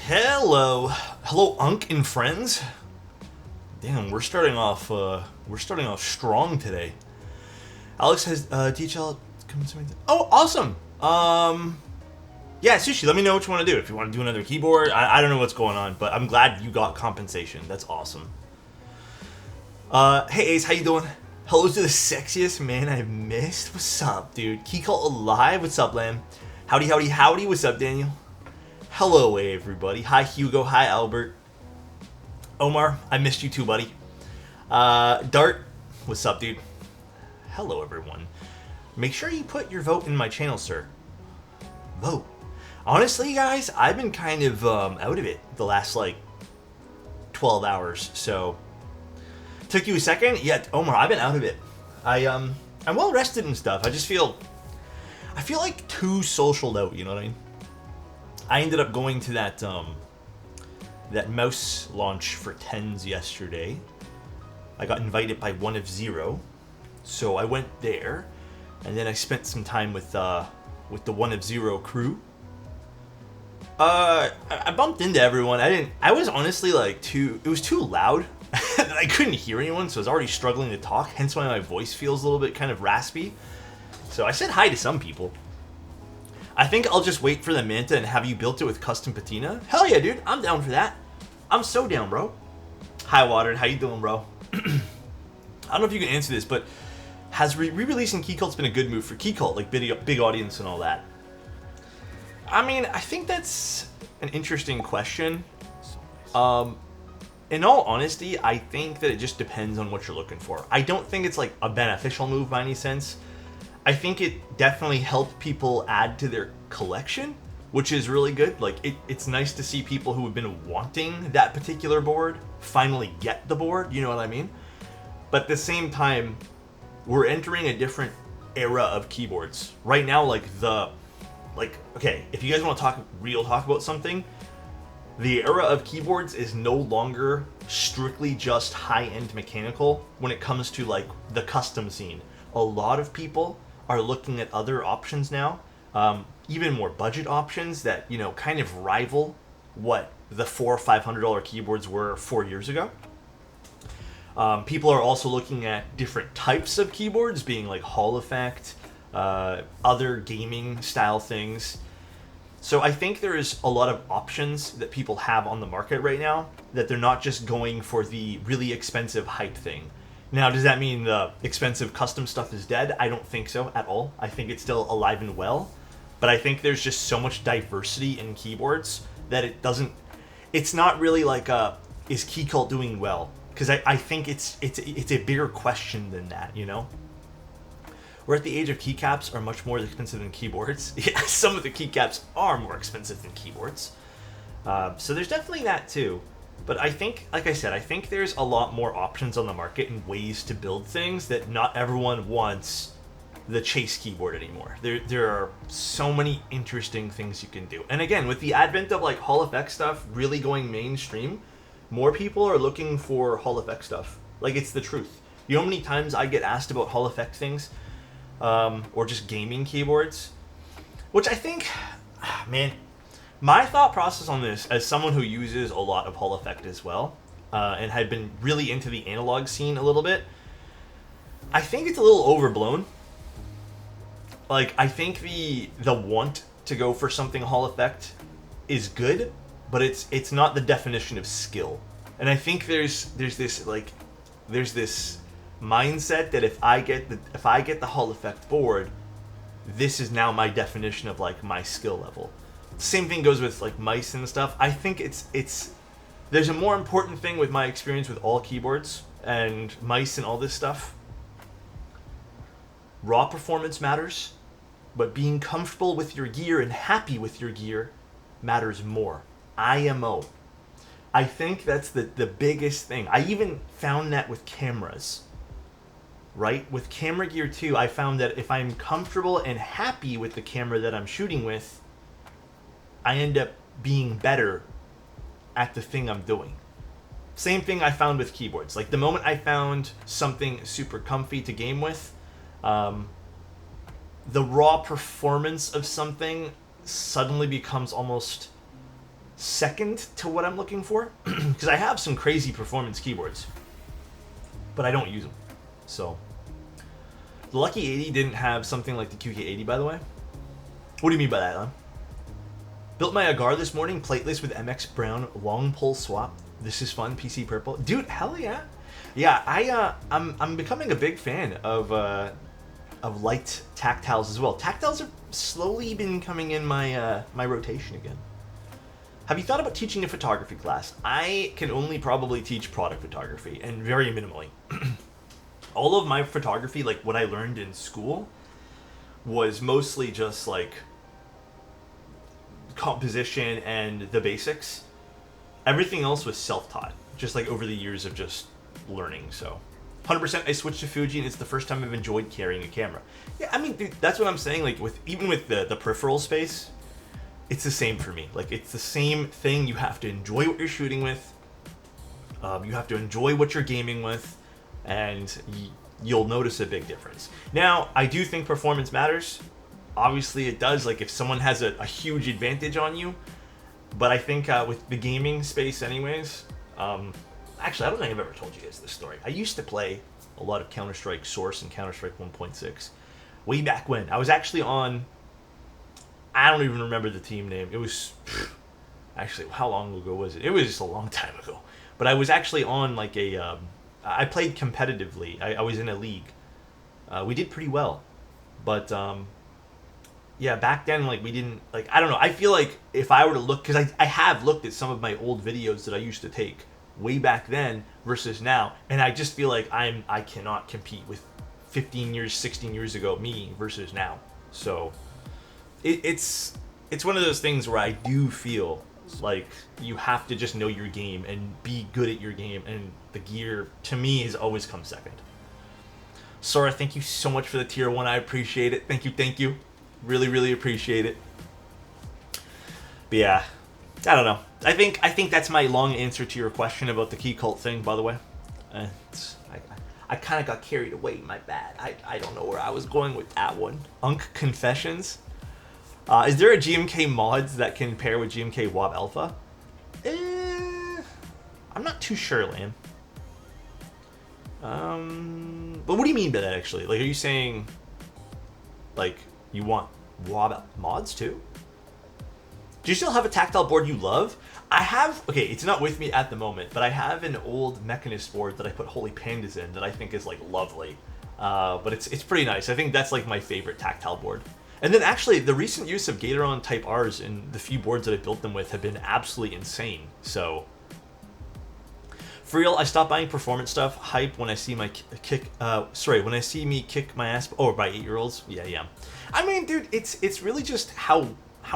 Hello, Unk and friends. Damn, we're starting off strong today. Alex has TKL coming to me. Oh, awesome. Yeah, Sushi. Let me know what you want to do. If you want to do another keyboard, I don't know what's going on, but I'm glad you got compensation. That's awesome. Hey Ace, how you doing? Hello to the sexiest man I've missed. What's up, dude? Keycult alive. What's up, Lamb? Howdy, howdy, howdy. What's up, Daniel? Hello, everybody. Hi, Hugo. Hi, Albert. Omar, I missed you too, buddy. Dart, what's up, dude? Hello, everyone. Make sure you put your vote in my channel, sir. Vote. Honestly, guys, I've been kind of out of it the last, 12 hours, so... Took you a second? Yeah, Omar, I've been out of it. I'm well rested and stuff. I feel like too socialed out, you know what I mean? I ended up going to that mouse launch for tens yesterday. I got invited by One of Zero, so I went there, and then I spent some time with the One of Zero crew. I bumped into everyone. I was honestly it was too loud. I couldn't hear anyone, so I was already struggling to talk, hence why my voice feels a little bit kind of raspy. So I said hi to some people. I think I'll just wait for the Manta and have you built it with custom patina. Hell yeah, dude. I'm down for that. I'm so down, bro. Hi, Watered. How you doing, bro? I don't know if you can answer this, but has re-releasing Keycult's been a good move for Keycult, like big audience and all that? I mean, I think that's an interesting question. In all honesty, I think that it just depends on what you're looking for. I don't think it's like a beneficial move by any sense. I think it definitely helped people add to their collection, which is really good. Like, it's nice to see people who have been wanting that particular board finally get the board, you know what I mean? But at the same time, we're entering a different era of keyboards. Right now, okay, if you guys want to talk about something, the era of keyboards is no longer strictly just high-end mechanical when it comes to, the custom scene. A lot of people are looking at other options now, even more budget options that, kind of rival what the $400 or $500 keyboards were 4 years ago. People are also looking at different types of keyboards, being like Hall Effect, other gaming style things. So I think there is a lot of options that people have on the market right now, that they're not just going for the really expensive hype thing. Now, does that mean the expensive custom stuff is dead? I don't think so at all. I think it's still alive and well. But I think there's just so much diversity in keyboards that it's not really is Keycult doing well? Because I think it's a bigger question than that, you know? We're at the age of keycaps are much more expensive than keyboards. Yeah, some of the keycaps are more expensive than keyboards. So there's definitely that too. But I think, like I said, I think there's a lot more options on the market and ways to build things that not everyone wants the chase keyboard anymore. There are so many interesting things you can do. And again, with the advent of Hall Effect stuff really going mainstream, more people are looking for Hall Effect stuff. It's the truth. You know how many times I get asked about Hall Effect things? Or just gaming keyboards? Which I think, man... My thought process on this, as someone who uses a lot of Hall Effect as well, and had been really into the analog scene a little bit, I think it's a little overblown. I think the want to go for something Hall Effect is good, but it's not the definition of skill. And I think there's this mindset that if I get the Hall Effect board, this is now my definition of my skill level. Same thing goes with mice and stuff. I think there's a more important thing with my experience with all keyboards and mice and all this stuff. Raw performance matters, but being comfortable with your gear and happy with your gear matters more. IMO. I think that's the biggest thing. I even found that with cameras. Right? With camera gear too, I found that if I'm comfortable and happy with the camera that I'm shooting with, I end up being better at the thing I'm doing. Same thing I found with keyboards. The moment I found something super comfy to game with, the raw performance of something suddenly becomes almost second to what I'm looking for, because I have some crazy performance keyboards, but I don't use them. So the Lucky 80 didn't have something like the QK80, by the way. What do you mean by that, huh? Built my Agar this morning, plateless with MX Brown, long pull swap. This is fun, PC purple. Dude, hell yeah. Yeah, I'm becoming a big fan of light tactiles as well. Tactiles have slowly been coming in my my rotation again. Have you thought about teaching a photography class? I can only probably teach product photography, and very minimally. All of my photography, like what I learned in school, was mostly just like composition and the basics. Everything else was self-taught, just like over the years of just learning. So 100% I switched to Fuji, and it's the first time I've enjoyed carrying a camera. Yeah, I mean, dude, that's what I'm saying. Like even with the peripheral space, it's the same for me. Like, it's the same thing. You have to enjoy what you're shooting with. You have to enjoy what you're gaming with, and you'll notice a big difference. Now, I do think performance matters. Obviously, it does. Like, if someone has a huge advantage on you, but I think with the gaming space, anyways. Actually, I don't think I've ever told you guys this story. I used to play a lot of Counter-Strike Source and Counter-Strike 1.6 way back when. I was actually on. I don't even remember the team name. It was, actually, how long ago was it? It was just a long time ago. But I was actually on like a, I played competitively. I was in a league. We did pretty well. But, yeah, back then, like, we didn't, like, I don't know. I feel like if I were to look, because I have looked at some of my old videos that I used to take way back then versus now, and I just feel like I cannot compete with 15 years, 16 years ago me versus now. So it's one of those things where I do feel like you have to just know your game and be good at your game, and the gear to me has always come second. Sora, thank you so much for the tier 1. I appreciate it. Thank you. Really, really appreciate it. But yeah, I don't know. I think that's my long answer to your question about the Keycult thing, by the way. I kind of got carried away, my bad. I don't know where I was going with that one. Unk Confessions. Is there a GMK mods that can pair with GMK WAB Alpha? I'm not too sure, Lamb. But what do you mean by that, actually? Like, are you saying, like, you want WAB mods too? Do you still have a tactile board you love? I have, okay, it's not with me at the moment, but I have an old Mechanist board that I put Holy Pandas in that I think is, like, lovely. But it's pretty nice. I think that's, like, my favorite tactile board. And then, actually, the recent use of Gatoron Type Rs in the few boards that I built them with have been absolutely insane. So, for real, I stopped buying performance stuff. Hype when I see my when I see me kick my ass. Oh, by 8-year-olds. Yeah. I mean, dude, it's really just how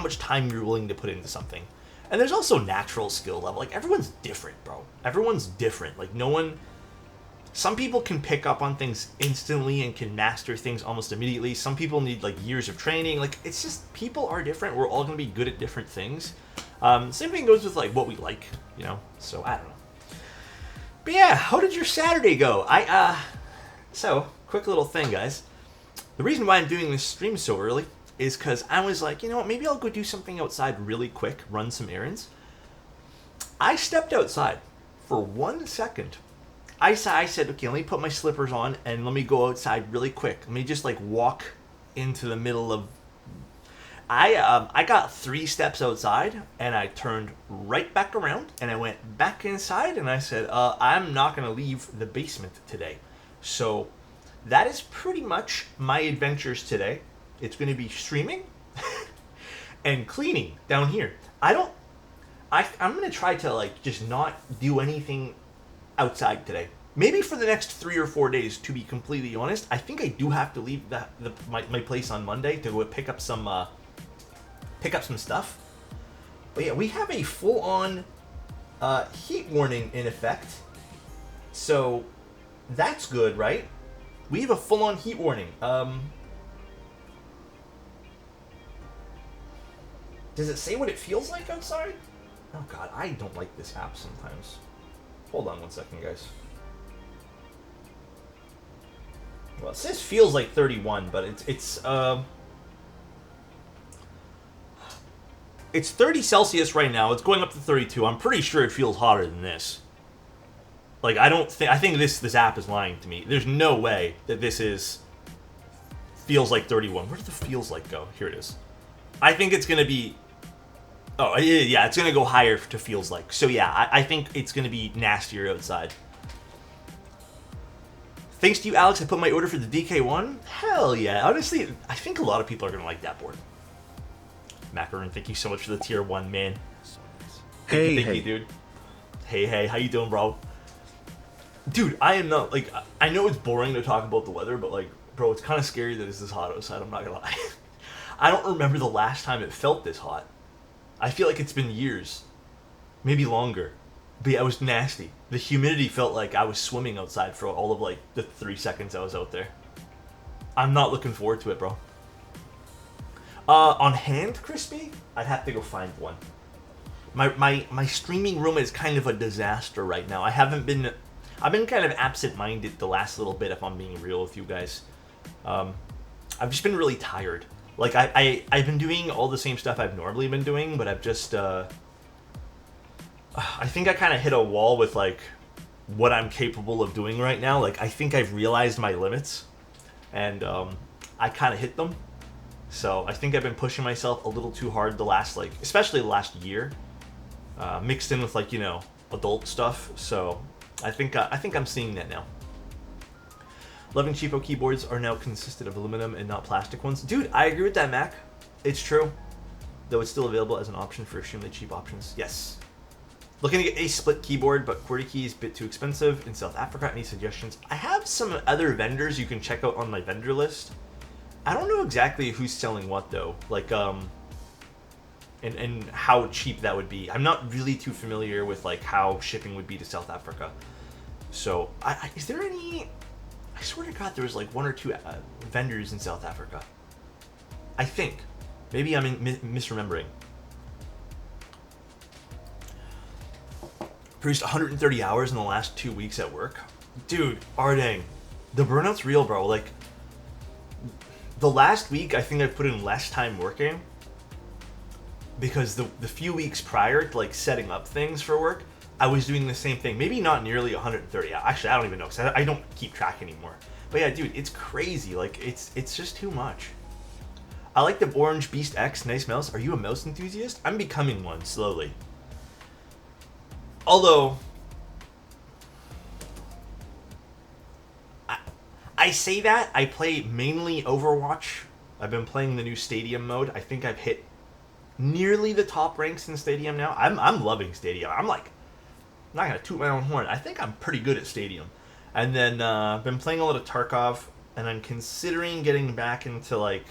much time you're willing to put into something. And there's also natural skill level. Like, everyone's different, bro. Everyone's different. Like, no one. Some people can pick up on things instantly and can master things almost immediately. Some people need, like, years of training. Like, it's just, people are different. We're all going to be good at different things. Same thing goes with, like, what we like, you know? So, I don't know. But yeah, how did your Saturday go? So, quick little thing, guys. The reason why I'm doing this stream so early is because I was like, you know what, maybe I'll go do something outside really quick, run some errands. I stepped outside for 1 second. I said, okay, let me put my slippers on and let me go outside really quick. Let me just, like, walk into the middle of... I got 3 steps outside and I turned right back around and I went back inside and I said, I'm not going to leave the basement today. So that is pretty much my adventures today. It's going to be streaming and cleaning down here. I'm going to try to, like, just not do anything outside today. Maybe for the next 3 or 4 days, to be completely honest. I think I do have to leave my place on Monday to go pick up some stuff. But yeah, we have a full-on heat warning in effect. So that's good, right? We have a full-on heat warning. Does it say what it feels like outside? Oh god, I don't like this app sometimes. Hold on 1 second, guys. Well, it says feels like 31, but it's It's 30 Celsius right now. It's going up to 32. I'm pretty sure it feels hotter than this. Like, I think this app is lying to me. There's no way that this feels like 31. Where did the feels like go? Here it is. I think it's going to be... Oh, yeah, it's going to go higher to feels like. So, yeah, I think it's going to be nastier outside. Thanks to you, Alex, I put my order for the DK1. Hell yeah. Honestly, I think a lot of people are going to like that board. Macaroon, thank you so much for the tier 1, man. Thank you, dude. Hey, how you doing, bro? Dude, I am not, like, I know it's boring to talk about the weather, but, like, bro, it's kind of scary that it's this hot outside, I'm not gonna lie. I don't remember the last time it felt this hot. I feel like it's been years. Maybe longer. But yeah, it was nasty. The humidity felt like I was swimming outside for all of, like, the 3 seconds I was out there. I'm not looking forward to it, bro. On hand, Crispy? I'd have to go find one. My streaming room is kind of a disaster right now. I've been kind of absent-minded the last little bit, if I'm being real with you guys. I've just been really tired. Like, I've been doing all the same stuff I've normally been doing, but I've just, I think I kind of hit a wall with, like, what I'm capable of doing right now. Like, I think I've realized my limits, and I kind of hit them. So I think I've been pushing myself a little too hard the last, like, especially the last year, mixed in with, like, you know, adult stuff. So I think I'm seeing that now. Loving cheapo keyboards are now consisted of aluminum and not plastic ones. Dude, I agree with that, Mac. It's true. Though it's still available as an option for extremely cheap options. Yes. Looking to get a split keyboard, but QWERTY is a bit too expensive. In South Africa, any suggestions? I have some other vendors you can check out on my vendor list. I don't know exactly who's selling what, though. Like, and how cheap that would be. I'm not really too familiar with, like, how shipping would be to South Africa. So, is there any... I swear to God, there was, like, 1 or 2 vendors in South Africa. I think. Maybe I'm misremembering. Produced 130 hours in the last 2 weeks at work. Dude, Ardang. The burnout's real, bro. Like, the last week, I think I put in less time working. Because the few weeks prior to, like, setting up things for work, I was doing the same thing. Maybe not nearly 130. Actually, I don't even know, because I don't keep track anymore. But yeah, dude, it's crazy. Like, it's just too much. I like the Orange Beast X. Nice mouse. Are you a mouse enthusiast? I'm becoming one, slowly. Although, I say that. I play mainly Overwatch. I've been playing the new Stadium mode. I think I've hit nearly the top ranks in Stadium now. I'm loving Stadium. I'm like... I'm not going to toot my own horn. I think I'm pretty good at Stadium. And then I've been playing a lot of Tarkov, and I'm considering getting back into, like,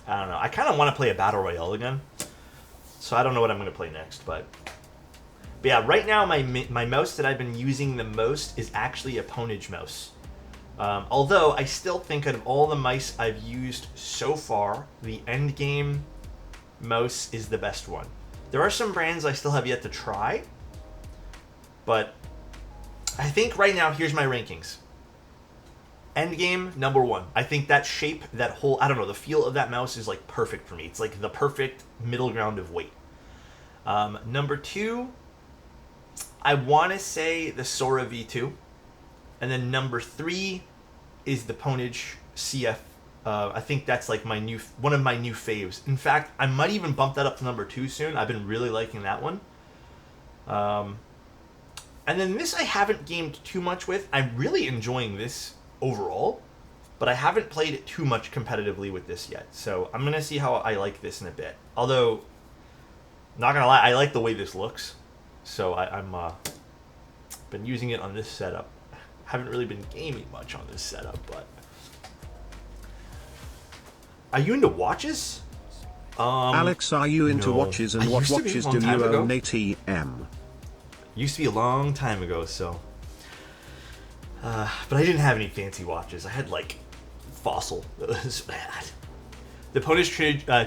I don't know. I kind of want to play a Battle Royale again. So I don't know what I'm going to play next. But yeah, right now my mouse that I've been using the most is actually a Ponage mouse. Although I still think out of all the mice I've used so far, the Endgame mouse is the best one. There are some brands I still have yet to try. But I think right now, here's my rankings. Endgame, number 1. I think that shape, that whole, I don't know, the feel of that mouse is, like, perfect for me. It's, like, the perfect middle ground of weight. Number 2, I want to say the Sora V2. And then number 3 is the Ponage CF. I think that's, like, one of my new faves. In fact, I might even bump that up to number 2 soon. I've been really liking that one. And then this I haven't gamed too much with. I'm really enjoying this overall, but I haven't played it too much competitively with this yet. So I'm going to see how I like this in a bit. Although, not going to lie, I like the way this looks. So I'm been using it on this setup. Haven't really been gaming much on this setup, but... Are you into watches? Alex, are you into watches, and what watches do you own ATM? Used to be a long time ago, so... but I didn't have any fancy watches. I had, like, Fossil. It was bad. The Ponage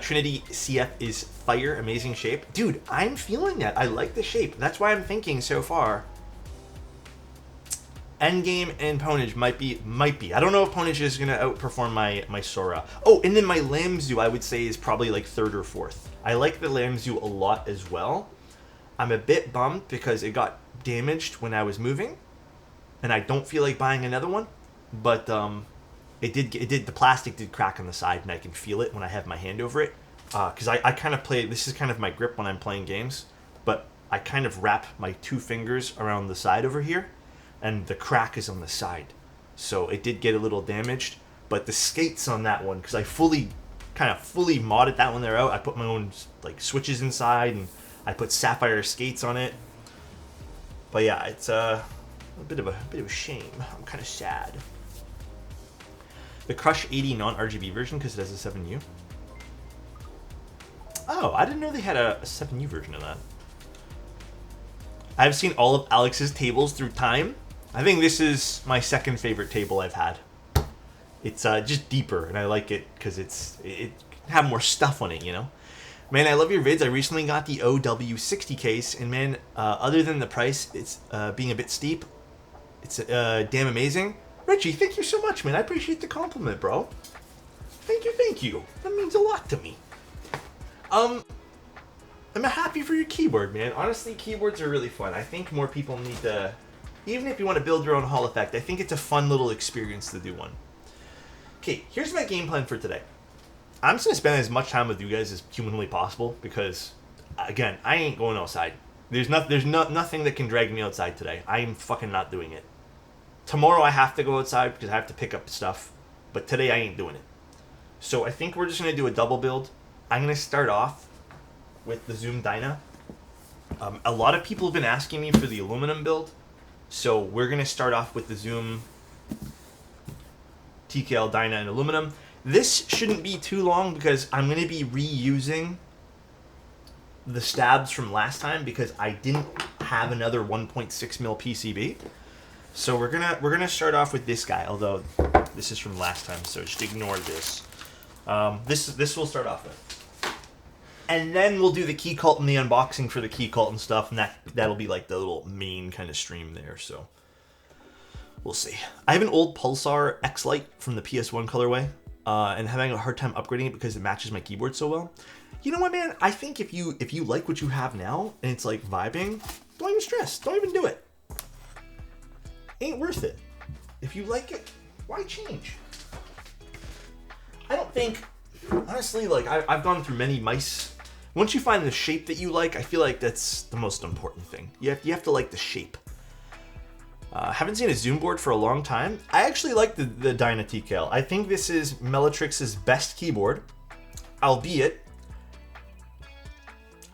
Trinity CF is fire. Amazing shape. Dude, I'm feeling that. I like the shape. That's why I'm thinking so far. Endgame and Ponage might be. I don't know if Ponage is gonna outperform my Sora. Oh, and then my Lamzu I would say is probably like third or fourth. I like the Lamzu a lot as well. I'm a bit bummed because it got damaged when I was moving, and I don't feel like buying another one. But the plastic did crack on the side, and I can feel it when I have my hand over it. Because I kind of play. This is kind of my grip when I'm playing games, but I kind of wrap my 2 fingers around the side over here, and the crack is on the side. So it did get a little damaged, but the skates on that one, because I fully modded that one there out. I put my own like switches inside, and I put sapphire skates on it. But yeah, it's a bit of a shame. I'm kind of sad. The Crush 80 non-RGB version because it has a 7U. Oh, I didn't know they had a 7U version of that. I've seen all of Alex's tables through time. I think this is my second favorite table I've had. It's just deeper, and I like it because it have more stuff on it, you know? Man, I love your vids. I recently got the OW60 case, and man, other than the price, it's being a bit steep, it's damn amazing. Richie, thank you so much, man. I appreciate the compliment, bro. Thank you. That means a lot to me. I'm happy for your keyboard, man. Honestly, keyboards are really fun. I think more people need to... Even if you want to build your own Hall effect, I think it's a fun little experience to do one. Okay, here's my game plan for today. I'm just going to spend as much time with you guys as humanly possible because, again, I ain't going outside. There's nothing that can drag me outside today. I'm fucking not doing it. Tomorrow I have to go outside because I have to pick up stuff, but today I ain't doing it. So I think we're just going to do a double build. I'm going to start off with the Zoom Dina. A lot of people have been asking me for the aluminum build. So we're going to start off with the Zoom TKL Dyna and aluminum. This shouldn't be too long because I'm going to be reusing the stabs from last time because I didn't have another 1.6 mil PCB. So we're gonna start off with this guy, although this is from last time, so just ignore this. This we'll start off with. And then we'll do the Keycult and the unboxing for the Keycult and stuff, and that'll be like the little main kind of stream there, so we'll see. I have an old Pulsar X-Lite from the PS1 colorway, and having a hard time upgrading it because it matches my keyboard so well. You know what, man? I think if you like what you have now, and it's like vibing, don't even stress. Don't even do it. Ain't worth it. If you like it, why change? I don't think, honestly, like I've gone through many mice. Once you find the shape that you like, I feel like that's the most important thing. You have to like the shape. Haven't seen a Zoom board for a long time. I actually like the DYNA TKL. I think this is Melatrix's best keyboard, albeit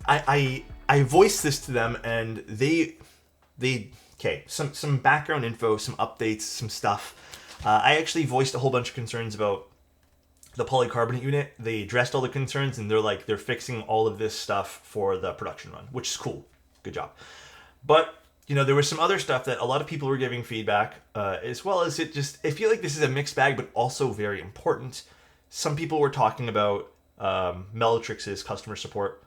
I voiced this to them and they okay, some background info, some updates, some stuff. I actually voiced a whole bunch of concerns about the polycarbonate unit. They addressed all the concerns and they're fixing all of this stuff for the production run, which is cool. Good job. But you know, there was some other stuff that a lot of people were giving feedback, as well as I feel like this is a mixed bag, but also very important. Some people were talking about Melatrix's customer support.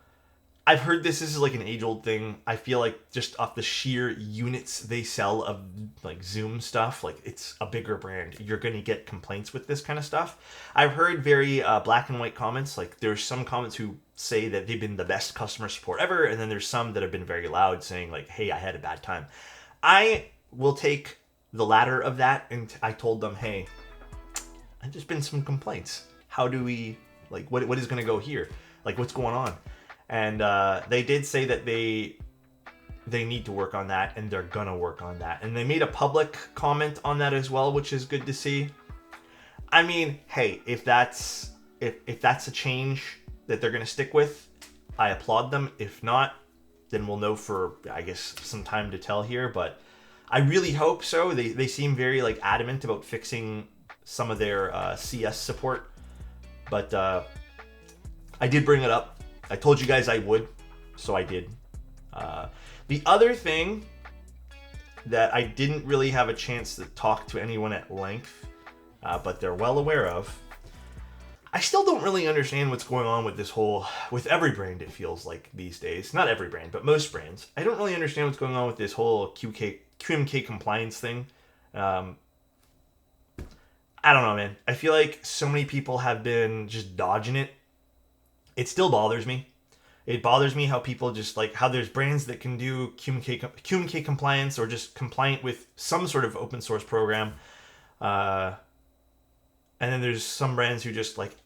I've heard this is like an age-old thing. I feel like just off the sheer units they sell of like Zoom stuff, like it's a bigger brand. You're going to get complaints with this kind of stuff. I've heard very black and white comments. Like there's some comments who say that they've been the best customer support ever. And then there's some that have been very loud saying like, hey, I had a bad time. I will take the latter of that. And I told them, hey, I've just been some complaints. How do we, like, what is going to go here? Like, what's going on? And they did say that they need to work on that, and they're gonna work on that. And they made a public comment on that as well, which is good to see. I mean, hey, if that's a change that they're gonna stick with, I applaud them. If not, then we'll know for, I guess, some time to tell here. But I really hope so. They seem very like adamant about fixing some of their CS support. But I did bring it up. I told you guys I would, so I did. The other thing that I didn't really have a chance to talk to anyone at length, but they're well aware of, I still don't really understand what's going on with this whole, with every brand it feels like these days. Not every brand, but most brands. I don't really understand what's going on with this whole QMK compliance thing. I don't know, man. I feel like so many people have been just dodging it. It still bothers me. It bothers me how people just like how there's brands that can do QMK compliance or just compliant with some sort of open source program. And then there's some brands who just like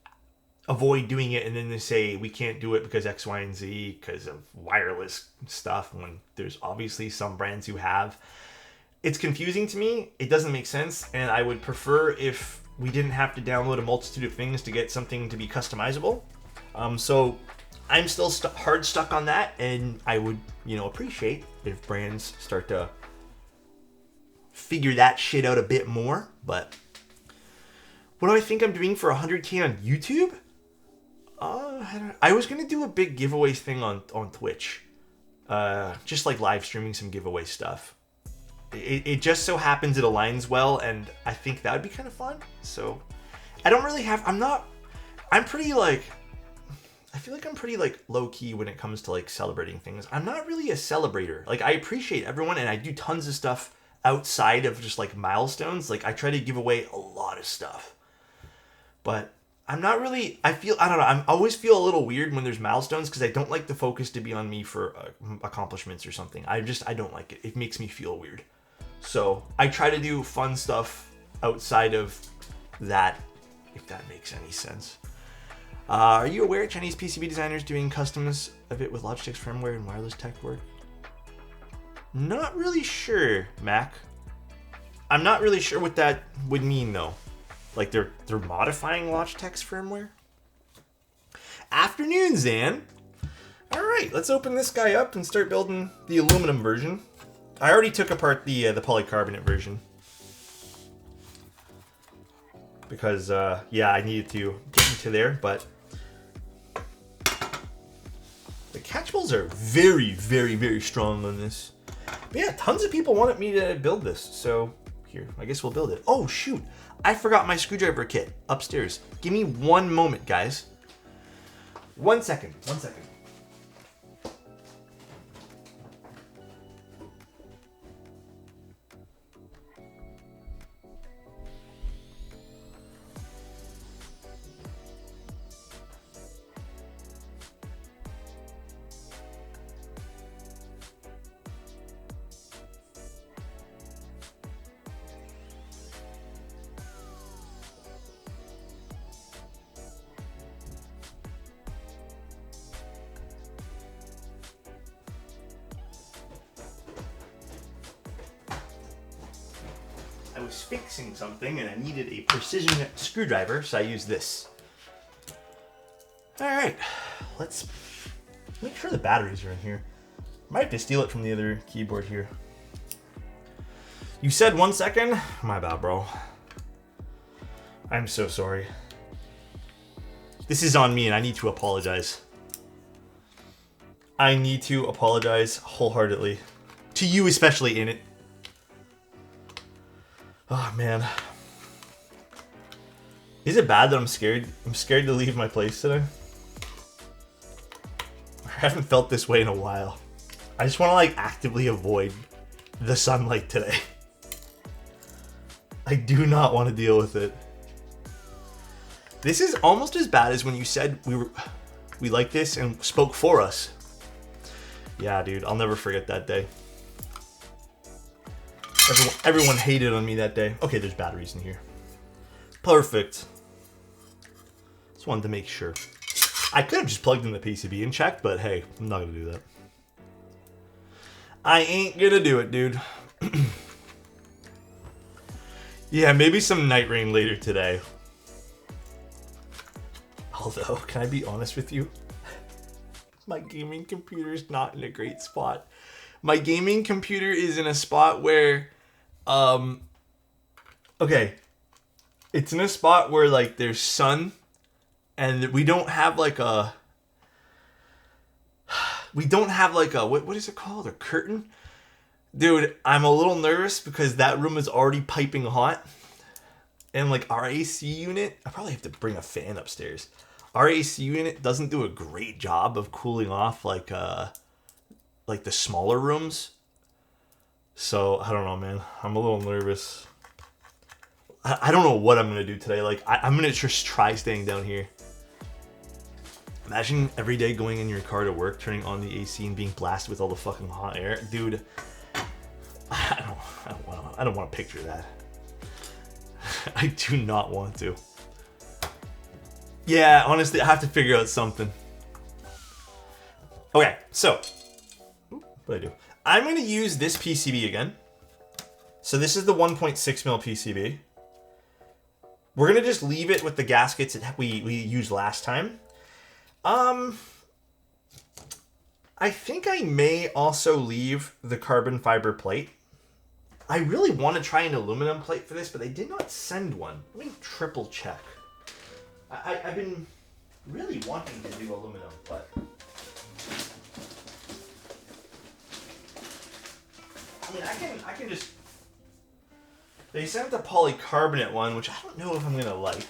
avoid doing it, and then they say we can't do it because X, Y, and Z because of wireless stuff, when there's obviously some brands who have. It's confusing to me. It doesn't make sense, and I would prefer if we didn't have to download a multitude of things to get something to be customizable. So I'm still hard stuck on that, and I would, appreciate if brands start to figure that shit out a bit more. But what do I think I'm doing for 100K on YouTube? I was gonna do a big giveaways thing on Twitch, just like live streaming some giveaway stuff. It just so happens it aligns well, and I think that would be kind of fun. So I don't really have. I'm pretty like. I feel like I'm pretty like low key when it comes to like celebrating things. I'm not really a celebrator. Like I appreciate everyone, and I do tons of stuff outside of just like milestones. Like I try to give away a lot of stuff, but I'm not really. I don't know. I always feel a little weird when there's milestones because I don't like the focus to be on me for accomplishments or something. I don't like it. It makes me feel weird. So I try to do fun stuff outside of that, if that makes any sense. Are you aware Chinese PCB designers doing customs of it with Logitech's firmware and wireless tech work? Not really sure, Mac. I'm not really sure what that would mean though. Like they're modifying Logitech's firmware? Afternoon, Zan. All right, let's open this guy up and start building the aluminum version. I already took apart the polycarbonate version because I needed to get into there, but the catch bolts are very, very, very strong on this. But yeah, tons of people wanted me to build this, so here, I guess we'll build it. Oh shoot, I forgot my screwdriver kit upstairs. Give me one moment, guys. 1 second. I was fixing something and I needed a precision screwdriver, so I used this. All right, let's make sure the batteries are in here. Might have to steal it from the other keyboard here. You said 1 second? My bad, bro. I'm so sorry. This is on me and I need to apologize. I need to apologize wholeheartedly. To you especially, in it. Oh man. Is it bad that I'm scared? I'm scared to leave my place today. I haven't felt this way in a while. I just want to like actively avoid the sunlight today. I do not want to deal with it. This is almost as bad as when you said we like this and spoke for us. Yeah, dude, I'll never forget that day. Everyone hated on me that day. Okay, there's batteries in here. Perfect. Just wanted to make sure. I could have just plugged in the PCB and checked, but hey, I'm not gonna do that. I ain't gonna do it, dude. Yeah, maybe some night rain later today. Although, can I be honest with you? My gaming computer's not in a great spot. My gaming computer is in a spot where, okay, it's in a spot where like there's sun, and we don't have like a, what is it called? A curtain? Dude, I'm a little nervous because that room is already piping hot, and like our AC unit, I probably have to bring a fan upstairs. Our AC unit doesn't do a great job of cooling off like the smaller rooms. So, I don't know, man. I'm a little nervous. I don't know what I'm gonna do today. Like, I'm gonna just try staying down here. Imagine every day going in your car to work, turning on the AC and being blasted with all the fucking hot air. Dude, I don't want to picture that. I do not want to. Yeah, honestly, I have to figure out something. Okay, so, what do I do? I'm going to use this PCB again. So this is the 1.6 mil PCB. We're going to just leave it with the gaskets that we used last time. I think I may also leave the carbon fiber plate. I really want to try an aluminum plate for this, but they did not send one. Let me triple check. I've been really wanting to do aluminum, but... I mean, I can just... They sent the polycarbonate one, which I don't know if I'm going to like.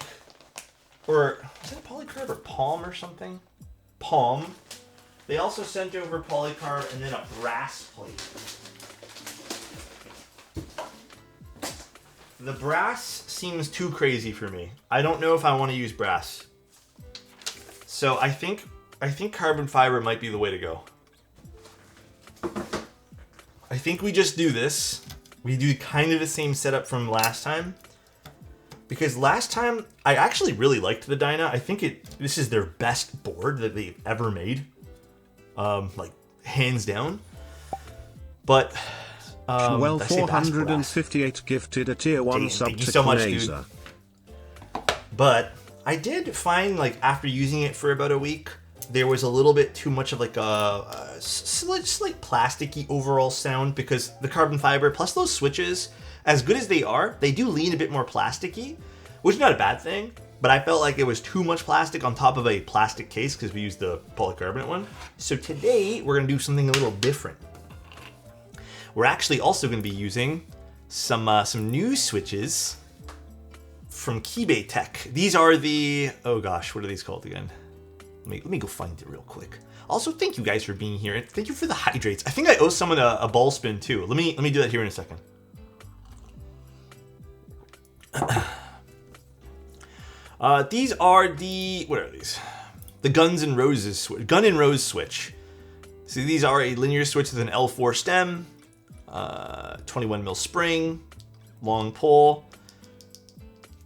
Or, is it polycarb or palm or something? Palm. They also sent over polycarb and then a brass plate. The brass seems too crazy for me. I don't know if I want to use brass. So I think carbon fiber might be the way to go. I think we just do this. We do kind of the same setup from last time. Because last time, I actually really liked the DYNA. I think this is their best board that they've ever made. Like, hands down. But... well, 458 gifted a tier 1 sub to so much, dude. But I did find, like, after using it for about a week, there was a little bit too much of like a slight plasticky overall sound, because the carbon fiber plus those switches, as good as they are, they do lean a bit more plasticky, which is not a bad thing. But I felt like it was too much plastic on top of a plastic case because we used the polycarbonate one. So today we're gonna do something a little different. We're actually also going to be using some new switches from Keybay Tech. These are the, oh gosh, what are these called again? Let me go find it real quick. Also, thank you guys for being here. Thank you for the hydrates. I think I owe someone a ball spin too. Let me do that here in a second. These are the, what are these? The Gun and Rose switch. So these are a linear switch with an L4 stem. 21 mil spring, long pole.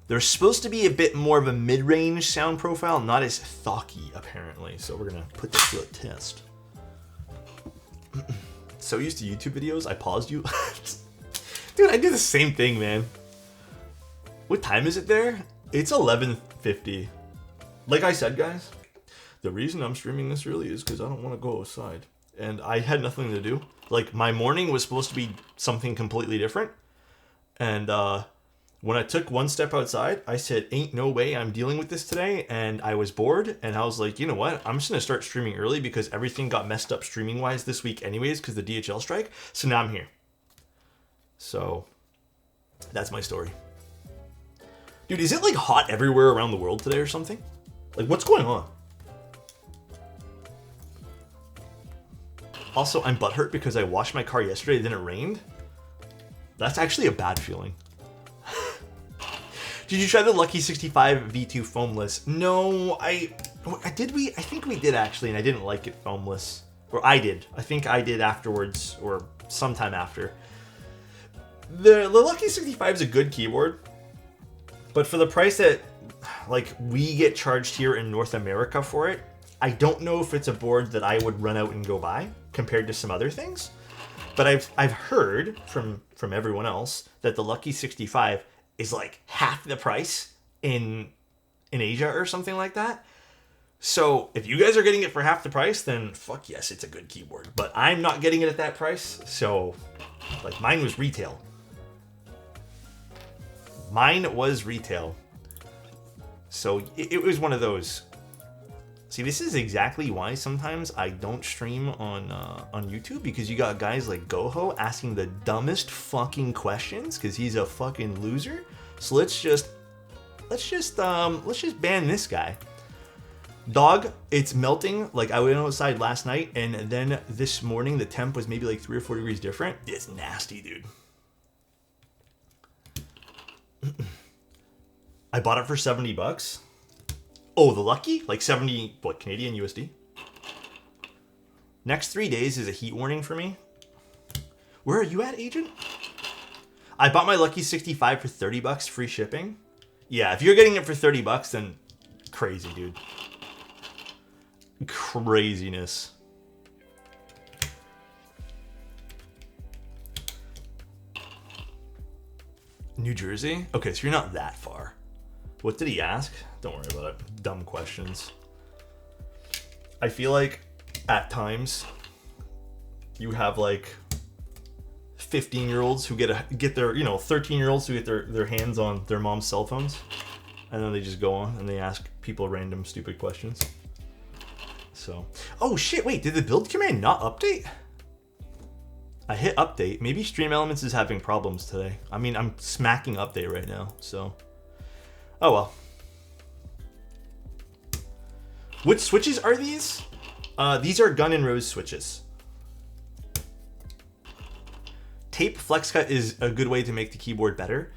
They're supposed to be a bit more of a mid-range sound profile, not as thocky apparently. So we're gonna put this to a test. So used to YouTube videos, I paused you. Dude, I do the same thing, man. What time is it there? It's 11:50. Like I said, guys, the reason I'm streaming this early is because I don't want to go outside. And I had nothing to do. Like, my morning was supposed to be something completely different. And when I took one step outside, I said, ain't no way I'm dealing with this today. And I was bored. And I was like, you know what? I'm just going to start streaming early because everything got messed up streaming-wise this week anyways because the DHL strike. So now I'm here. So, that's my story. Dude, is it, like, hot everywhere around the world today or something? Like, what's going on? Also, I'm butthurt because I washed my car yesterday and then it rained. That's actually a bad feeling. Did you try the Lucky 65 V2 foamless? No, I think we did actually, and I didn't like it foamless. Or I did. I think I did afterwards, or sometime after. The Lucky 65 is a good keyboard, but for the price that, like, we get charged here in North America for it, I don't know if it's a board that I would run out and go buy compared to some other things. But I've heard from everyone else that the Lucky 65 is like half the price in Asia or something like that. So if you guys are getting it for half the price, then fuck yes, it's a good keyboard. But I'm not getting it at that price, so like mine was retail. Mine was retail. So it was one of those. See, this is exactly why sometimes I don't stream on YouTube, because you got guys like Goho asking the dumbest fucking questions because he's a fucking loser. So let's just ban this guy. Dog, it's melting. Like, I went outside last night and then this morning the temp was maybe like 3 or 4 degrees different. It's nasty, dude. I bought it for 70 bucks. Oh, the Lucky? Like 70, what, Canadian USD? Next 3 days is a heat warning for me. Where are you at, agent? I bought my Lucky 65 for 30 bucks, free shipping. Yeah, if you're getting it for 30 bucks, then crazy, dude. Craziness. New Jersey? Okay, so you're not that far. What did he ask? Don't worry about it. Dumb questions. I feel like at times you have like 15-year-olds who get their, you know, 13-year-olds who get their hands on their mom's cell phones, and then they just go on and they ask people random stupid questions. So, oh shit, wait, did the build command not update? I hit update. Maybe Stream Elements is having problems today. I mean, I'm smacking update right now, so. Oh well. Which switches are these? These are Gun and Rose switches. Tape flex cut is a good way to make the keyboard better.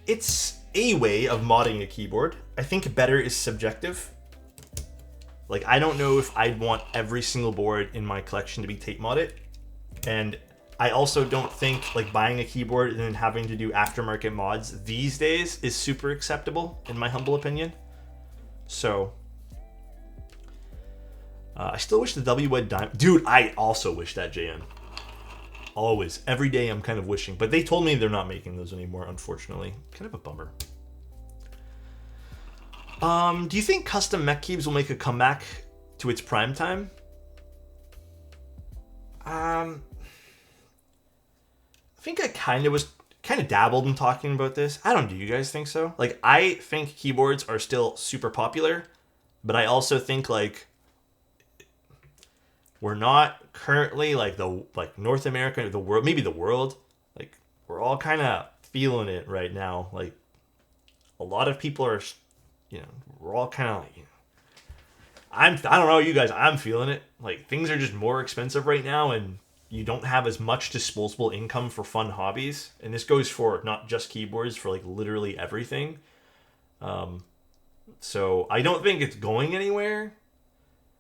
It's a way of modding a keyboard. I think better is subjective. Like, I don't know if I'd want every single board in my collection to be tape modded. And I also don't think like buying a keyboard and then having to do aftermarket mods these days is super acceptable, in my humble opinion. So, I still wish the WWED Diamond... Dude, I also wish that, JN. Always. Every day I'm kind of wishing. But they told me they're not making those anymore, unfortunately. Kind of a bummer. Do you think custom mech keys will make a comeback to its prime time? I think I kind of dabbled in talking about this. I don't know. Do you guys think so? Like, I think keyboards are still super popular, but I also think like we're not currently like North America, the world, maybe the world. Like, we're all kind of feeling it right now. Like, a lot of people are, you know, we're all kind of like, you know, I don't know, you guys, I'm feeling it. Like, things are just more expensive right now, and you don't have as much disposable income for fun hobbies. And this goes for not just keyboards, for like literally everything. So I don't think it's going anywhere.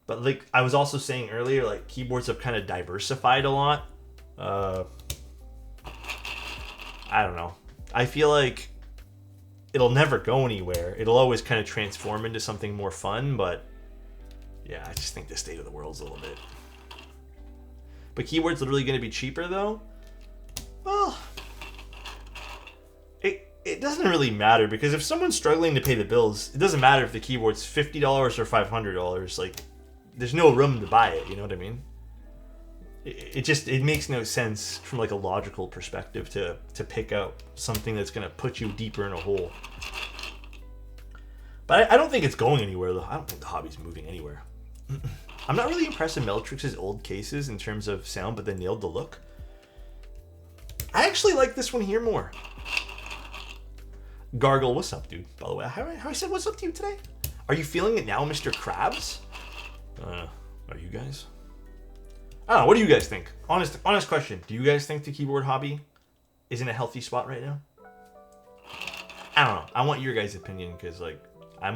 But like I was also saying earlier, like keyboards have kind of diversified a lot. I don't know. I feel like it'll never go anywhere. It'll always kind of transform into something more fun, but yeah, I just think the state of the world's a little bit. But keyboard's literally going to be cheaper though? Well, it doesn't really matter, because if someone's struggling to pay the bills, it doesn't matter if the keyboard's $50 or $500. Like, there's no room to buy it, you know what I mean? It makes no sense from like a logical perspective to pick out something that's going to put you deeper in a hole. But I don't think it's going anywhere though. I don't think the hobby's moving anywhere. I'm not really impressed with Melatrix's old cases in terms of sound, but they nailed the look. I actually like this one here more. Gargle, what's up, dude? By the way, how I said what's up to you today? Are you feeling it now, Mr. Krabs? Are you guys? I don't know. What do you guys think? Honest question. Do you guys think the keyboard hobby is in a healthy spot right now? I don't know. I want your guys' opinion, because like I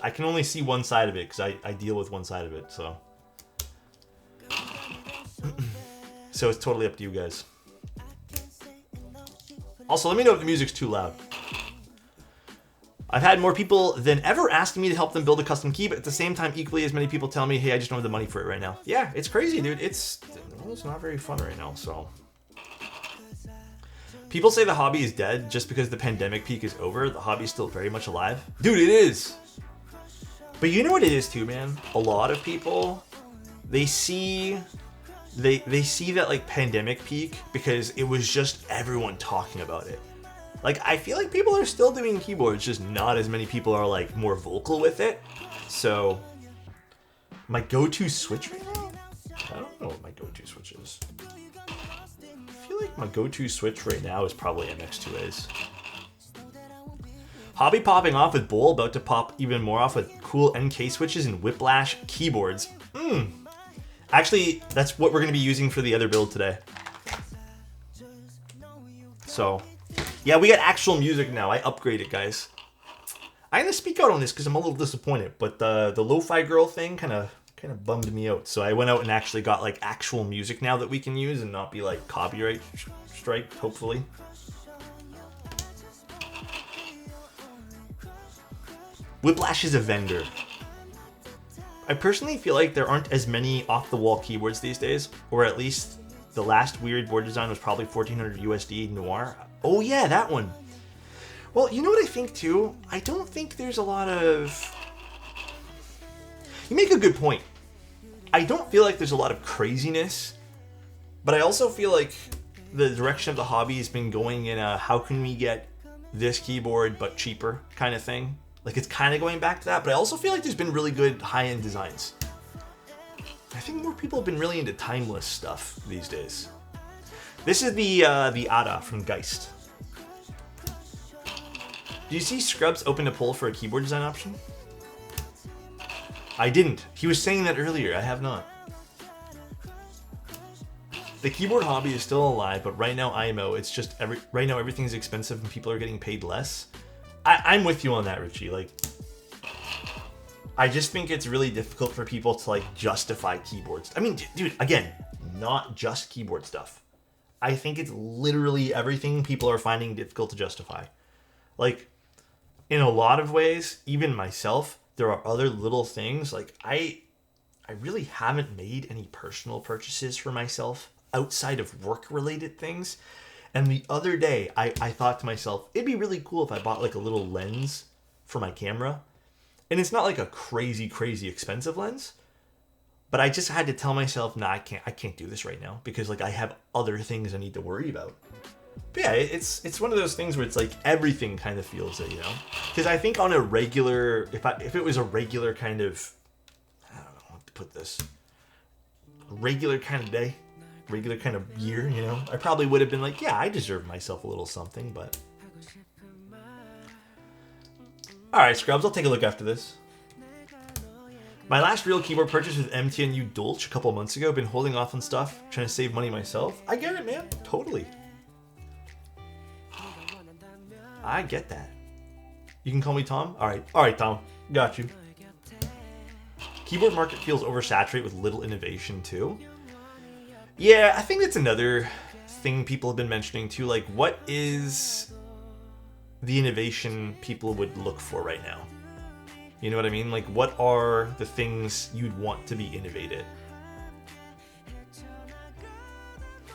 can only see one side of it, because I deal with one side of it, so. So it's totally up to you guys. Also, let me know if the music's too loud. I've had more people than ever asking me to help them build a custom key, but at the same time, equally as many people tell me, hey, I just don't have the money for it right now. Yeah, it's crazy, dude. It's not very fun right now, so. People say the hobby is dead just because the pandemic peak is over. The hobby is still very much alive. Dude, it is. But you know what it is too, man? A lot of people, they see that like pandemic peak because it was just everyone talking about it. Like, I feel like people are still doing keyboards, just not as many people are like more vocal with it. So my go-to switch right now? I don't know what my go-to switch is. I feel like my go-to switch right now is probably MX2As. Hobby popping off with Bowl, about to pop even more off with cool NK switches and Whiplash keyboards. Actually, that's what we're going to be using for the other build today. So, Yeah, we got actual music now. I upgraded, guys. I'm gonna speak out on this because I'm a little disappointed, but the lo-fi girl thing kind of bummed me out. So I went out and actually got like actual music now that we can use and not be like copyright strike, hopefully. Whiplash is a vendor. I personally feel like there aren't as many off-the-wall keyboards these days, or at least the last weird board design was probably 1400 USD Noir. Oh yeah, that one. Well, you know what I think too? I don't think there's a lot of... You make a good point. I don't feel like there's a lot of craziness, but I also feel like the direction of the hobby has been going in a how can we get this keyboard but cheaper kind of thing. Like it's kind of going back to that, but I also feel like there's been really good high-end designs. I think more people have been really into timeless stuff these days. This is the Ada from Geist. Do you see Scrubs open a poll for a keyboard design option? I didn't. He was saying that earlier. I have not. The keyboard hobby is still alive, but right now IMO, it's just right now everything's expensive and people are getting paid less. I'm with you on that, Richie. Like, I just think it's really difficult for people to like justify keyboards. I mean, dude, again, not just keyboard stuff. I think it's literally everything people are finding difficult to justify. Like, in a lot of ways, even myself, there are other little things. Like, I really haven't made any personal purchases for myself outside of work-related things. And the other day, I thought to myself, it'd be really cool if I bought like a little lens for my camera. And it's not like a crazy, crazy expensive lens. But I just had to tell myself, nah, I can't do this right now. Because like I have other things I need to worry about. But yeah, it's one of those things where it's like everything kind of feels it, you know? Because I think on a regular, if it was a regular kind of, I don't know how to put this, regular kind of day, regular kind of year, you know, I probably would have been like, yeah, I deserve myself a little something, but... Alright, Scrubs, I'll take a look after this. My last real keyboard purchase was MTNU Dolce a couple months ago. Been holding off on stuff, trying to save money myself. I get it, man. Totally. I get that. You can call me Tom? Alright, Tom. Got you. Keyboard market feels oversaturated with little innovation, too. Yeah, I think that's another thing people have been mentioning, too. Like, what is the innovation people would look for right now? You know what I mean? Like, what are the things you'd want to be innovated?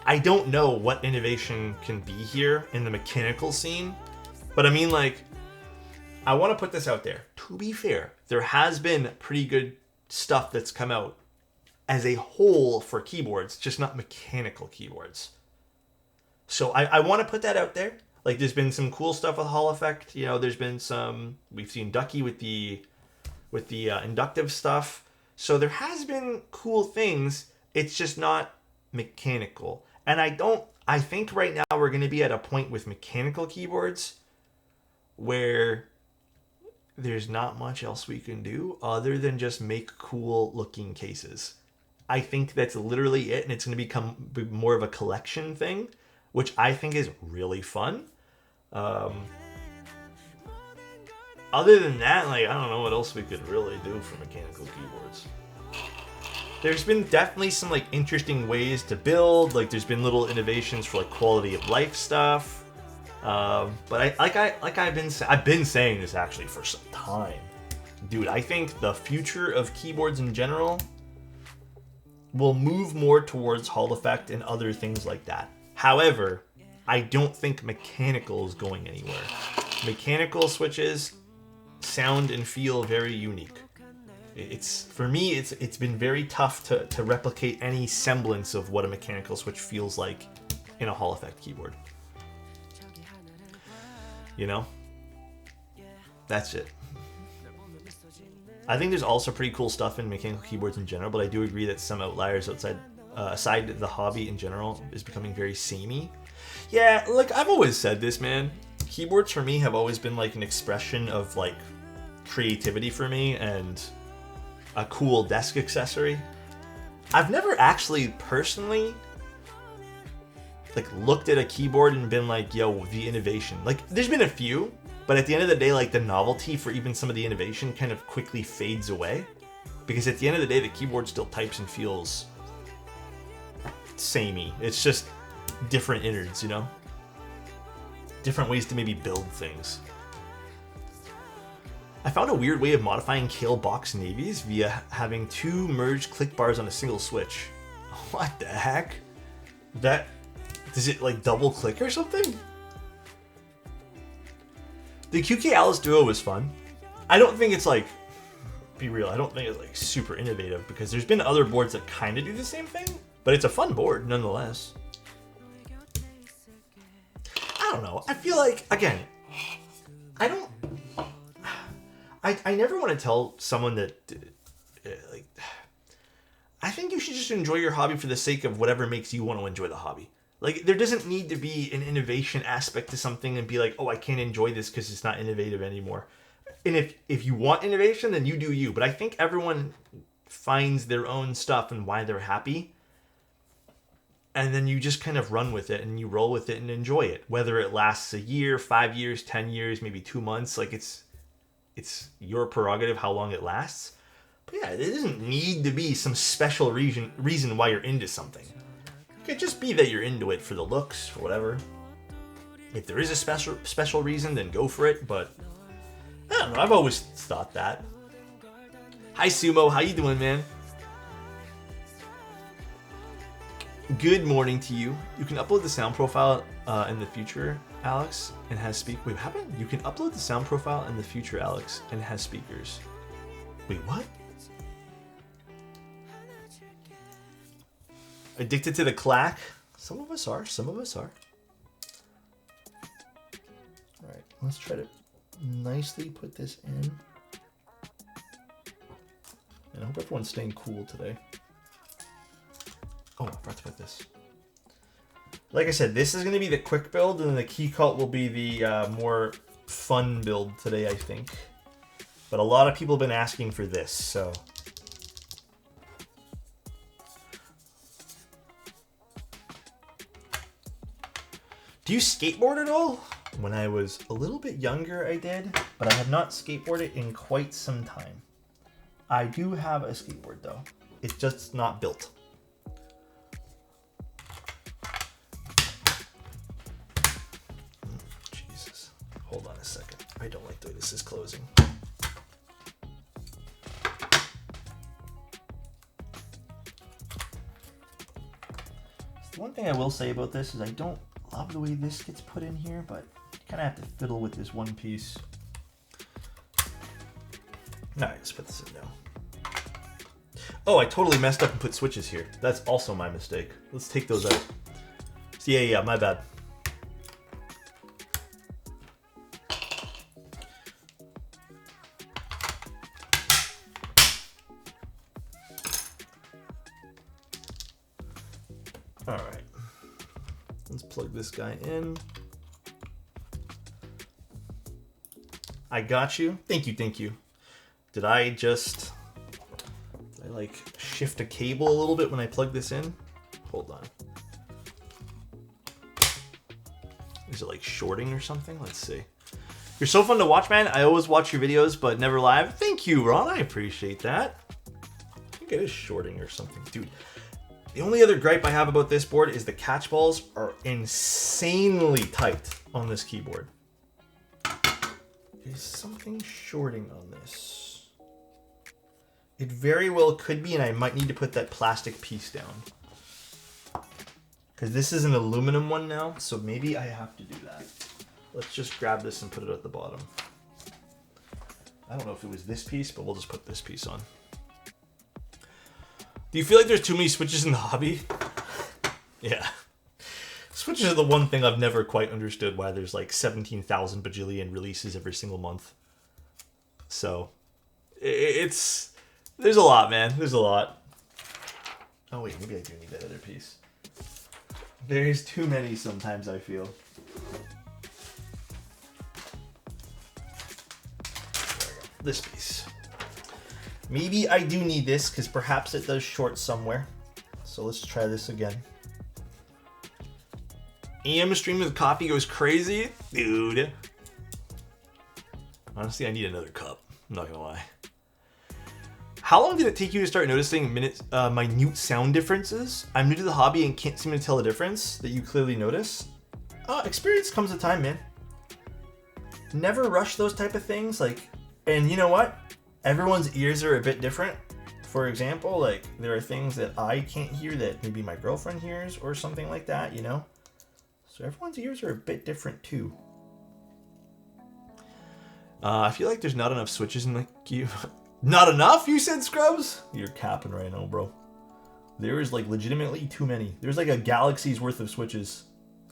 I don't know what innovation can be here in the mechanical scene, but I mean, like, I want to put this out there. To be fair, there has been pretty good stuff that's come out as a whole for keyboards, just not mechanical keyboards. So I want to put that out there. Like, there's been some cool stuff with Hall Effect. You know, there's been some... We've seen Ducky with the inductive stuff. So there has been cool things. It's just not mechanical. And I think right now we're going to be at a point with mechanical keyboards where there's not much else we can do other than just make cool looking cases. I think that's literally it, and it's going to become more of a collection thing, which I think is really fun. Other than that, like, I don't know what else we could really do for mechanical keyboards. There's been definitely some like interesting ways to build. Like, there's been little innovations for like quality of life stuff. But I've been saying this actually for some time, dude. I think the future of keyboards in general will move more towards Hall Effect and other things like that. However, I don't think mechanical is going anywhere. Mechanical switches sound and feel very unique. For me, it's been very tough to replicate any semblance of what a mechanical switch feels like in a Hall Effect keyboard. You know? That's it. I think there's also pretty cool stuff in mechanical keyboards in general, but I do agree that some outliers aside the hobby in general is becoming very samey. Yeah, like, I've always said this, man. Keyboards for me have always been like an expression of like creativity for me and a cool desk accessory. I've never actually personally like looked at a keyboard and been like, yo, the innovation. Like there's been a few, but at the end of the day, like the novelty for even some of the innovation kind of quickly fades away. Because at the end of the day, the keyboard still types and feels samey. It's just different innards, you know? Different ways to maybe build things. I found a weird way of modifying Kale box navies via having 2 merged click bars on a single switch. What the heck? Does it like double click or something? The QK Alice Duo was fun. I don't think it's like, be real, I don't think it's like super innovative because there's been other boards that kind of do the same thing, but it's a fun board nonetheless. I don't know. I feel like, again, I never want to tell someone that, like, I think you should just enjoy your hobby for the sake of whatever makes you want to enjoy the hobby. Like, there doesn't need to be an innovation aspect to something and be like, oh, I can't enjoy this because it's not innovative anymore. And if you want innovation, then you do you. But I think everyone finds their own stuff and why they're happy. And then you just kind of run with it and you roll with it and enjoy it. Whether it lasts a year, 5 years, 10 years, maybe 2 months. Like, it's your prerogative how long it lasts. But yeah, it doesn't need to be some special reason why you're into something. It could just be that you're into it for the looks, for whatever. If there is a special reason, then go for it. But I don't know, I've always thought that. Hi Sumo, how you doing, man? Good morning to you. You can upload the sound profile in the future, Alex, and has speak. Wait, what happened? You can upload the sound profile in the future, Alex, and has speakers. Wait, what? Addicted to the clack? Some of us are. Some of us are. All right, let's try to nicely put this in. And I hope everyone's staying cool today. Oh, I forgot to put this. Like I said, this is going to be the quick build, and the Keycult will be the more fun build today, I think. But a lot of people have been asking for this, so. Do you skateboard at all? When I was a little bit younger, I did, but I have not skateboarded in quite some time. I do have a skateboard, though. It's just not built. Jesus. Hold on a second. I don't like the way this is closing. The one thing I will say about this is I don't love the way this gets put in here, but you kind of have to fiddle with this one piece. Alright, let's put this in now. Oh, I totally messed up and put switches here. That's also my mistake. Let's take those out. So yeah, my bad. Alright. Let's plug this guy in. I got you. Thank you, thank you. Did I like shift a cable a little bit when I plug this in? Hold on. Is it like shorting or something? Let's see. You're so fun to watch, man. I always watch your videos, but never live. Thank you, Ron. I appreciate that. I think it is shorting or something. Dude, the only other gripe I have about this board is the catch balls are insanely tight on this keyboard. Is something shorting on this? It very well could be, and I might need to put that plastic piece down. Because this is an aluminum one now, so maybe I have to do that. Let's just grab this and put it at the bottom. I don't know if it was this piece, but we'll just put this piece on. Do you feel like there's too many switches in the hobby? Yeah. Switches are the one thing I've never quite understood, why there's like 17,000 bajillion releases every single month. So, there's a lot, man. There's a lot. Oh wait, maybe I do need that other piece. There's too many sometimes, I feel. This piece. Maybe I do need this, because perhaps it does short somewhere. So let's try this again. AM stream with coffee goes crazy? Dude. Honestly, I need another cup. I'm not gonna lie. How long did it take you to start noticing minute sound differences? I'm new to the hobby and can't seem to tell the difference that you clearly notice. Experience comes with time, man. Never rush those type of things. Like, and you know what? Everyone's ears are a bit different. For example, like there are things that I can't hear that maybe my girlfriend hears or something like that, you know? So everyone's ears are a bit different too. I feel like there's not enough switches in the queue. Not enough, you said, Scrubs? You're capping right now, bro. There is like legitimately too many. There's like a galaxy's worth of switches.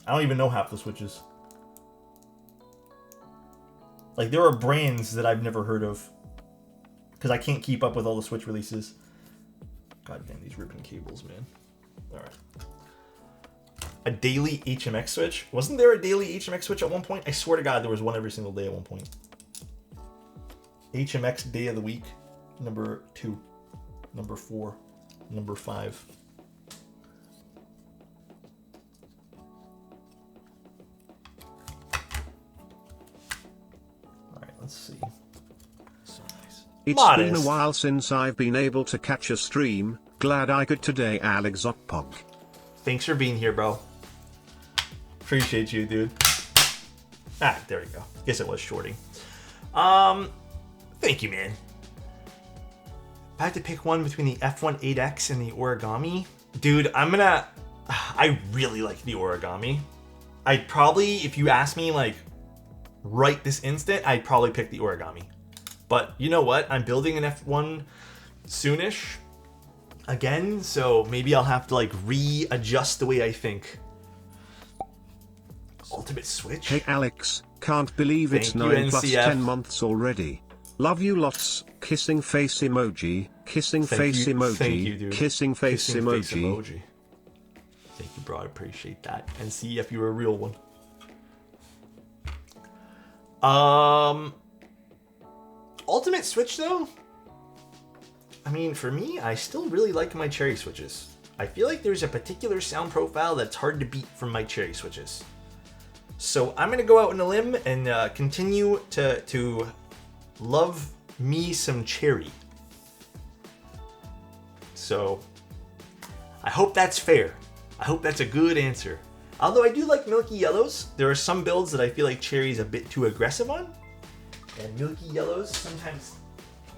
I don't even know half the switches. Like there are brands that I've never heard of. Because I can't keep up with all the Switch releases. God damn, these ripping cables, man. Alright. A daily HMX switch? Wasn't there a daily HMX switch at one point? I swear to God there was one every single day at one point. HMX day of the week. Number 2. Number 4. Number 5. Alright, let's see. So nice. It's Modest. Been a while since I've been able to catch a stream. Glad I could today, Alexotos. Thanks for being here, bro. Appreciate you, dude. Ah, there we go. Guess it was shorting. Thank you, man. If I had to pick one between the F1 8X and the origami, dude, I really like the origami. I'd probably, if you ask me, like, right this instant, I'd probably pick the origami. But you know what? I'm building an F1 soonish again, so maybe I'll have to, like, readjust the way I think. Ultimate Switch? Hey, Alex, can't believe it's 9 plus 10 months already. Love you lots. Kissing face emoji. Kissing face emoji. Thank you, dude. Kissing face emoji. Thank you, bro. I appreciate that. And see if you're a real one. Ultimate Switch, though? I mean, for me, I still really like my cherry switches. I feel like there's a particular sound profile that's hard to beat from my cherry switches. So I'm going to go out on a limb and continue to love me some cherry. So I hope that's fair. I hope that's a good answer. Although I do like milky yellows, there are some builds that I feel like cherry is a bit too aggressive on. And milky yellows sometimes,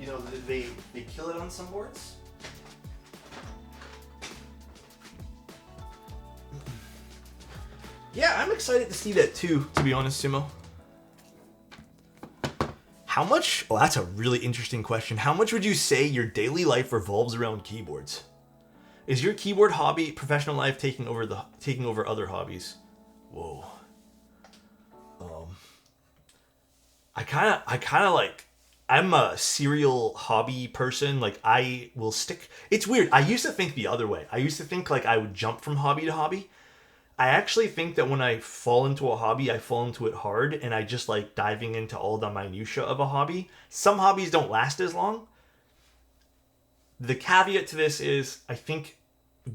you know, they kill it on some boards. Yeah, I'm excited to see that too, to be honest, Sumo. How much? Oh, that's a really interesting question. How much would you say your daily life revolves around keyboards? Is your keyboard hobby, professional life, taking over other hobbies? Whoa. I kind of like. I'm a serial hobby person. Like I will stick. It's weird. I used to think the other way. I used to think like I would jump from hobby to hobby. I actually think that when I fall into a hobby, I fall into it hard, and I just like diving into all the minutia of a hobby. Some hobbies don't last as long. The caveat to this is I think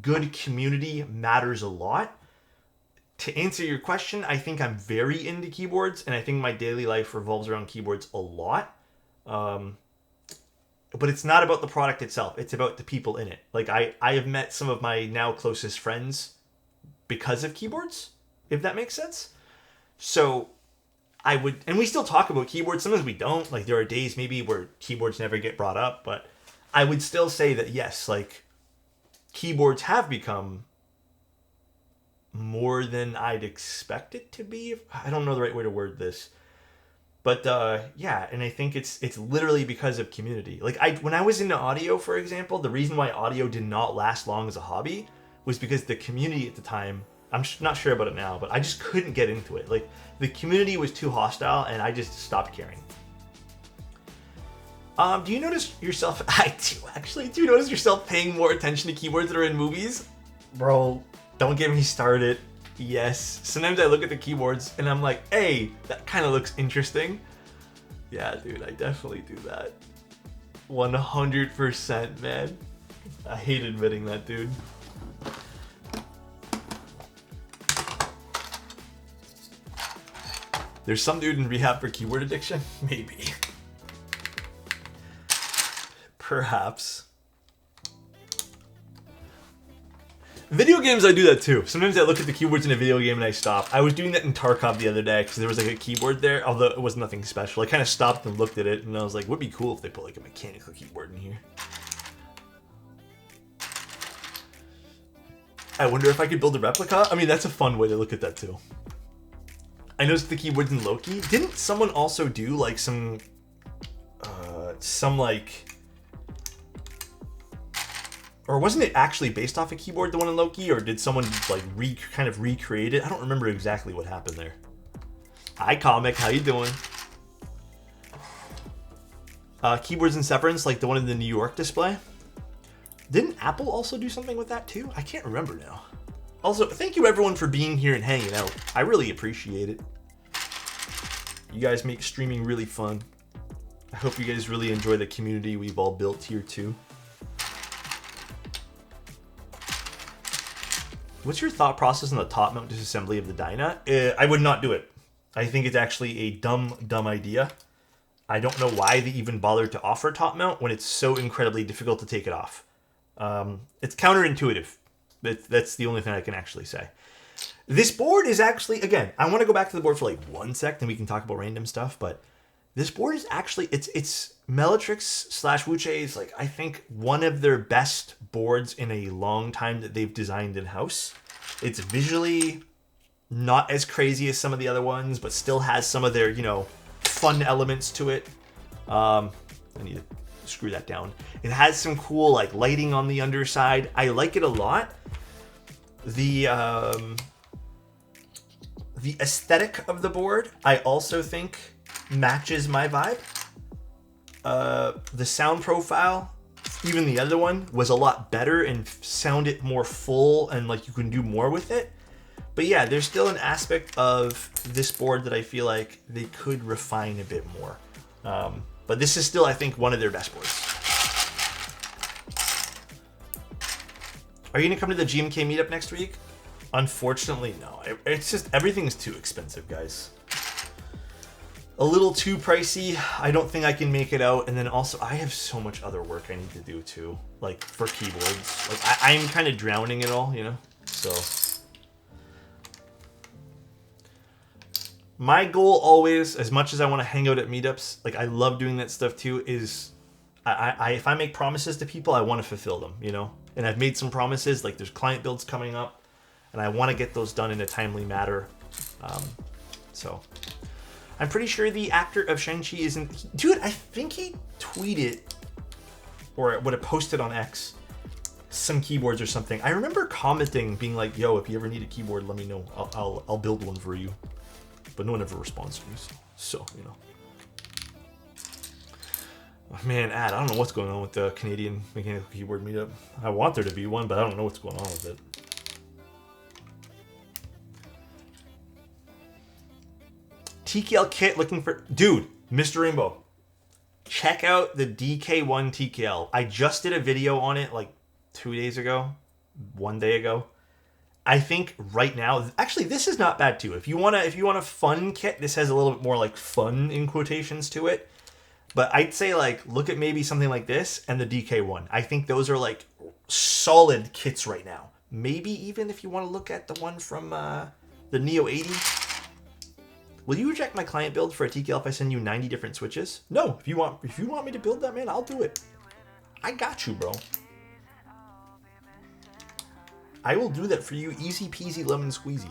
good community matters a lot. To answer your question, I think I'm very into keyboards, and I think my daily life revolves around keyboards a lot. But it's not about the product itself. It's about the people in it. Like I have met some of my now closest friends because of keyboards, if that makes sense. So I would, and we still talk about keyboards. Sometimes we don't. Like there are days maybe where keyboards never get brought up, but I would still say that yes, like keyboards have become more than I'd expect it to be. I don't know the right way to word this. But yeah, and I think it's literally because of community. Like when I was into audio, for example, the reason why audio did not last long as a hobby was because the community at the time, I'm not sure about it now, but I just couldn't get into it. Like the community was too hostile and I just stopped caring. Do you notice yourself, I do actually, do you notice yourself paying more attention to keyboards that are in movies? Bro, don't get me started. Yes, sometimes I look at the keyboards and I'm like, hey, that kind of looks interesting. Yeah, dude, I definitely do that. 100%, man. I hate admitting that, dude. There's some dude in rehab for keyboard addiction? Maybe. Perhaps. Video games, I do that too. Sometimes I look at the keyboards in a video game and I stop. I was doing that in Tarkov the other day because there was like a keyboard there, although it was nothing special. I kind of stopped and looked at it and I was like, would be cool if they put like a mechanical keyboard in here. I wonder if I could build a replica. I mean, that's a fun way to look at that too. I noticed the keyboards in Loki. Didn't someone also do like some like... Or wasn't it actually based off a keyboard, the one in Loki? Or did someone like kind of recreate it? I don't remember exactly what happened there. Hi, Comic. How you doing? Keyboards in Severance, like the one in the New York display. Didn't Apple also do something with that too? I can't remember now. Also, thank you everyone for being here and hanging out. I really appreciate it. You guys make streaming really fun. I hope you guys really enjoy the community we've all built here too. What's your thought process on the top mount disassembly of the DYNA? I would not do it. I think it's actually a dumb idea. I don't know why they even bothered to offer top mount when it's so incredibly difficult to take it off. It's counterintuitive. That's the only thing I can actually say. This board is actually, again, I want to go back to the board for like 1 sec, then we can talk about random stuff, but this board is actually, it's Melatrix / Wuche's, like, I think one of their best boards in a long time that they've designed in-house. It's visually not as crazy as some of the other ones, but still has some of their, you know, fun elements to it. I need to screw that down. It has some cool, like, lighting on the underside. I like it a lot. The aesthetic of the board, I also think, matches my vibe. The sound profile, even the other one, was a lot better and sounded more full and like you can do more with it. But yeah, there's still an aspect of this board that I feel like they could refine a bit more. But this is still, I think, one of their best boards. Are you gonna come to the GMK meetup next week? Unfortunately, no. It's just, everything's too expensive, guys. A little too pricey. I don't think I can make it out. And then also, I have so much other work I need to do too, like for keyboards. Like I'm kind of drowning it all, you know? So my goal always, as much as I want to hang out at meetups, like I love doing that stuff too, is if I make promises to people, I want to fulfill them, you know? And I've made some promises, like there's client builds coming up, and I want to get those done in a timely manner. So I'm pretty sure the actor of Shang-Chi isn't... Dude, I think he tweeted, or would have posted on X, some keyboards or something. I remember commenting, being like, yo, if you ever need a keyboard, let me know. I'll build one for you. But no one ever responds to me, so you know. Oh, man, I don't know what's going on with the Canadian Mechanical Keyboard Meetup. I want there to be one, but I don't know what's going on with it. TKL kit looking for... Dude, Mr. Rainbow, check out the DK1 TKL. I just did a video on it like 2 days ago, 1 day ago. I think right now, actually, this is not bad too. If you want a fun kit, this has a little bit more like fun in quotations to it. But I'd say like look at maybe something like this and the DK1. I think those are like solid kits right now. Maybe even if you want to look at the one from the Neo 80. Will you reject my client build for a TKL if I send you 90 different switches? No. If you want me to build that, man, I'll do it. I got you, bro. I will do that for you, easy peasy lemon squeezy.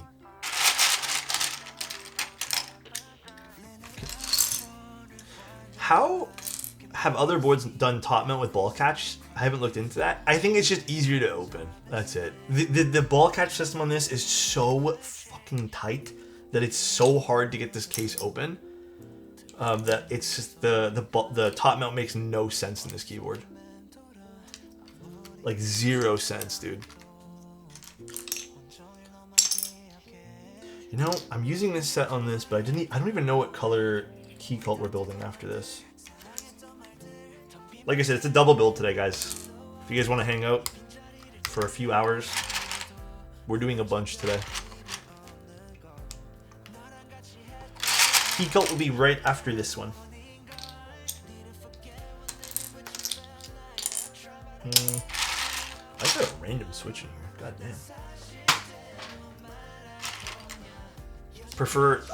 How have other boards done top mount with ball catch? I haven't looked into that. I think it's just easier to open. That's it. The ball catch system on this is so fucking tight that it's so hard to get this case open. That it's just the top mount makes no sense in this keyboard. Like 0 sense, dude. You know, I'm using this set on this, but I don't even know what color Keycult we're building after this. Like I said, it's a double build today, guys. If you guys want to hang out for a few hours, we're doing a bunch today. Keycult will be right after this one. I got a random switch in here. God damn.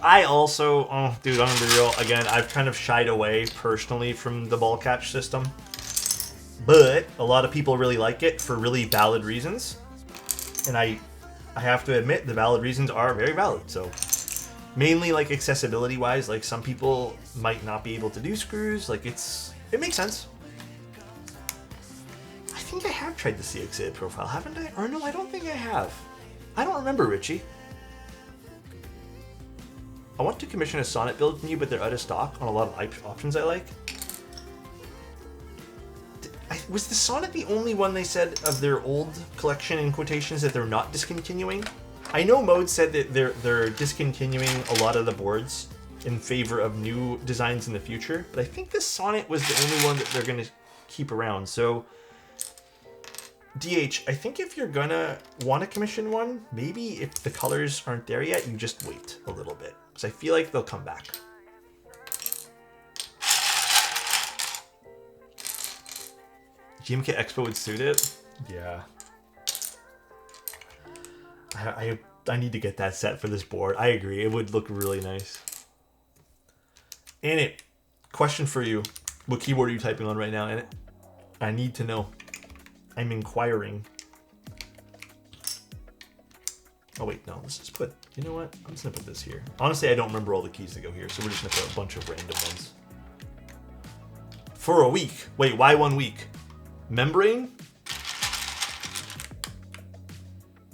I also, oh dude, I'm gonna be real. Again, I've kind of shied away personally from the ball catch system. But a lot of people really like it for really valid reasons. And I have to admit the valid reasons are very valid. So mainly like accessibility wise, like some people might not be able to do screws. Like it makes sense. I think I have tried the CXA profile, haven't I? Or no, I don't think I have. I don't remember, Richie. I want to commission a Sonnet build from you, but they're out of stock on a lot of options I like. Was the Sonnet the only one they said of their old collection in quotations that they're not discontinuing? I know Mode said that they're discontinuing a lot of the boards in favor of new designs in the future, but I think the Sonnet was the only one that they're going to keep around. So, DH, I think if you're going to want to commission one, maybe if the colors aren't there yet, you just wait a little bit. Because I feel like they'll come back. GMK Expo would suit it? Yeah. I need to get that set for this board. I agree. It would look really nice. And question for you. What keyboard are you typing on right now, Annette? I need to know. I'm inquiring. Oh wait, no, let's just put, you know what? I'm just gonna put this here. Honestly, I don't remember all the keys that go here, so we're just gonna put a bunch of random ones. For a week. Wait, why 1 week? Membrane?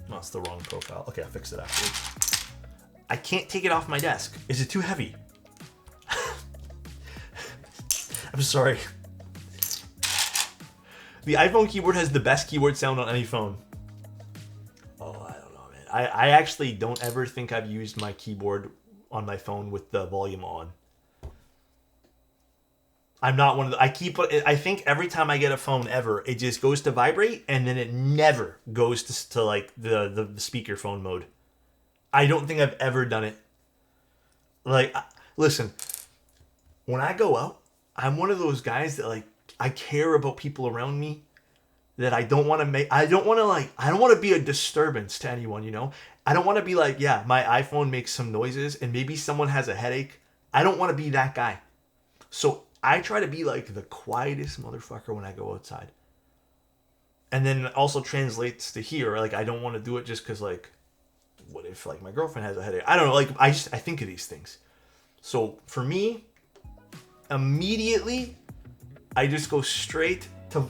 No, it's the wrong profile. Okay, I'll fix it afterwards. I can't take it off my desk. Is it too heavy? I'm sorry. The iPhone keyboard has the best keyboard sound on any phone. Oh, I don't know, man. I actually don't ever think I've used my keyboard on my phone with the volume on. I'm not one of the... I think every time I get a phone ever, it just goes to vibrate, and then it never goes to like the speakerphone mode. I don't think I've ever done it. Like, listen, when I go out, I'm one of those guys that like, I care about people around me, that I don't want to be a disturbance to anyone, you know? I don't want to be like, yeah, my iPhone makes some noises and maybe someone has a headache. I don't want to be that guy. So I try to be like the quietest motherfucker when I go outside. And then it also translates to here. Like, I don't want to do it just because, like, what if like my girlfriend has a headache? I don't know. Like, I think of these things. So for me, immediately, I just go straight to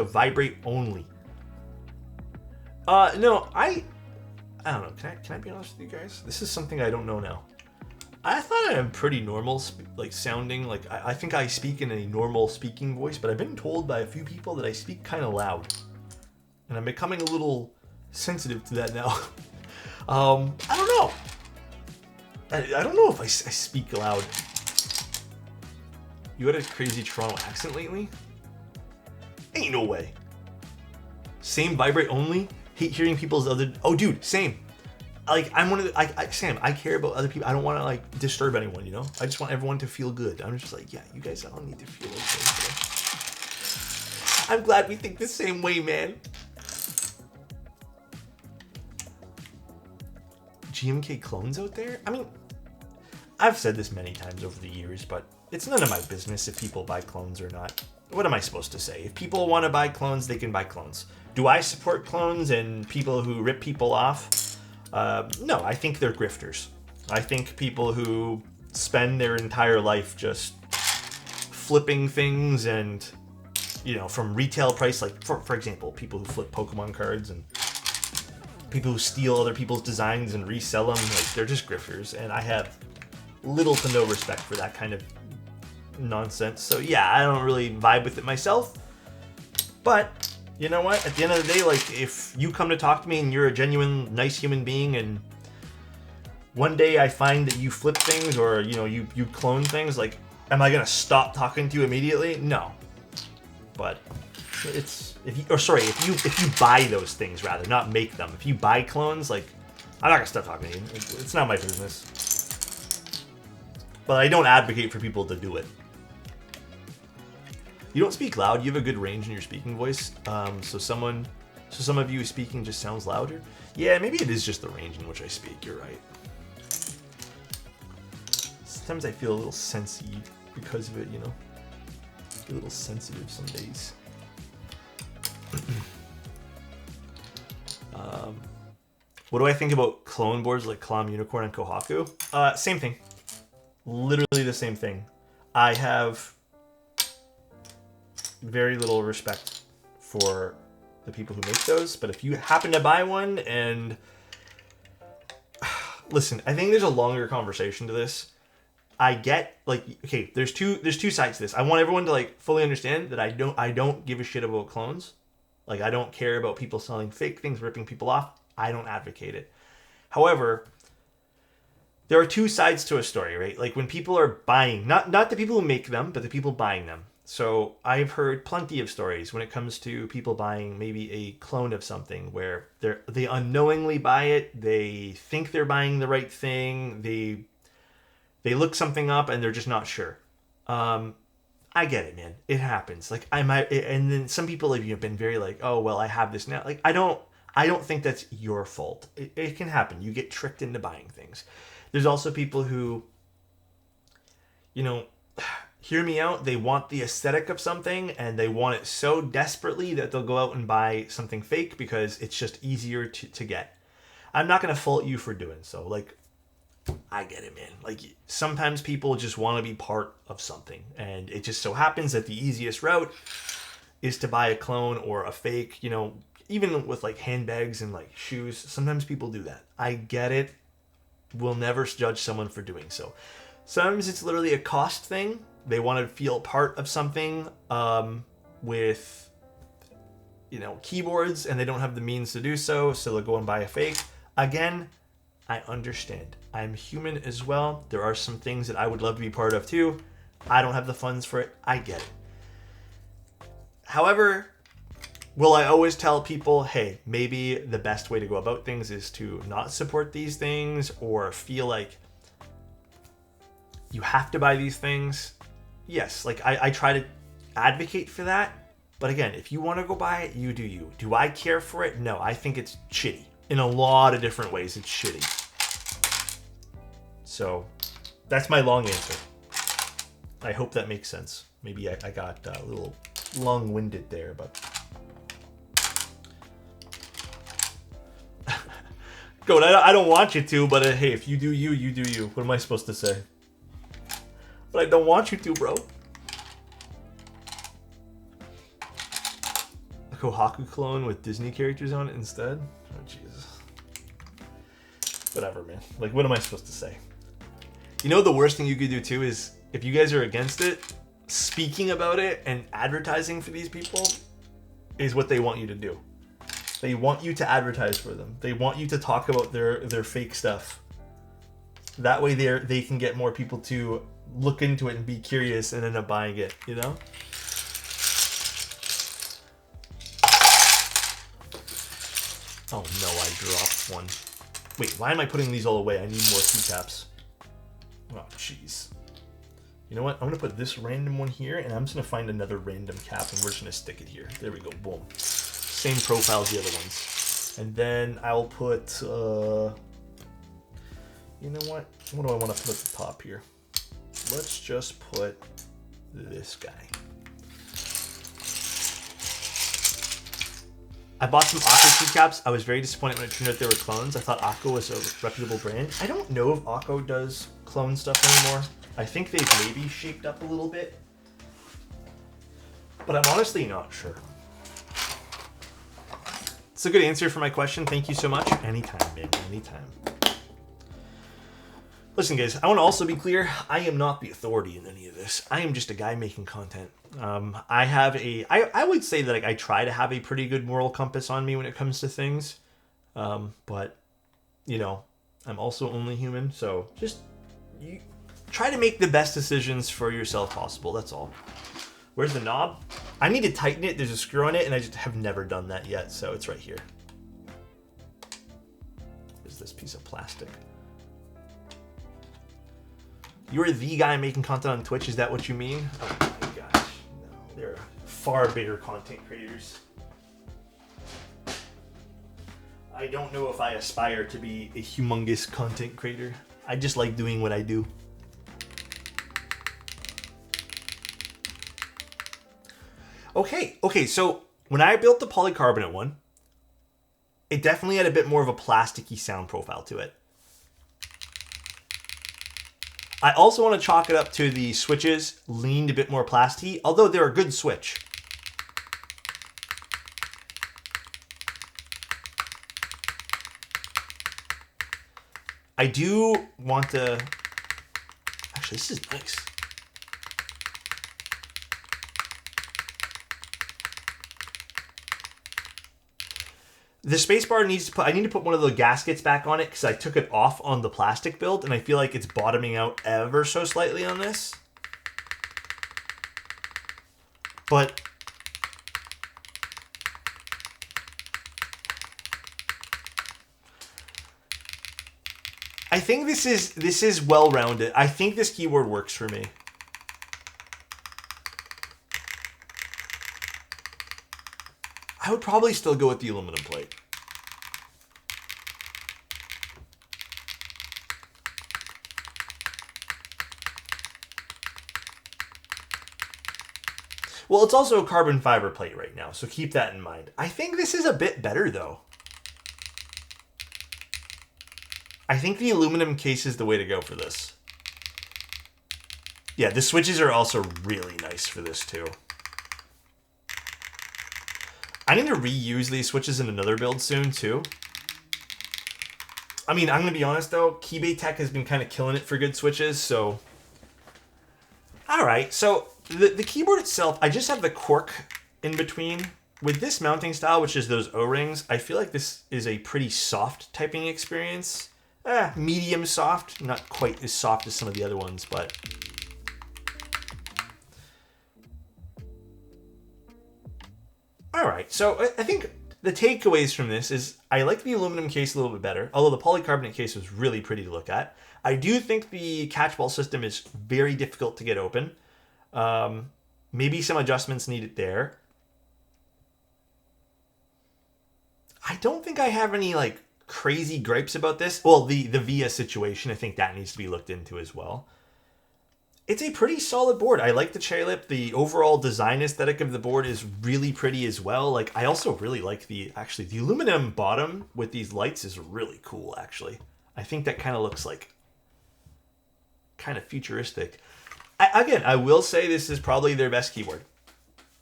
vibrate only. No, I don't know. Can I be honest with you guys? This is something I don't know now. I thought I am pretty normal, like sounding like I think I speak in a normal speaking voice, but I've been told by a few people that I speak kind of loud, and I'm becoming a little sensitive to that now. I don't know. I don't know if I speak loud. You had a crazy Toronto accent lately? Ain't no way. Same vibrate only? Hate hearing people's other... Oh, dude, same. Like, I'm one of the... Sam, I care about other people. I don't want to, like, disturb anyone, you know? I just want everyone to feel good. I'm just like, yeah, you guys all need to feel okay. I'm glad we think the same way, man. GMK clones out there? I mean, I've said this many times over the years, but it's none of my business if people buy clones or not. What am I supposed to say? If people want to buy clones, they can buy clones. Do I support clones and people who rip people off? No, I think they're grifters. I think people who spend their entire life just flipping things and, you know, from retail price, like, for example, people who flip Pokemon cards and people who steal other people's designs and resell them, like, they're just grifters. And I have little to no respect for that kind of nonsense. So yeah, I don't really vibe with it myself. But you know what? At the end of the day, like, if you come to talk to me and you're a genuine, nice human being, and one day I find that you flip things or, you know, you clone things, like, am I gonna stop talking to you immediately? No. But it's if you buy those things, rather, not make them. If you buy clones, like, I'm not gonna stop talking to you. It's not my business. But I don't advocate for people to do it. You don't speak loud. You have a good range in your speaking voice. So some of you speaking just sounds louder. Yeah, maybe it is just the range in which I speak. You're right. Sometimes I feel a little sensitive because of it, you know. A little sensitive some days. What do I think about clone boards like Clam Unicorn and Kohaku? Same thing. Literally the same thing. I have very little respect for the people who make those, but if you happen to buy one and listen, I think there's a longer conversation to this. I get like, okay, there's two sides to this. I want everyone to like fully understand that I don't give a shit about clones. Like I don't care about people selling fake things, ripping people off. I don't advocate it. However, there are two sides to a story, right? Like when people are buying, not the people who make them, but the people buying them. So I've heard plenty of stories when it comes to people buying maybe a clone of something where they unknowingly buy it. They think they're buying the right thing. They look something up and they're just not sure. I get it, man. It happens. Like I might, and then some people have been very like, oh well, I have this now. Like I don't think that's your fault. It can happen. You get tricked into buying things. There's also people who, you know, hear me out. They want the aesthetic of something and they want it so desperately that they'll go out and buy something fake because it's just easier to get. I'm not going to fault you for doing so. Like, I get it, man. Like, sometimes people just want to be part of something. And it just so happens that the easiest route is to buy a clone or a fake, you know, even with like handbags and like shoes. Sometimes people do that. I get it. We'll never judge someone for doing so. Sometimes it's literally a cost thing. They want to feel part of something with, you know, keyboards, and they don't have the means to do so, so they'll go and buy a fake. Again, I understand. I'm human as well. There are some things that I would love to be part of too. I don't have the funds for it. I get it. However, will I always tell people, hey, maybe the best way to go about things is to not support these things or feel like you have to buy these things? Yes, like I try to advocate for that. But again, if you want to go buy it, you do you. Do I care for it? No, I think it's shitty. In a lot of different ways, it's shitty. So that's my long answer. I hope that makes sense. Maybe I got a little long-winded there, but... Go, I don't want you to, but hey, if you do you, you do you. What am I supposed to say? But I don't want you to, bro. A Kohaku clone with Disney characters on it instead? Oh, Jesus. Whatever, man. Like, what am I supposed to say? You know, the worst thing you could do, too, is if you guys are against it, speaking about it and advertising for these people is what they want you to do. They want you to advertise for them. They want you to talk about their fake stuff. That way they can get more people to look into it and be curious and end up buying it, you know? Oh no, I dropped one. Wait, why am I putting these all away? I need more keycaps. Oh, jeez. You know what? I'm going to put this random one here, and I'm just going to find another random cap, and we're just going to stick it here. There we go. Boom. Same profile as the other ones. And then I'll put, you know what? What do I want to put at the top here? Let's just put this guy. I bought some Akko keycaps. I was very disappointed when it turned out they were clones. I thought Akko was a reputable brand. I don't know if Akko does clone stuff anymore. I think they've maybe shaped up a little bit. But I'm honestly not sure. It's a good answer for my question. Thank you so much. Anytime, man. Anytime. Listen, guys, I want to also be clear. I am not the authority in any of this. I am just a guy making content. I would say that I try to have a pretty good moral compass on me when it comes to things. But, you know, I'm also only human. So just you try to make the best decisions for yourself possible. That's all. Where's the knob? I need to tighten it. There's a screw on it, and I just have never done that yet. So it's right here. There's this piece of plastic. You're the guy making content on Twitch, is that what you mean? Oh my gosh, no. There are far bigger content creators. I don't know if I aspire to be a humongous content creator. I just like doing what I do. Okay, so when I built the polycarbonate one, it definitely had a bit more of a plasticky sound profile to it. I also want to chalk it up to the switches leaned a bit more plasticky, although they're a good switch. I do want to... Actually, this is nice. The spacebar needs to put... I need to put one of the gaskets back on it because I took it off on the plastic build, and I feel like it's bottoming out ever so slightly on this. But... I think this is well-rounded. I think this keyboard works for me. I would probably still go with the aluminum plate. Well, it's also a carbon fiber plate right now, so keep that in mind. I think this is a bit better, though. I think the aluminum case is the way to go for this. Yeah, the switches are also really nice for this, too. I need to reuse these switches in another build soon, too. I mean, I'm going to be honest, though. Keybay Tech has been kind of killing it for good switches, so... Alright, so the keyboard itself, I just have the cork in between. With this mounting style, which is those O-rings, I feel like this is a pretty soft typing experience. Medium soft. Not quite as soft as some of the other ones, but... Alright, so I think the takeaways from this is I like the aluminum case a little bit better, although the polycarbonate case was really pretty to look at. I do think the catchball system is very difficult to get open. Maybe some adjustments needed there. I don't think I have any like crazy gripes about this. Well, the VIA situation, I think that needs to be looked into as well. It's a pretty solid board. I like the chair lip. The overall design aesthetic of the board is really pretty as well. Like, I also really like the aluminum bottom with these lights is really cool, actually. I think that kind of looks like kind of futuristic. Again, I will say this is probably their best keyboard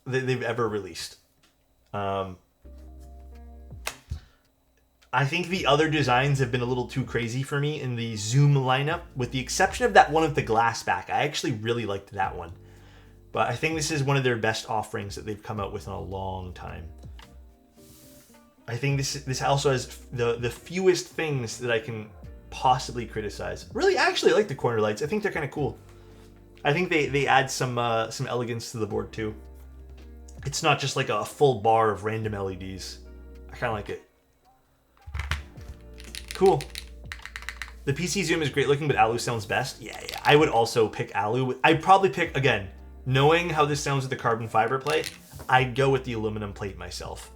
that they've ever released. I think the other designs have been a little too crazy for me in the Zoom lineup, with the exception of that one with the glass back. I actually really liked that one. But I think this is one of their best offerings that they've come out with in a long time. I think this also has the fewest things that I can possibly criticize. Really, I actually like the corner lights. I think they're kind of cool. I think they add some elegance to the board too. It's not just like a full bar of random LEDs. I kind of like it. Cool. The PC Zoom is great looking, but Alu sounds best. Yeah. I would also pick Alu. I'd probably pick, again, knowing how this sounds with the carbon fiber plate, I'd go with the aluminum plate myself.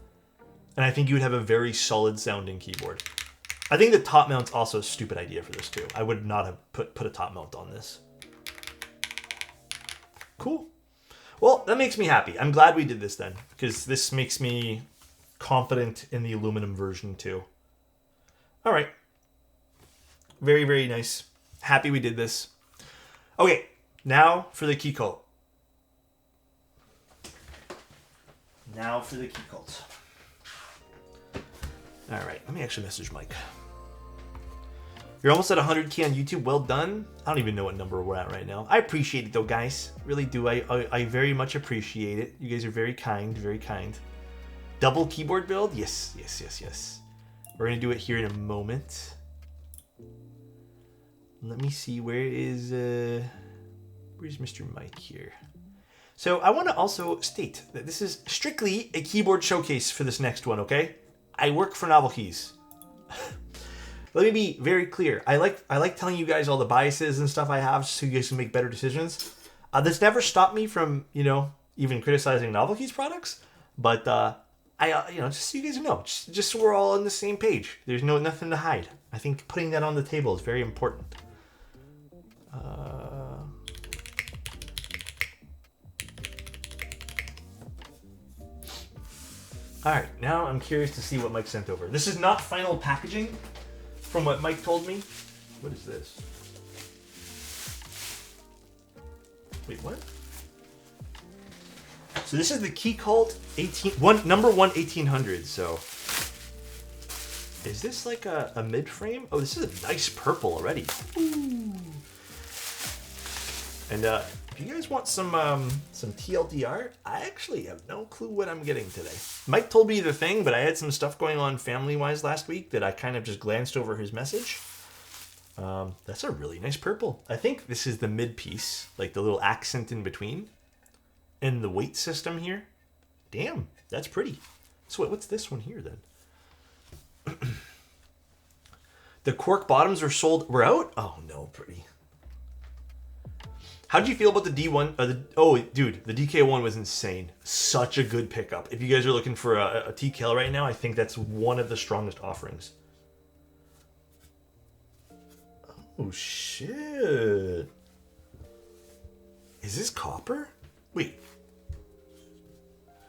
And I think you would have a very solid sounding keyboard. I think the top mount's also a stupid idea for this too. I would not have put a top mount on this. Cool. Well, that makes me happy. I'm glad we did this then, because this makes me confident in the aluminum version too. All right. Very, very nice. Happy we did this. Okay, now for the Keycult. All right, let me actually message Mike. You're almost at 100K on YouTube. Well done. I don't even know what number we're at right now. I appreciate it though, guys. Really do. I very much appreciate it. You guys are very kind, very kind. Double keyboard build? Yes. We're going to do it here in a moment. Let me see, where's Mr. Mike here? So I want to also state that this is strictly a keyboard showcase for this next one, okay? I work for Novel Keys. let me be very clear. I like telling you guys all the biases and stuff I have so you guys can make better decisions. This never stopped me from, even criticizing Novelty's products. But just so you guys know, just so we're all on the same page. There's nothing to hide. I think putting that on the table is very important. Alright, now I'm curious to see what Mike sent over. This is not final packaging from what Mike told me. What is this? Wait, what? So this is the Keycult number 1 1800. So is this like a mid-frame? Oh, this is a nice purple already. Ooh. And if you guys want some TLDR, I actually have no clue what I'm getting today. Mike told me the thing, but I had some stuff going on family-wise last week that I kind of just glanced over his message. That's a really nice purple. I think this is the mid piece, like the little accent in between. And the weight system here. Damn, that's pretty. So what's this one here then? The cork bottoms were out? Oh no, pretty. How did you feel about the D1? Oh, dude, the DK1 was insane. Such a good pickup. If you guys are looking for a TKL right now, I think that's one of the strongest offerings. Oh, shit. Is this copper? Wait.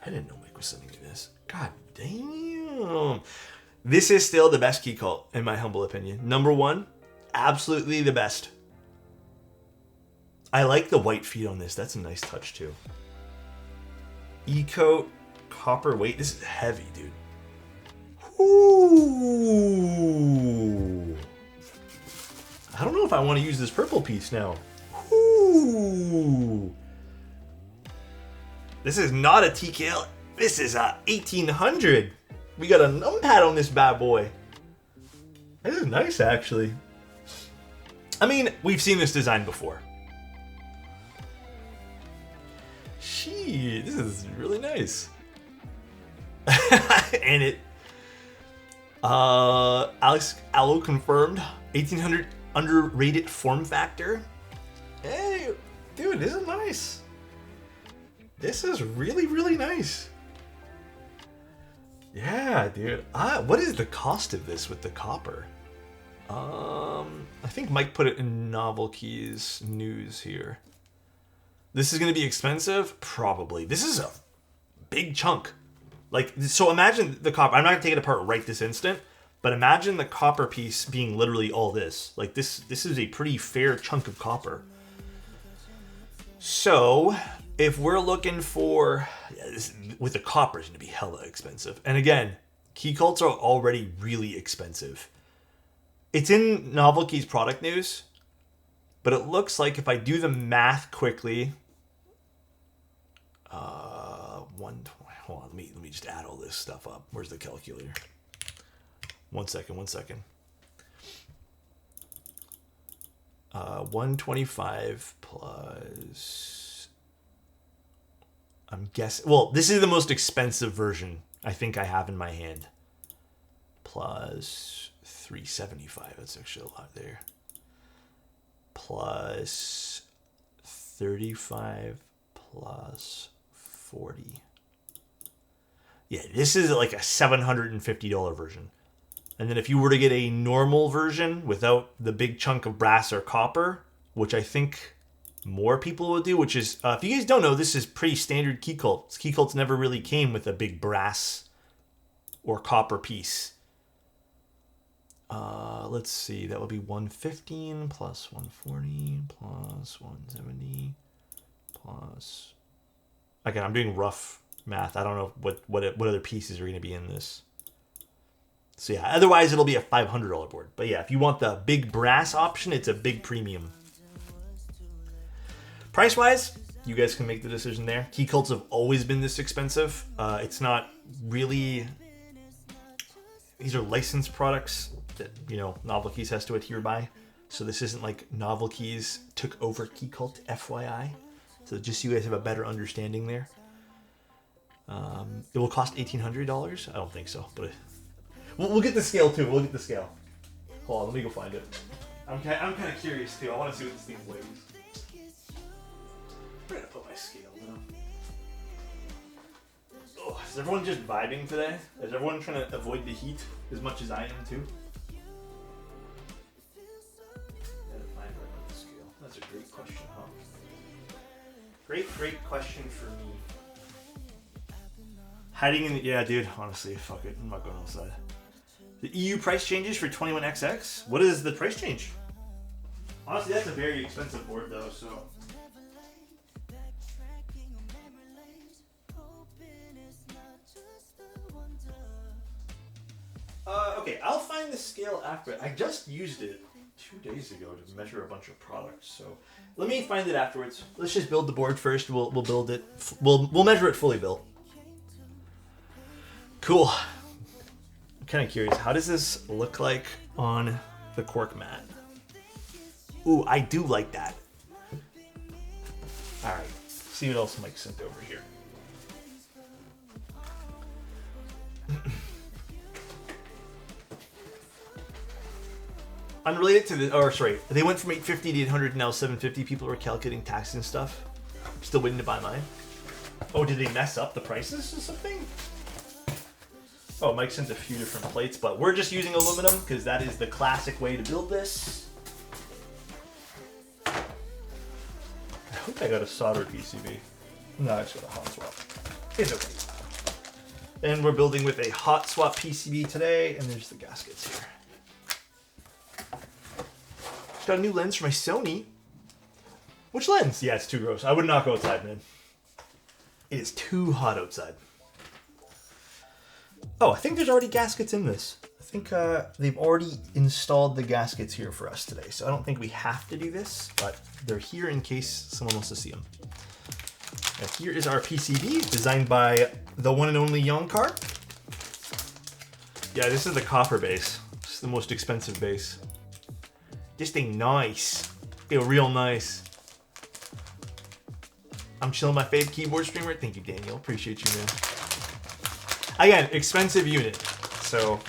I didn't know Mike was sending me this. God damn. This is still the best Keycult, in my humble opinion. Number 1, absolutely the best. I like the white feet on this. That's a nice touch too. E-coat, copper weight. This is heavy, dude. Ooh. I don't know if I want to use this purple piece now. Ooh. This is not a TKL. This is a 1800. We got a numpad on this bad boy. This is nice, actually. I mean, we've seen this design before. Gee, this is really nice. And it Aloe confirmed 1800 underrated form factor. Hey, dude, this is nice. This is really, really nice. Yeah, dude. What is the cost of this with the copper? I think Mike put it in Novel Keys news here. This is going to be expensive? Probably. This is a big chunk. Like, so imagine the copper. I'm not going to take it apart right this instant, but imagine the copper piece being literally all this. Like, this is a pretty fair chunk of copper. So, if we're looking for... with the copper, it's going to be hella expensive. And again, Keycults are already really expensive. It's in Novel Keys product news, but it looks like if I do the math quickly, 120. Hold on, let me just add all this stuff up. Where's the calculator? One second. 125 plus. I'm guessing. Well, this is the most expensive version I think I have in my hand. Plus 375. That's actually a lot there. Plus 35 plus 40. Yeah, this is like a $750 version. And then if you were to get a normal version without the big chunk of brass or copper, which I think more people will do, which is, if you guys don't know, this is pretty standard Keycults. Keycults never really came with a big brass or copper piece. Let's see, that would be 115 plus 140 plus 170 plus... Again, I'm doing rough math. I don't know what other pieces are going to be in this. So yeah, otherwise it'll be a $500 board. But yeah, if you want the big brass option, it's a big premium. Price-wise, you guys can make the decision there. Keycults have always been this expensive. It's not really... These are licensed products that, Novel Keys has to adhere by. So this isn't like Novel Keys took over Keycult, FYI. So just so you guys have a better understanding there. It will cost $1,800? I don't think so, but we'll get the scale too. We'll get the scale. Hold on, let me go find it. I'm kind of curious too. I want to see what this thing weighs. Where did I put my scale now? Oh, is everyone just vibing today? Is everyone trying to avoid the heat as much as I am too? That's a great question, huh? Great question for me. Hiding in the... Yeah, dude, honestly, fuck it. I'm not going outside. The EU price changes for 21XX? What is the price change? Honestly, that's a very expensive board, though, so... Okay, I'll find the scale after it. I just used it 2 days ago to measure a bunch of products, so let me find it afterwards. Let's just build the board first. We'll build it. We'll measure it fully built. Cool. I'm kind of curious. How does this look like on the cork mat? Ooh, I do like that. All right. See what else Mike sent over here. Unrelated to the, or sorry, they went from 850 to 800, now 750. People were calculating taxes and stuff. Still waiting to buy mine. Oh, did they mess up the prices or something? Oh, Mike sent a few different plates, but we're just using aluminum because that is the classic way to build this. I hope I got a soldered PCB. No, I just got a hot swap. It's okay. And we're building with a hot swap PCB today, and there's the gaskets here. Got a new lens for my Sony. Which lens? Yeah, it's too gross. I would not go outside, man. It is too hot outside. Oh, I think there's already gaskets in this. I think they've already installed the gaskets here for us today, so I don't think we have to do this, but they're here in case someone wants to see them. And here is our PCB, designed by the one and only Yonkar. Yeah, this is the copper base. This is the most expensive base. This thing nice. Feel real nice. I'm chilling my fave keyboard streamer. Thank you, Daniel. Appreciate you, man. Again, expensive unit. So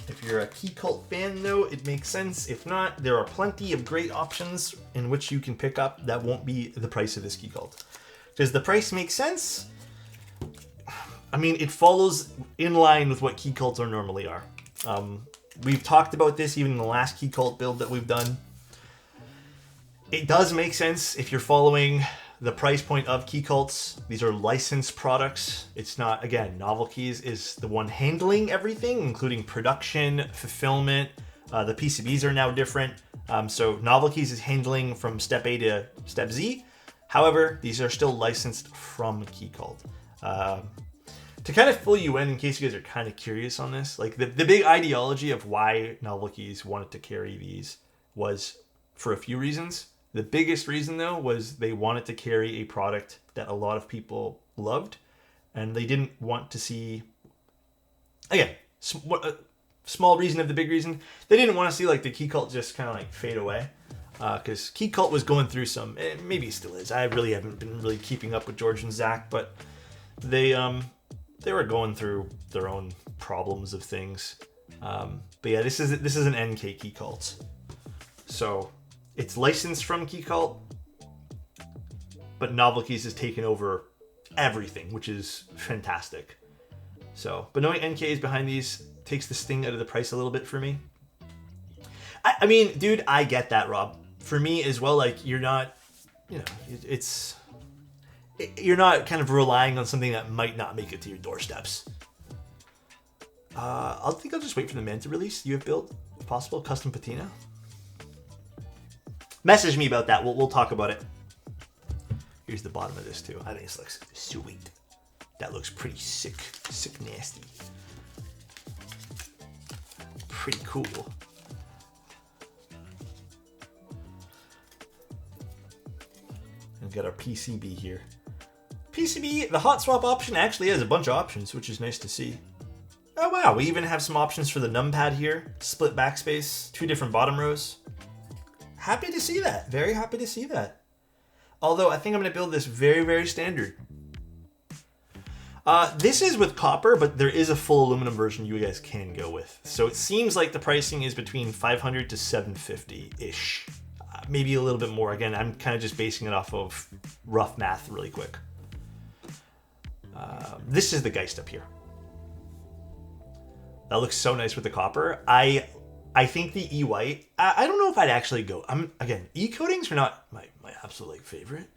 if you're a Keycult fan, though, it makes sense. If not, there are plenty of great options in which you can pick up that won't be the price of this Keycult. Does the price make sense? I mean, it follows in line with what Keycults are normally are. We've talked about this even in the last Keycult build that we've done. It does make sense if you're following the price point of Keycults. These are licensed products. It's not, again, Novel Keys is the one handling everything, including production, fulfillment. The PCBs are now different. So Novel Keys is handling from step A to step Z. However, these are still licensed from Keycult. To kind of fill you in case you guys are kind of curious on this, like the big ideology of why Novel Keys wanted to carry these was for a few reasons. The biggest reason, though, was they wanted to carry a product that a lot of people loved, and they didn't want to see, again, small reason of the big reason, they didn't want to see like the Keycult just kind of like fade away. Because Keycult was going through some, maybe it still is, I really haven't been really keeping up with George and Zach, but they were going through their own problems of things. But yeah, this is an NK Keycult. So it's licensed from Keycult, but Novel Keys has taken over everything, which is fantastic. So, but knowing NK is behind these takes the sting out of the price a little bit for me. I mean, dude, I get that, Rob. For me as well, like, you're not, you know, you're not kind of relying on something that might not make it to your doorsteps. I think I'll just wait for the Manta release you have built, if possible, custom patina. Message me about that. We'll talk about it. Here's the bottom of this too. I think this looks sweet. That looks pretty sick nasty. Pretty cool. And got our PCB here. PCB, the hot swap option actually has a bunch of options, which is nice to see. Oh wow, we even have some options for the numpad here. Split backspace, 2 different bottom rows. Happy to see that. Very happy to see that. Although I think I'm going to build this very, very standard. This is with copper, but there is a full aluminum version you guys can go with. So it seems like the pricing is between 500 to 750-ish. Maybe a little bit more. Again, I'm kind of just basing it off of rough math really quick. This is the Geist up here. That looks so nice with the copper. I think the E-White, I don't know if I'd actually go. Again, E-coatings are not my absolute favorite.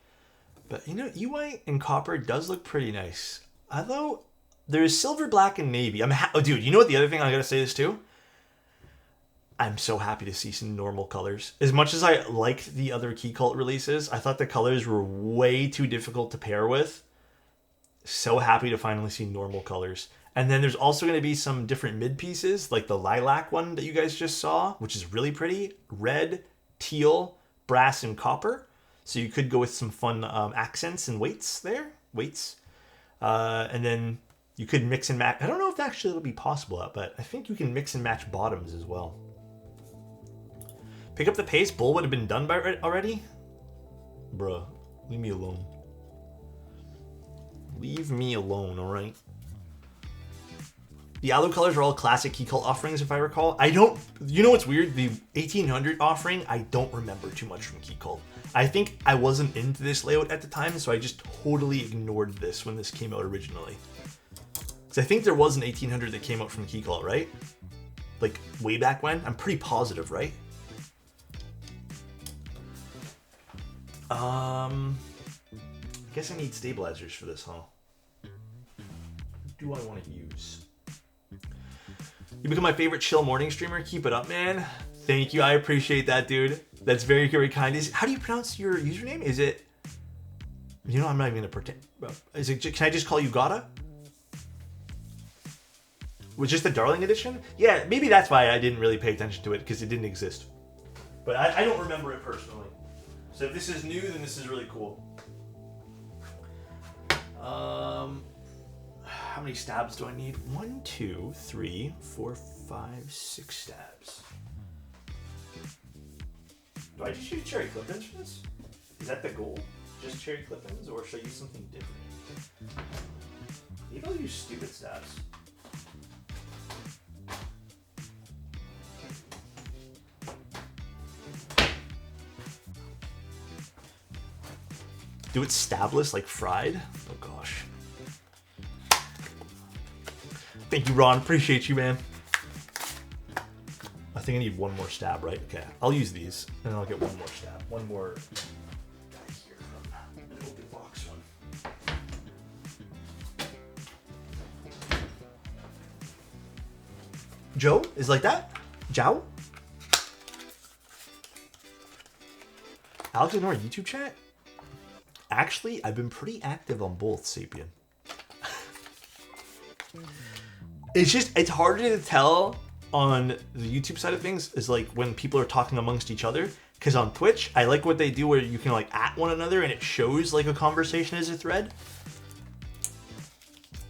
But, you know, E-White and copper does look pretty nice. Although, there's silver, black, and navy. Oh, dude, you know what the other thing I gotta say this too? I'm so happy to see some normal colors. As much as I liked the other Keycult releases, I thought the colors were way too difficult to pair with. So happy to finally see normal colors. And then there's also going to be some different mid pieces, like the lilac one that you guys just saw, which is really pretty. Red, teal, brass, and copper. So you could go with some fun accents and weights there. And then you could mix and match. I don't know if actually it'll be possible, but I think you can mix and match bottoms as well. Pick up the pace. Bull would have been done by already. Bruh, leave me alone. Leave me alone, all right? The alu colors are all classic Keycult offerings, if I recall. You know what's weird? The 1800 offering, I don't remember too much from Keycult. I think I wasn't into this layout at the time, so I just totally ignored this when this came out originally. Because I think there was an 1800 that came out from Keycult, right? Like, way back when? I'm pretty positive, right? I guess I need stabilizers for this, huh? What do I want to use? You become my favorite chill morning streamer. Keep it up, man. Thank you. I appreciate that, dude. That's very, very kind. How do you pronounce your username? Is it... You know, I'm not even going to pretend. Can I just call you Gata? Was just the Darling edition? Yeah, maybe that's why I didn't really pay attention to it, because it didn't exist. But I don't remember it personally. So if this is new, then this is really cool. How many stabs do I need? 1, 2, 3, 4, 5, 6 stabs. Do I just use cherry clip-ins for this? Is that the goal? Just cherry clip-ins, or should I use something different? Maybe I'll use stupid stabs. Do it stabless, like fried? Oh gosh. Thank you, Ron. Appreciate you, man. I think I need one more stab, right? Okay, I'll use these, and then I'll get one more stab. One more guy here from an open box one. Joe is like that? Jow? Alex in our YouTube chat? Actually, I've been pretty active on both, Sapien. It's harder to tell on the YouTube side of things is like when people are talking amongst each other. Because on Twitch, I like what they do where you can like at one another and it shows like a conversation as a thread.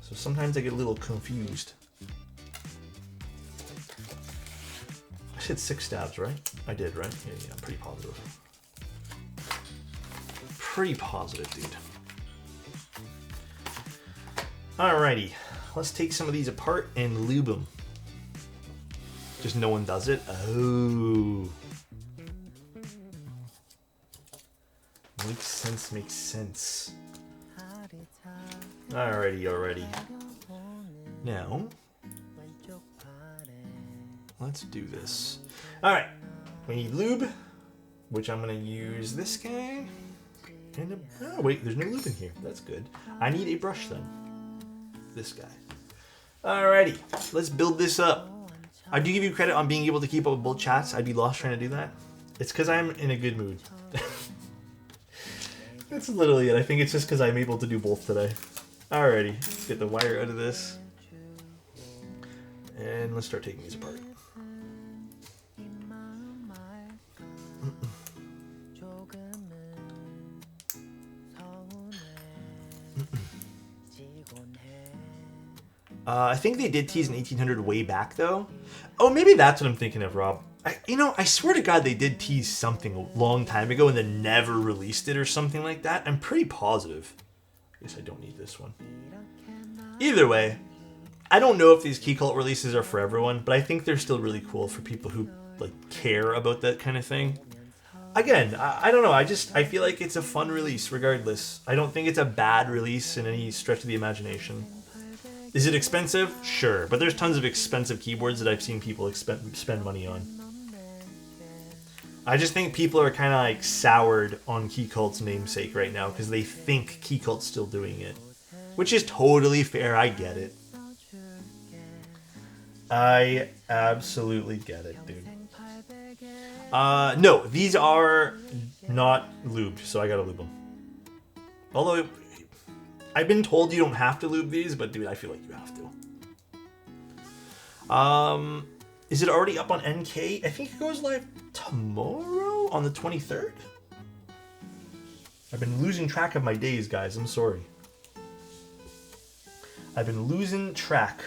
So sometimes I get a little confused. I said 6 stabs, right? I did, right? Yeah, I'm pretty positive. Pretty positive, dude. Alrighty, let's take some of these apart and lube them. Just no one does it? Oh. Makes sense, makes sense. Alrighty. Now, let's do this. Alright, we need lube, which I'm going to use this guy. And oh wait, there's no lube in here. That's good. I need a brush then. This guy. Alrighty, let's build this up. I do give you credit on being able to keep up with both chats. I'd be lost trying to do that. It's because I'm in a good mood. That's literally it. I think it's just because I'm able to do both today. Alrighty, let's get the wire out of this. And let's start taking these apart. I think they did tease an 1800 way back, though. Oh, maybe that's what I'm thinking of, Rob. I swear to God they did tease something a long time ago and then never released it or something like that. I'm pretty positive. I guess I don't need this one. Either way, I don't know if these Keycult releases are for everyone, but I think they're still really cool for people who like care about that kind of thing. Again, I don't know. I feel like it's a fun release regardless. I don't think it's a bad release in any stretch of the imagination. Is it expensive? Sure, but there's tons of expensive keyboards that I've seen people spend money on. I just think people are kind of like soured on Keycult's namesake right now because they think Keycult's still doing it, which is totally fair. I get it. I absolutely get it, dude. No, these are not lubed, so I gotta lube them. Although, I've been told you don't have to lube these, but dude, I feel like you have to. Is it already up on NK? I think it goes live tomorrow on the 23rd? I've been losing track of my days, guys. I'm sorry. I've been losing track.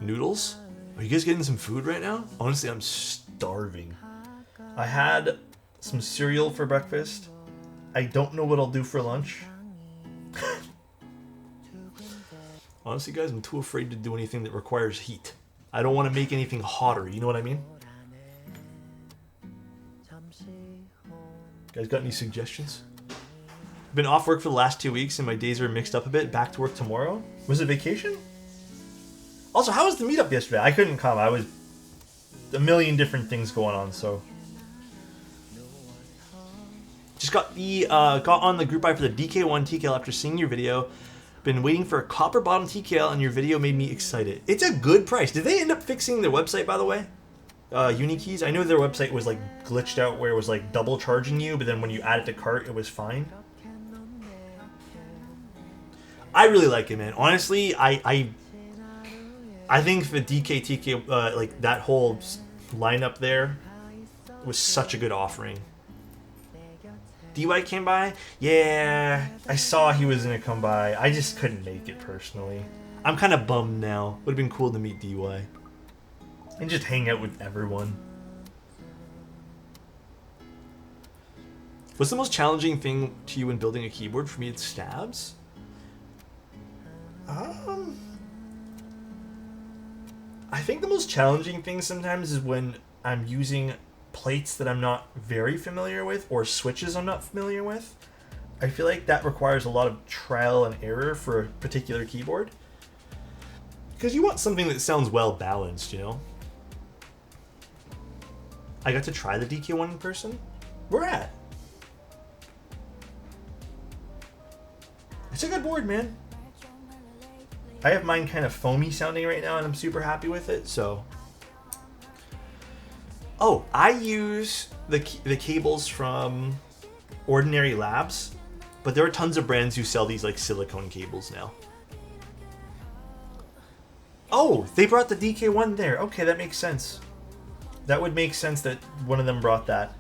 Noodles? Are you guys getting some food right now? Honestly, I'm starving. I had some cereal for breakfast. I don't know what I'll do for lunch. Honestly, guys, I'm too afraid to do anything that requires heat. I don't want to make anything hotter, you know what I mean? Guys got any suggestions? I've been off work for the last 2 weeks and my days are mixed up a bit. Back to work tomorrow. Was it vacation? Also, how was the meetup yesterday? I couldn't come. I was a million different things going on, so. Just got on the group buy for the DK1 TKL after seeing your video. Been waiting for a copper bottom TKL and your video made me excited. It's a good price. Did they end up fixing their website, by the way? Unikeys? I know their website was like glitched out where it was like double charging you, but then when you add it to cart, it was fine. I really like it, man. Honestly, I think the TK, like that whole lineup there was such a good offering. DY came by? Yeah, I saw he was going to come by. I just couldn't make it personally. I'm kind of bummed now. Would have been cool to meet DY. And just hang out with everyone. What's the most challenging thing to you when building a keyboard? For me, it's stabs. I think the most challenging thing sometimes is when I'm using plates that I'm not very familiar with or switches I'm not familiar with. I feel like that requires a lot of trial and error for a particular keyboard. Because you want something that sounds well balanced, you know? I got to try the DK1 in person. Where at? It's a good board, man. I have mine kind of foamy sounding right now and I'm super happy with it, so. Oh, I use the cables from Ordinary Labs, but there are tons of brands who sell these like silicone cables now. Oh, they brought the DK1 there. Okay, that makes sense. That would make sense that one of them brought that.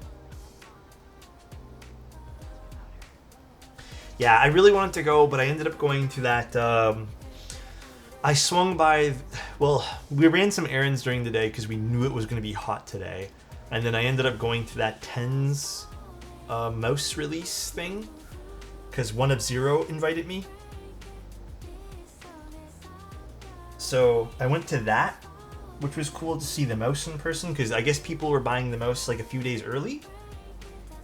Yeah, I really wanted to go, but I ended up going to that. I swung by, well, we ran some errands during the day because we knew it was going to be hot today. And then I ended up going to that TENS mouse release thing because One of Zero invited me. So I went to that, which was cool to see the mouse in person because I guess people were buying the mouse like a few days early.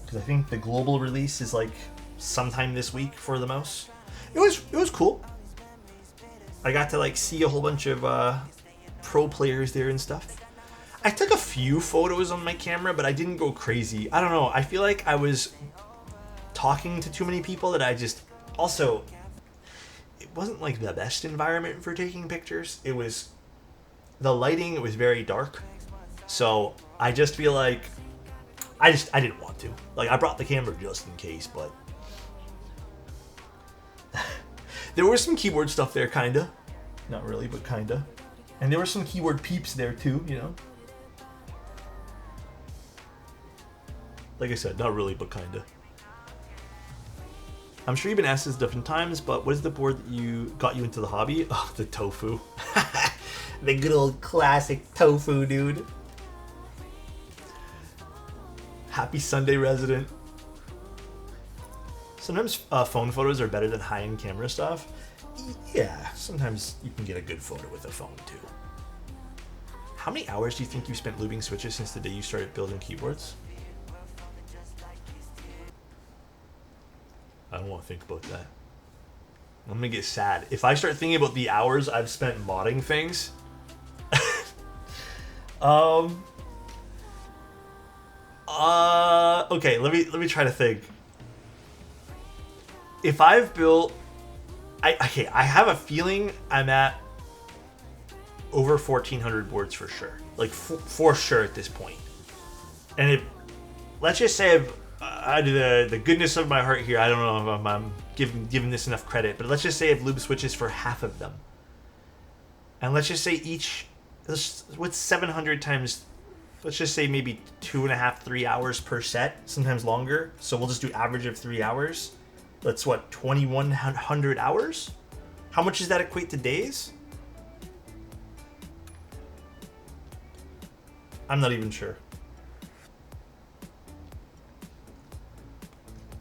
Because I think the global release is like sometime this week for the mouse. It was cool. I got to like see a whole bunch of pro players there and stuff. I took a few photos on my camera, but I didn't go crazy. I don't know. I feel like I was talking to too many people that I just... Also, it wasn't like the best environment for taking pictures. It was... The lighting, it was very dark. So I just feel like... I didn't want to. Like, I brought the camera just in case, but... There was some keyboard stuff there, kinda. Not really, but kinda. And there were some keyboard peeps there too, you know? Like I said, not really, but kinda. I'm sure you've been asked this different times, but what is the board that got you into the hobby? Oh, the tofu. The good old classic tofu, dude. Happy Sunday, resident. Sometimes phone photos are better than high-end camera stuff. Yeah, sometimes you can get a good photo with a phone too. How many hours do you think you spent lubing switches since the day you started building keyboards? I don't want to think about that. I'm gonna get sad. If I start thinking about the hours I've spent modding things. Okay, let me try to think. If I've built, I have a feeling I'm at over 1,400 boards for sure, like for sure at this point. And let's just say out of the goodness of my heart here, I don't know if I'm giving this enough credit, but let's just say I've lubed switches for half of them, and let's just say each, what's 700 times? Let's just say maybe 2.5, 3 hours per set, sometimes longer. So we'll just do average of 3 hours. That's what, 2,100 hours? How much does that equate to days? I'm not even sure.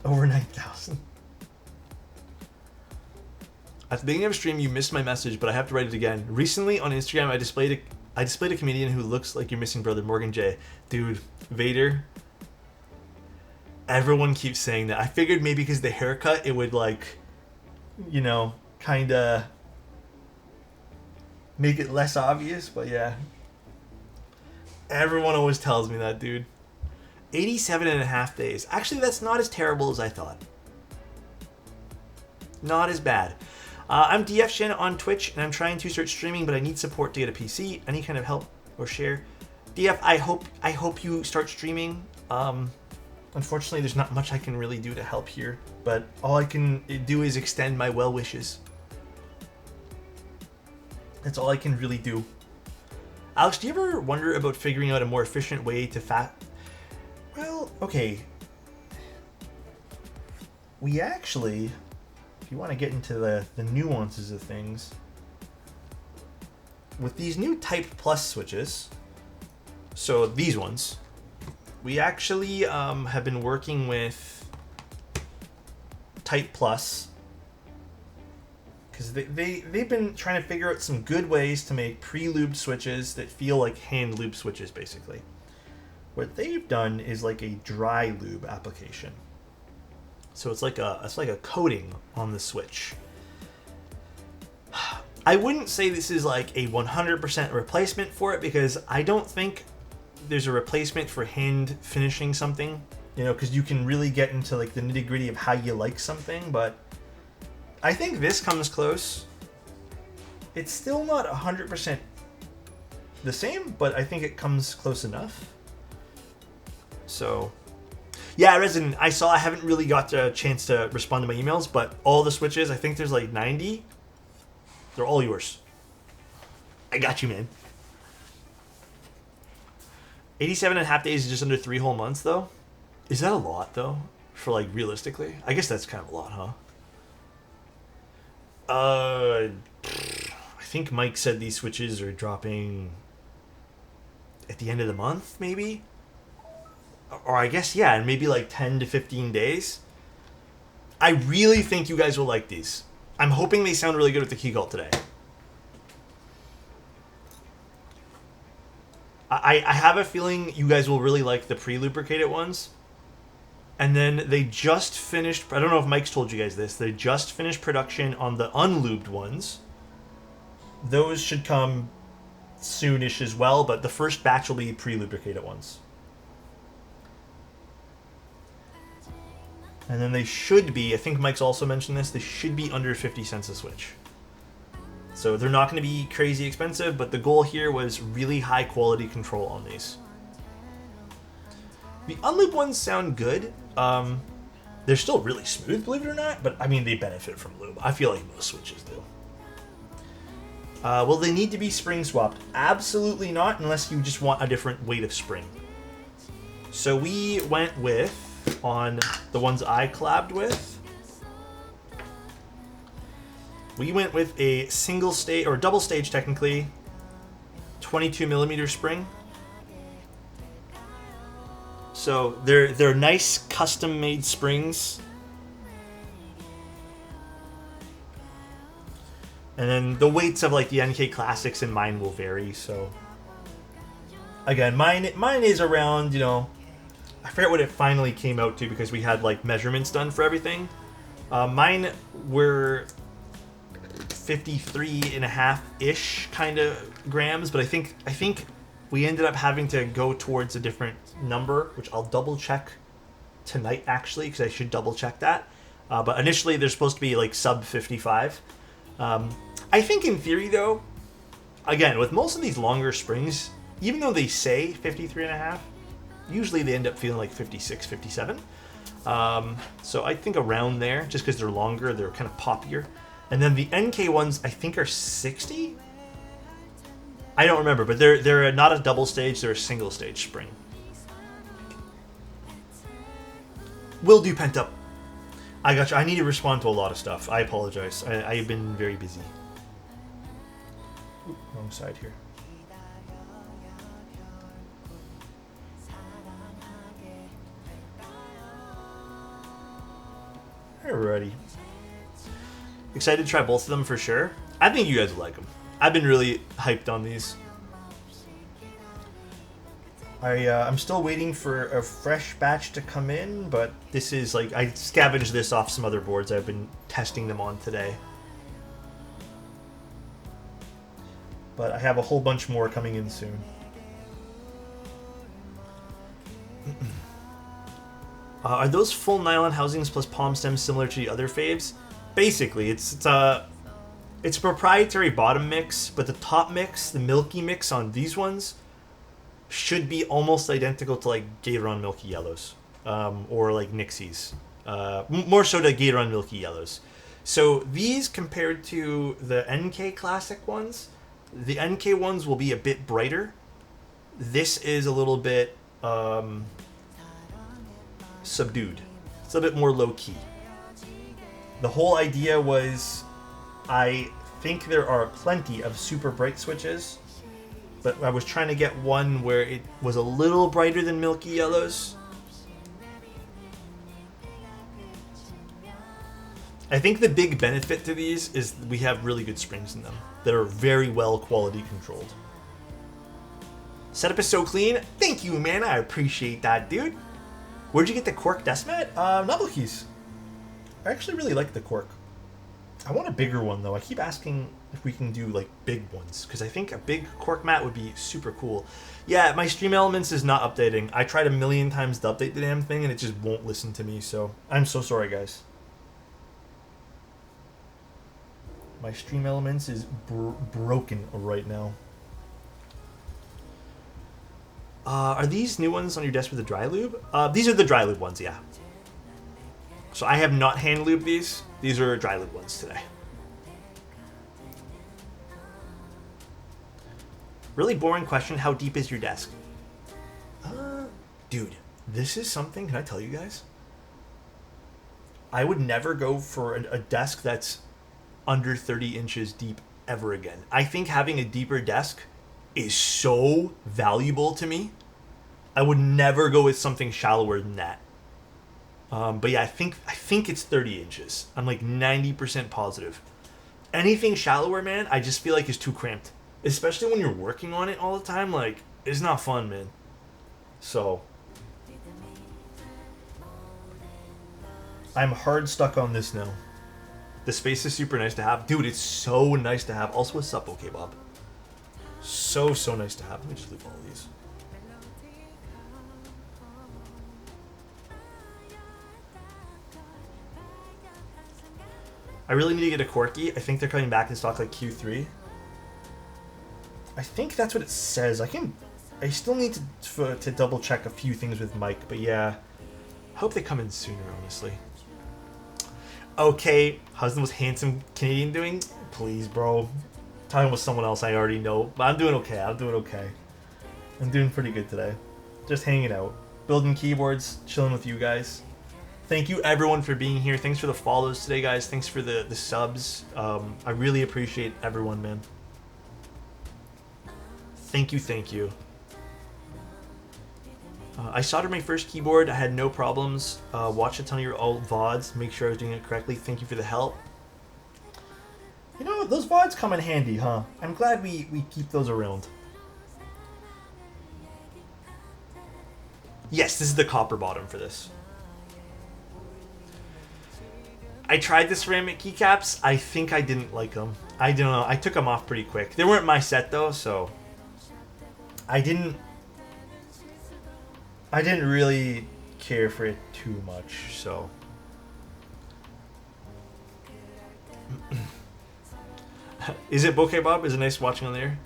Over 9,000. At the beginning of a stream, you missed my message, but I have to write it again. Recently on Instagram, I displayed a comedian who looks like your missing brother, Morgan J. Dude, Vader. Everyone keeps saying that. I figured maybe because the haircut, it would, like, you know, kind of make it less obvious, but yeah. Everyone always tells me that, dude. 87.5 days. Actually, that's not as terrible as I thought. Not as bad. I'm DF Shin on Twitch, and I'm trying to start streaming, but I need support to get a PC. Any kind of help or share? DF, I hope you start streaming. Unfortunately, there's not much I can really do to help here, but all I can do is extend my well wishes. That's all I can really do. Alex, do you ever wonder about figuring out a more efficient way to Well, okay. We actually, if you want to get into the nuances of things, with these new Type Plus switches, so these ones, we actually have been working with Type Plus because they've been trying to figure out some good ways to make pre-lubed switches that feel like hand-lubed switches, basically. What they've done is like a dry lube application. So it's like a coating on the switch. I wouldn't say this is like a 100% replacement for it, because I don't think there's a replacement for hand finishing something, you know, because you can really get into like the nitty-gritty of how you like something, but I think this comes close. It's still not 100% the same, but I think it comes close enough. So, yeah, Resident, I haven't really got a chance to respond to my emails, but all the switches, I think there's like 90. They're all yours. I got you, man. 87.5 days is just under 3 whole months, though. Is that a lot, though? For, like, realistically? I guess that's kind of a lot, huh? I think Mike said these switches are dropping at the end of the month, maybe? Or I guess, yeah, in maybe like 10 to 15 days. I really think you guys will like these. I'm hoping they sound really good with the Keycult today. I have a feeling you guys will really like the pre-lubricated ones. And then they just finished, I don't know if Mike's told you guys this, they just finished production on the unlubed ones. Those should come soonish as well, but the first batch will be pre-lubricated ones. And then they should be, I think Mike's also mentioned this, they should be under 50 cents a switch. So they're not going to be crazy expensive, but the goal here was really high quality control on these. The unlubed ones sound good. They're still really smooth, believe it or not, but I mean, they benefit from lube. I feel like most switches do. Will they need to be spring swapped? Absolutely not, unless you just want a different weight of spring. So we went with, on the ones I collabed with, we went with a single stage, or double stage technically, 22mm spring. So they're nice custom made springs. And then the weights of like the NK Classics and mine will vary. So again, mine is around, you know, I forget what it finally came out to because we had like measurements done for everything. Mine were 53.5-ish kind of grams, but I think we ended up having to go towards a different number, which I'll double check tonight actually, because I should double check that. But initially they're supposed to be like sub 55. I think in theory though, again, with most of these longer springs, even though they say 53.5, usually they end up feeling like 56, 57. So I think around there, just because they're longer, they're kind of poppier. And then the NK ones, I think, are 60. I don't remember, but they're not a double stage; they're a single stage spring. Will do, pent up. I got you. I need to respond to a lot of stuff. I apologize. I've been very busy. Ooh, wrong side here. Alrighty. Excited to try both of them for sure. I think you guys will like them. I've been really hyped on these. I'm still waiting for a fresh batch to come in, but this is like, I scavenged this off some other boards I've been testing them on today. But I have a whole bunch more coming in soon. Are those full nylon housings plus palm stems similar to the other faves? Basically, it's a proprietary bottom mix, but the top mix, the milky mix on these ones, should be almost identical to like Gateron Milky Yellows, or like Nixies. More so to Gateron Milky Yellows. So these compared to the NK Classic ones, the NK ones will be a bit brighter. This is a little bit subdued. It's a bit more low-key. The whole idea was, I think there are plenty of super bright switches, but I was trying to get one where it was a little brighter than Milky Yellows. I think the big benefit to these is we have really good springs in them that are very well quality controlled. Setup is so clean. Thank you, man. I appreciate that, dude. Where'd you get the cork desk mat? Novel Keys. I actually really like the cork. I want a bigger one though. I keep asking if we can do like big ones because I think a big cork mat would be super cool. Yeah, my Stream Elements is not updating. I tried a million times to update the damn thing and it just won't listen to me, so I'm so sorry, guys. My Stream Elements is broken right now. Are these new ones on your desk with the dry lube? These are the dry lube ones, yeah. So I have not hand lubed these. These are dry lube ones today. Really boring question. How deep is your desk? Dude, this is something, can I tell you guys? I would never go for a desk that's under 30 inches deep ever again. I think having a deeper desk is so valuable to me. I would never go with something shallower than that. But yeah, I think it's 30 inches. I'm like 90% positive. Anything shallower, man, I just feel like is too cramped. Especially when you're working on it all the time, like, it's not fun, man. So I'm hard stuck on this now. The space is super nice to have. Dude, it's so nice to have. Also, what's up, okay, Bob? So nice to have. Let me just leave all of these. I really need to get a Corky. I think they're coming back in stock like Q3. I think that's what it says. I still need to double check a few things with Mike, but yeah. I hope they come in sooner, honestly. Okay, how's the most handsome Canadian doing? Please, bro. Talking with someone else I already know, but I'm doing okay. I'm doing pretty good today. Just hanging out, building keyboards, chilling with you guys. Thank you everyone for being here. Thanks for the follows today, guys. Thanks for the subs. I really appreciate everyone, man. Thank you, thank you. I soldered my first keyboard. I had no problems. Watched a ton of your old VODs. Make sure I was doing it correctly. Thank you for the help. You know, those VODs come in handy, huh? I'm glad we keep those around. Yes, this is the copper bottom for this. I tried the ceramic keycaps. I think I didn't like them. I don't know. I took them off pretty quick. They weren't my set though, so I didn't really care for it too much. So is it bokeh, Bob? Is it nice watching on there?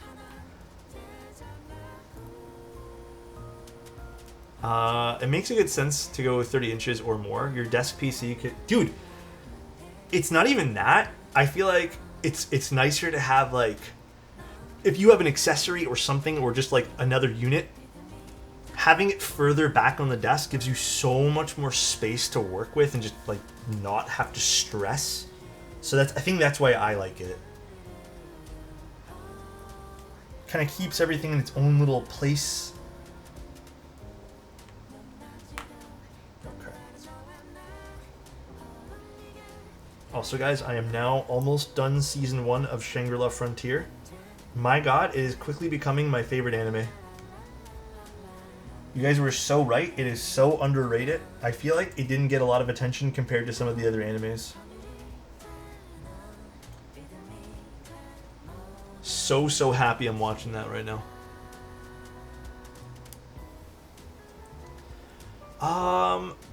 It makes a good sense to go 30 inches or more. Your desk PC could... Dude, it's not even that. I feel like it's nicer to have, like... If you have an accessory or something, or just, like, another unit, having it further back on the desk gives you so much more space to work with and just, like, not have to stress. So I think that's why I like it. Kind of keeps everything in its own little place. Also, guys, I am now almost done Season 1 of Shangri-La Frontier. My god, it is quickly becoming my favorite anime. You guys were so right. It is so underrated. I feel like it didn't get a lot of attention compared to some of the other animes. So happy I'm watching that right now.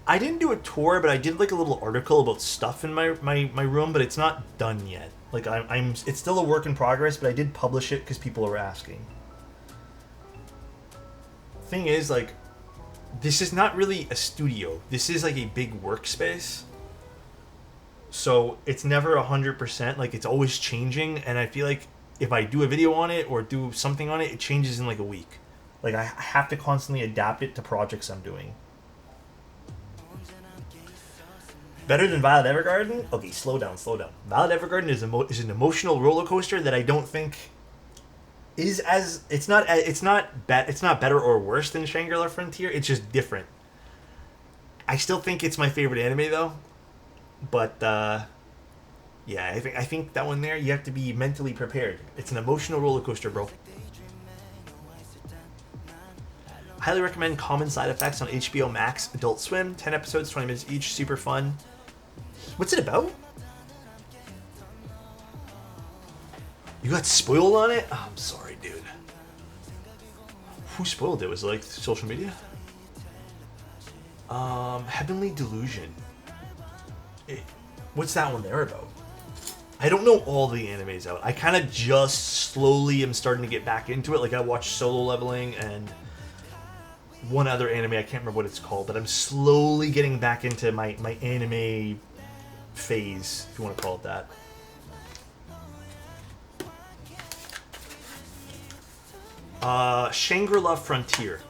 I didn't do a tour, but I did like a little article about stuff in my room, but it's not done yet. Like it's still a work in progress, but I did publish it because people were asking. Thing is, like, this is not really a studio. This is like a big workspace. So it's never 100%. Like, it's always changing, and I feel like if I do a video on it or do something on it, it changes in like a week. Like, I have to constantly adapt it to projects I'm doing. Better than Violet Evergarden? Okay, slow down. Violet Evergarden is an emotional roller coaster that I don't think is as... It's not better or worse than Shangri-La Frontier. It's just different. I still think it's my favorite anime though. But yeah, I think that one there, you have to be mentally prepared. It's an emotional roller coaster, bro. Highly recommend Common Side Effects on HBO Max Adult Swim. 10 episodes, 20 minutes each, super fun. What's it about? You got spoiled on it? Oh, I'm sorry, dude. Who spoiled it? Was it like social media? Heavenly Delusion. What's that one there about? I don't know all the animes out. I kind of just slowly am starting to get back into it. Like, I watched Solo Leveling and one other anime. I can't remember what it's called, but I'm slowly getting back into my anime phase, if you want to call it that. Shangri-La Frontier.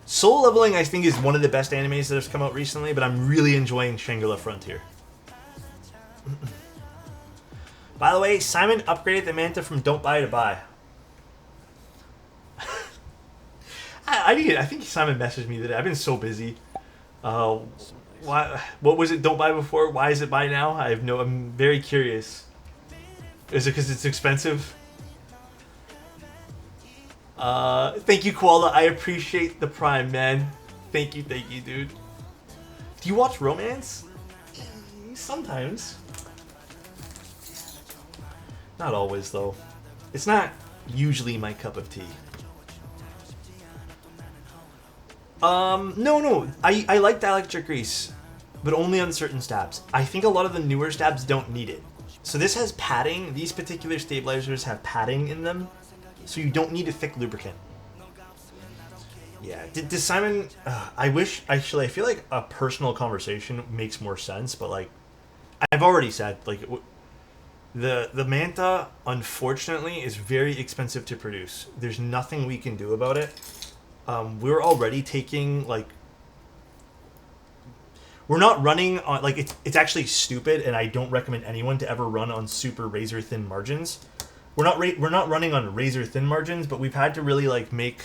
Solo Leveling, I think, is one of the best animes that has come out recently, but I'm really enjoying Shangri-La Frontier. By the way, Simon upgraded the Manta from Don't Buy to Buy. I think Simon messaged me today. I've been so busy. What was it Don't Buy before? Why is it Buy now? I'm very curious. Is it because it's expensive? Thank you, Koala. I appreciate the Prime, man. Thank you, dude. Do you watch romance? Sometimes. Not always, though. It's not usually my cup of tea. No. I like dielectric grease, but only on certain stabs. I think a lot of the newer stabs don't need it. So this has padding. These particular stabilizers have padding in them, so you don't need a thick lubricant. Yeah, does Simon... I feel like a personal conversation makes more sense, but, like, I've already said, like, the Manta, unfortunately, is very expensive to produce. There's nothing we can do about it. We're already taking, like... We're not running on... Like, it's actually stupid, and I don't recommend anyone to ever run on super razor-thin margins. we're not running on razor thin margins, but we've had to really like make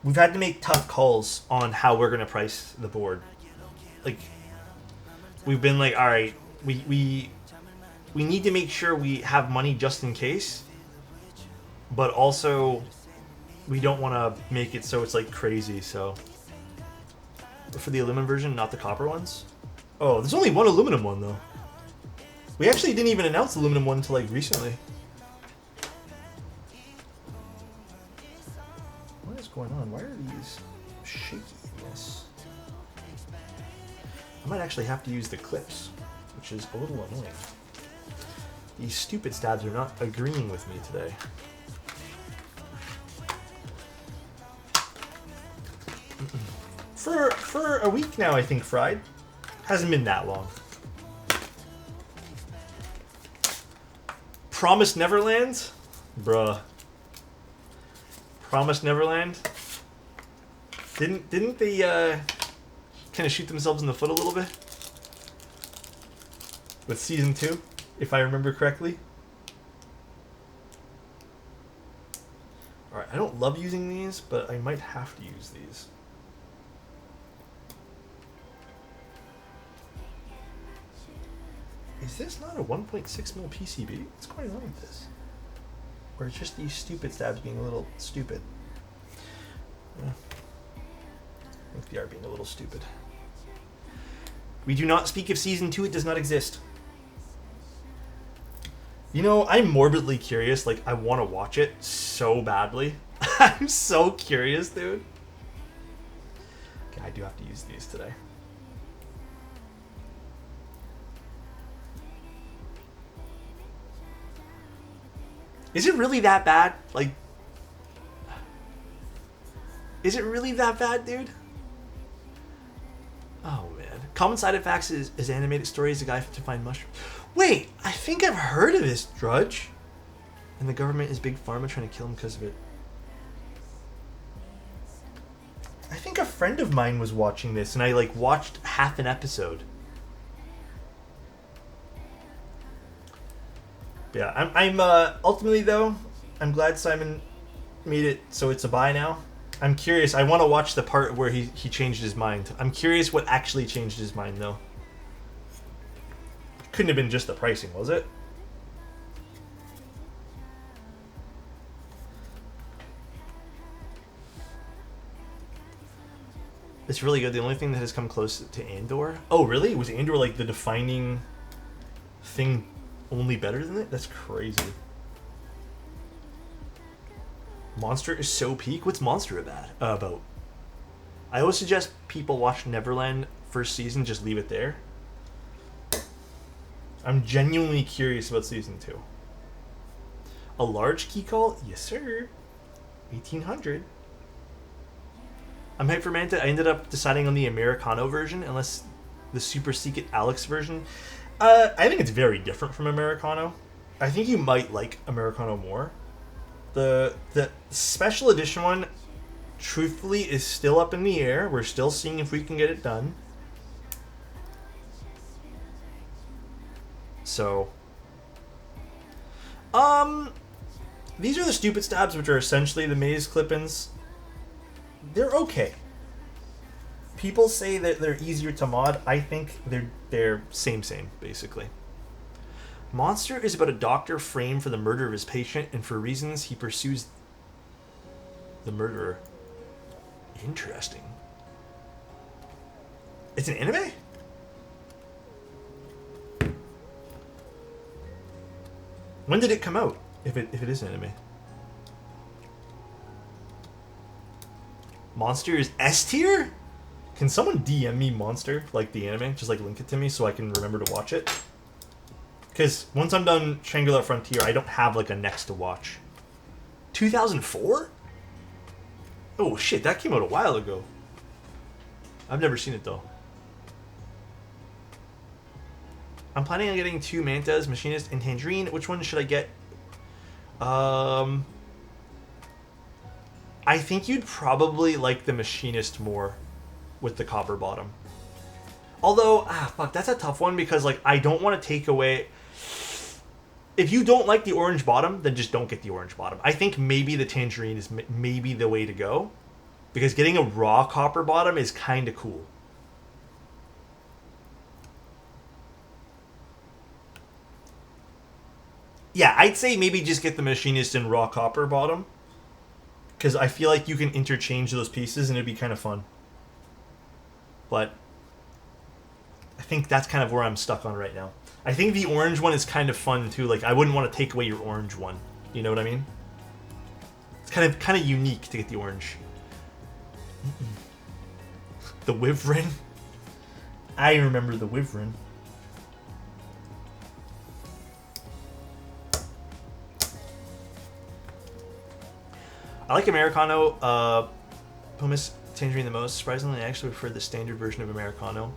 we've had to make tough calls on how we're gonna price the board. Like we've been like, all right, we need to make sure we have money just in case, but also we don't want to make it so it's like crazy. So for the aluminum version, not the copper ones. Oh, there's only one aluminum one though. We actually didn't even announce the aluminum one until like recently. What is going on? Why are these shaky? Yes. I might actually have to use the clips, which is a little annoying. These stupid stabs are not agreeing with me today. For a week now, I think, fried. Hasn't been that long. Promised Neverland? Bruh. Promised Neverland? Didn't they kind of shoot themselves in the foot a little bit? With season 2, if I remember correctly. Alright, I don't love using these, but I might have to use these. Is this not a 1.6 mil PCB? What's going on with this? Or it's just these stupid stabs being a little stupid? Yeah. I think they are being a little stupid. We do not speak of season 2, it does not exist. You know, I'm morbidly curious, like I want to watch it so badly. I'm so curious, dude. Okay, I do have to use these today. Is it really that bad? Like, is it really that bad, dude? Oh, man. Common side effects is animated stories, a guy to find mushrooms. Wait, I think I've heard of this, Drudge. And the government is big pharma trying to kill him because of it. I think a friend of mine was watching this, and I, like, watched half an episode. Yeah, I'm ultimately though, I'm glad Simon made it so it's a buy now. I'm curious. I want to watch the part where he changed his mind. I'm curious what actually changed his mind though. Couldn't have been just the pricing, was it? It's really good. The only thing that has come close to Andor. Oh, really? Was Andor like the defining thing? Only better than it? That's crazy. Monster is so peak? What's Monster about? I always suggest people watch Neverland first season, just leave it there. I'm genuinely curious about season 2. A large Keycult? Yes, sir. 1800. I'm hyped for Manta. I ended up deciding on the Americano version, unless the super secret Alex version. I think it's very different from Americano. I think you might like Americano more. The special edition one, truthfully, is still up in the air. We're still seeing if we can get it done. So, these are the stupid stabs, which are essentially the maze clip-ins. They're okay. People say that they're easier to mod. I think they're same, basically. Monster is about a doctor framed for the murder of his patient, and for reasons he pursues the murderer. Interesting. It's an anime? When did it come out? If it is an anime. Monster is S tier? Can someone DM me Monster, like the anime? Just like link it to me so I can remember to watch it. Because once I'm done Triangular Frontier, I don't have like a next to watch. 2004? Oh shit, that came out a while ago. I've never seen it though. I'm planning on getting 2 Mantas, Machinist, and Tangerine. Which one should I get? I think you'd probably like the Machinist more with the copper bottom. Although, fuck, that's a tough one because like I don't want to take away. if you don't like the orange bottom, then just don't get the orange bottom. I think maybe the tangerine is maybe the way to go, because getting a raw copper bottom is kind of cool. Yeah, I'd say maybe just get the machinist in raw copper bottom, because I feel like you can interchange those pieces and it'd be kind of fun. But I think that's kind of where I'm stuck on right now. I think the orange one is kind of fun too. Like, I wouldn't want to take away your orange one. You know what I mean? It's kind of unique to get the orange. The Wyvern. I remember the Wyvern. I like Americano Pumice Tangerine the most. Surprisingly, I actually prefer the standard version of Americano.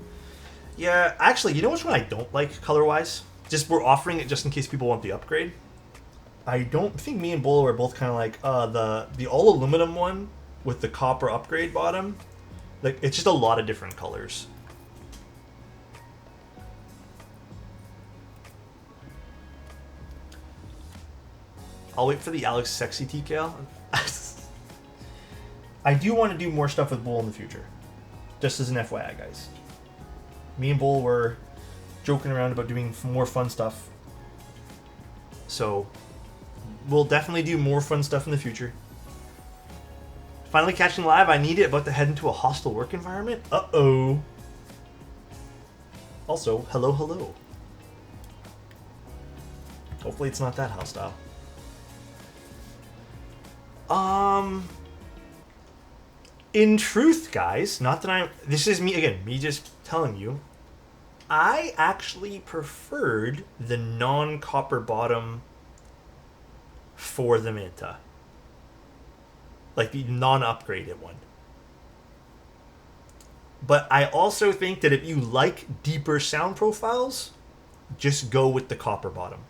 Yeah, actually, you know which one I don't like color-wise? Just we're offering it just in case people want the upgrade. I don't think me and Bolo are both kind of like the all aluminum one with the copper upgrade bottom. Like, it's just a lot of different colors. I'll wait for the Alex Sexy TKL. I do want to do more stuff with Bull in the future. Just as an FYI, guys. Me and Bull were joking around about doing more fun stuff. So, we'll definitely do more fun stuff in the future. Finally catching live. I need it, about to head into a hostile work environment. Uh-oh. Also, hello, hello. Hopefully it's not that hostile. In truth, guys, not that I'm... This is me, again, me just telling you. I actually preferred the non-copper bottom for the Manta. Like the non-upgraded one. But I also think that if you like deeper sound profiles, just go with the copper bottom.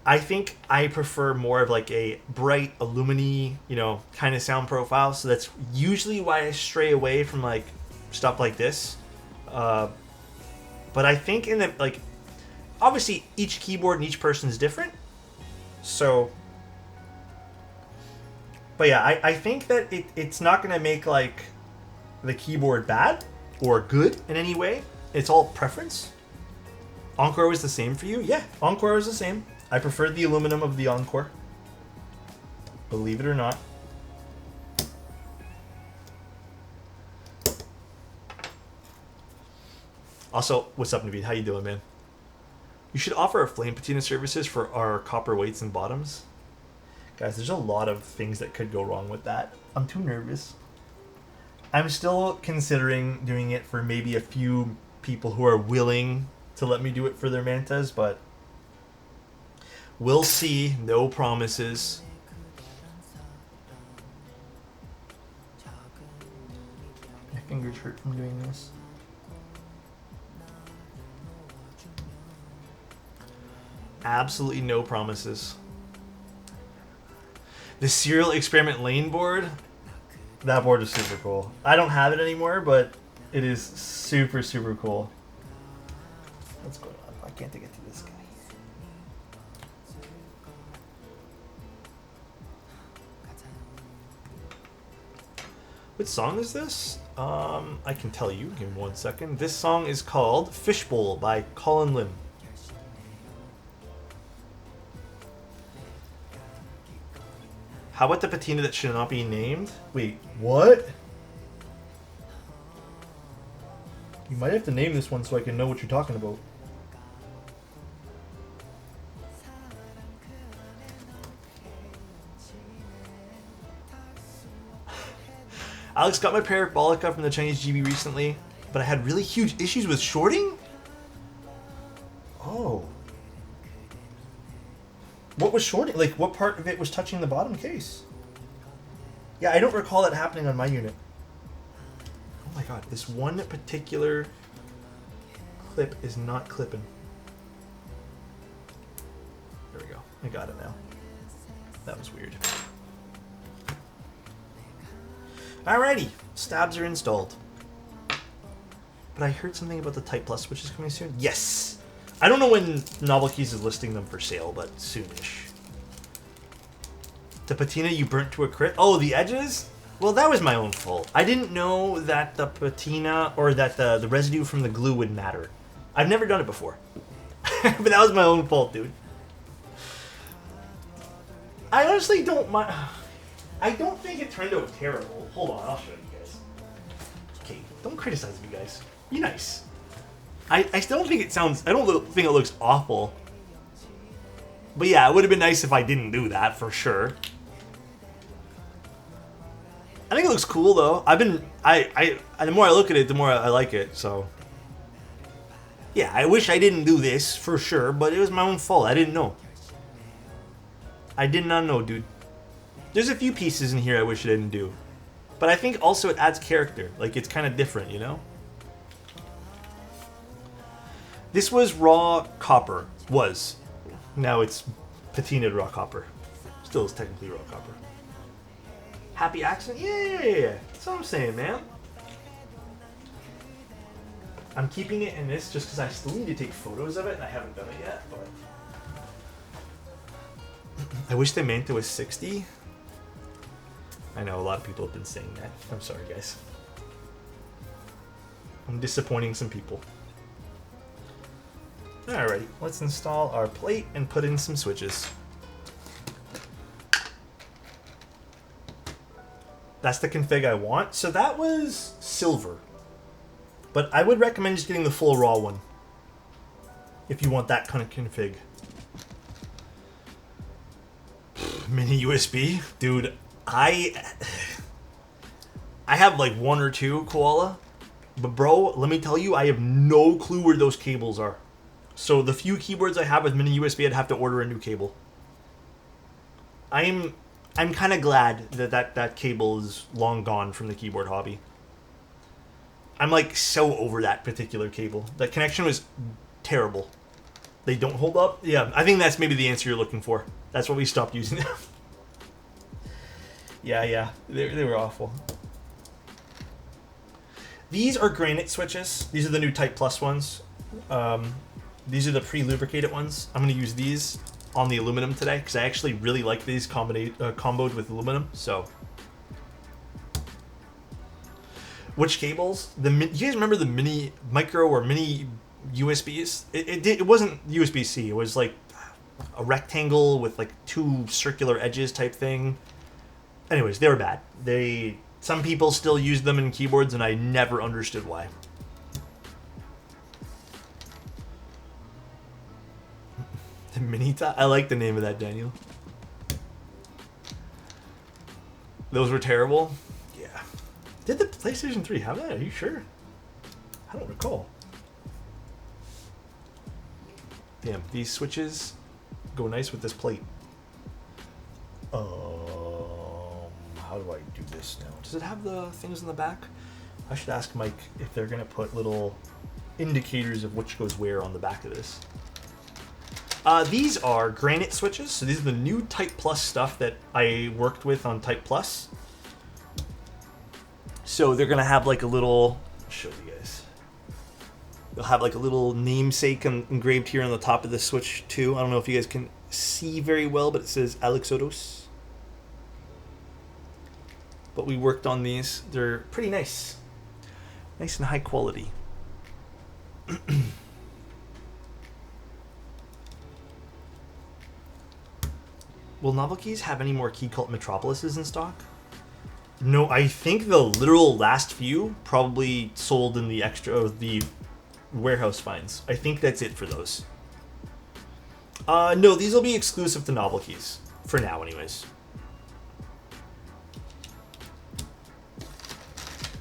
I think I prefer more of like a bright, aluminy, you know, kind of sound profile. So that's usually why I stray away from like stuff like this. But I think in the, like, obviously each keyboard and each person is different. So, but yeah, I think that it's not going to make like the keyboard bad or good in any way. It's all preference. Encore was the same for you? Yeah, Encore was the same. I preferred the aluminum of the Encore. Believe it or not. Also, what's up, Naveed? How you doing, man? You should offer our flame patina services for our copper weights and bottoms. Guys, there's a lot of things that could go wrong with that. I'm too nervous. I'm still considering doing it for maybe a few people who are willing to let me do it for their mantas, but we'll see. No promises. My fingers hurt from doing this. Absolutely no promises. The Serial Experiment Lane board, that board is super cool. I don't have it anymore, but it is super, super cool. What's going on? I can't get to this guy. What song is this? I can tell you. Give me 1 second. This song is called Fishbowl by Colin Lim. How about the patina that should not be named? Wait, what? You might have to name this one so I can know what you're talking about. Alex got my Parabolica from the Chinese GB recently, but I had really huge issues with shorting? Oh. What was shorting? Like, what part of it was touching the bottom case? Yeah, I don't recall that happening on my unit. Oh my god, this one particular clip is not clipping. There we go. I got it now. That was weird. Alrighty, stabs are installed. But I heard something about the Type Plus, which is coming soon. Yes! I don't know when Novel Keys is listing them for sale, but soonish. The patina you burnt to a crisp. Oh, the edges? Well, that was my own fault. I didn't know that the patina or that the residue from the glue would matter. I've never done it before. But that was my own fault, dude. I honestly don't mind. I don't think it turned out terrible. Hold on, I'll show you guys. Okay, don't criticize me, guys. Be nice. I still don't think it sounds... I don't think it looks awful. But yeah, it would have been nice if I didn't do that, for sure. I think it looks cool, though. The more I look at it, the more I like it, so... Yeah, I wish I didn't do this, for sure, but it was my own fault. I didn't know. I did not know, dude. There's a few pieces in here I wish I didn't do. But I think also it adds character. Like, it's kind of different, you know? This was raw copper. Was. Now it's patinaed raw copper. Still is technically raw copper. Happy accent? Yeah. That's what I'm saying, man. I'm keeping it in this just because I still need to take photos of it, and I haven't done it yet, but... I wish they meant it was 60. I know a lot of people have been saying that. I'm sorry, guys. I'm disappointing some people. Alrighty, let's install our plate and put in some switches. That's the config I want. So that was silver. But I would recommend just getting the full raw one. If you want that kind of config. Mini USB? Dude, I have like one or two Koala. But bro, let me tell you, I have no clue where those cables are. So the few keyboards I have with mini USB, I'd have to order a new cable. I'm kind of glad that cable is long gone from the keyboard hobby. I'm like so over that particular cable. The connection was terrible. They don't hold up. Yeah, I think that's maybe the answer you're looking for. That's why we stopped using them. Yeah, they were awful. These are granite switches. These are the new Type Plus ones. These are the pre-lubricated ones. I'm going to use these on the aluminum today because I actually really like these comboed with aluminum. So, which cables? You guys remember the mini micro or mini USBs? It wasn't USB-C. It was like a rectangle with like two circular edges type thing. Anyways, they were bad. Some people still use them in keyboards, and I never understood why. The mini top? I like the name of that, Daniel. Those were terrible? Yeah. Did the PlayStation 3 have that? Are you sure? I don't recall. Damn, these switches go nice with this plate. How do I do this now? Does it have the things in the back? I should ask Mike if they're going to put little indicators of which goes where on the back of this. These are granite switches. So these are the new Type Plus stuff that I worked with on Type Plus. So they're going to have like a little... I'll show you guys. They'll have like a little namesake engraved here on the top of the switch too. I don't know if you guys can see very well, but it says Alexotos. But we worked on these. They're pretty nice. Nice and high quality. Will Novel Keys have any more Keycult Metropolises in stock? No, I think the literal last few probably sold in the warehouse finds. I think that's it for those. No, these will be exclusive to Novel Keys. For now, anyways.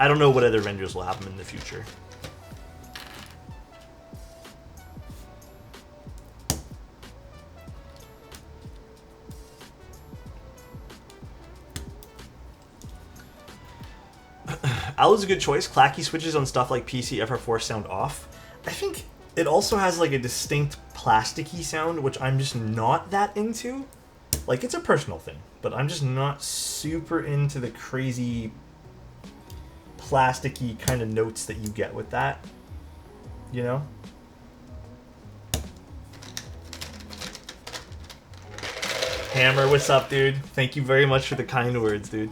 I don't know what other vendors will have them in the future. Owl is a good choice. Clacky switches on stuff like PC FR4 sound off. I think it also has like a distinct plasticky sound, which I'm just not that into. Like, it's a personal thing, but I'm just not super into the crazy plasticky kind of notes that you get with that, you know? Hammer, what's up, dude? Thank you very much for the kind words, dude.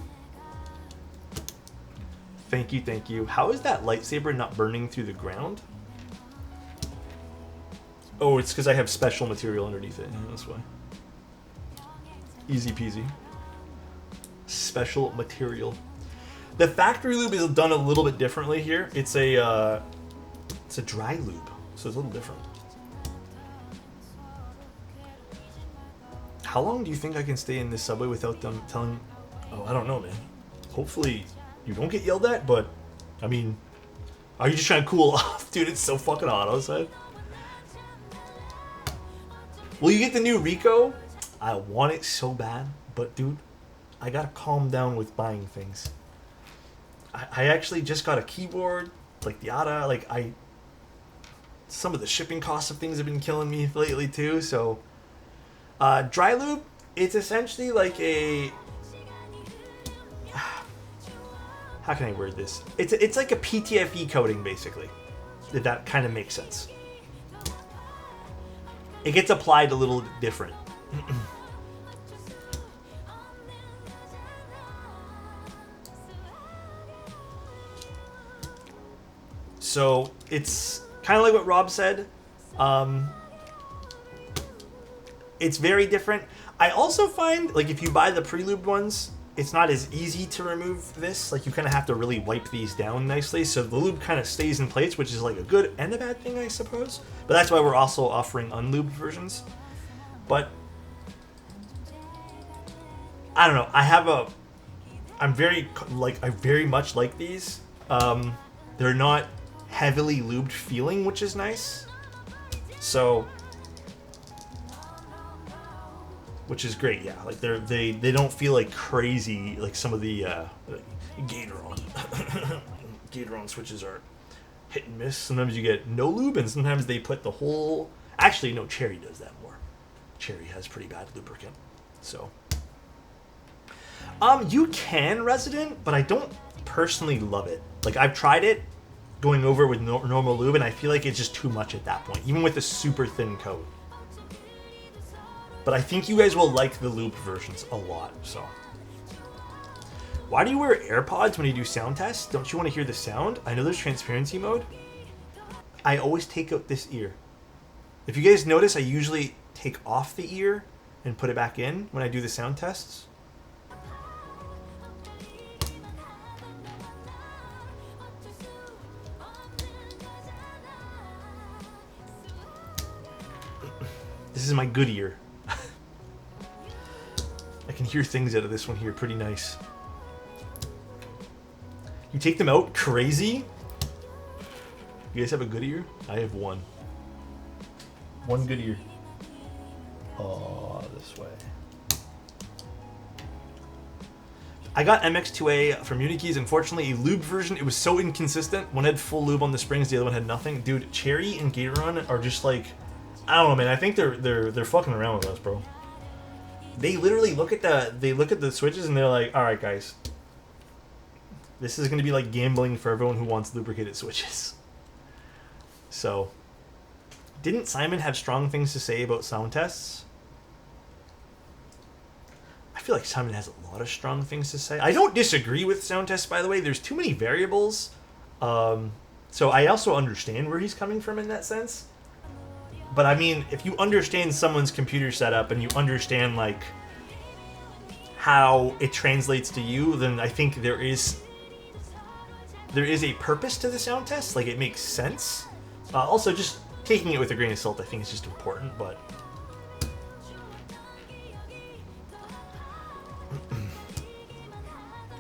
Thank you, thank you. How is that lightsaber not burning through the ground? Oh, it's because I have special material underneath it. Yeah, that's why. Easy peasy. Special material. The factory lube is done a little bit differently here. It's a dry lube, so it's a little different. How long do you think I can stay in this subway without them telling? Oh, I don't know, man. Hopefully you don't get yelled at, but I mean, are you just trying to cool off, dude? It's so fucking hot outside. Will you get the new Rico? I want it so bad, but dude, I gotta calm down with buying things. I actually just got a keyboard, like the ATA, like some of the shipping costs of things have been killing me lately too, so dry lube, it's essentially like a, how can I word this? It's like a PTFE coating basically, if that kind of makes sense. It gets applied a little different. So it's kind of like what Rob said. It's very different. I also find, like, if you buy the pre-lubed ones, it's not as easy to remove this. Like, you kind of have to really wipe these down nicely, so the lube kind of stays in place, which is like a good and a bad thing, I suppose. But that's why we're also offering unlubed versions. But I don't know. I very much like these. They're not heavily lubed feeling, which is nice. So, which is great, yeah. Like they don't feel like crazy like some of the Gatoron switches are hit and miss. Sometimes you get no lube, and sometimes they put the whole. Actually, no, Cherry does that more. Cherry has pretty bad lubricant, so. You can Resident, but I don't personally love it. Like, I've tried it going over with normal lube, and I feel like it's just too much at that point, even with a super thin coat. But I think you guys will like the lube versions a lot, so. Why do you wear AirPods when you do sound tests? Don't you want to hear the sound? I know there's transparency mode. I always take out this ear. If you guys notice, I usually take off the ear and put it back in when I do the sound tests. This is my good ear. I can hear things out of this one here pretty nice. You take them out? Crazy? You guys have a good ear? I have one. One good ear. Oh, this way. I got MX2A from Unikeys. Unfortunately, a lube version. It was so inconsistent. One had full lube on the springs, the other one had nothing. Dude, Cherry and Gatoron are just like, I don't know, man. I think they're fucking around with us, bro. They literally look at the switches and they're like, all right, guys, this is gonna be like gambling for everyone who wants lubricated switches. So, didn't Simon have strong things to say about sound tests? I feel like Simon has a lot of strong things to say. I don't disagree with sound tests, by the way. There's too many variables. So I also understand where he's coming from in that sense. But I mean, if you understand someone's computer setup and you understand like how it translates to you, then I think there is a purpose to the sound test. Like, it makes sense. Also, just taking it with a grain of salt, I think is just important. But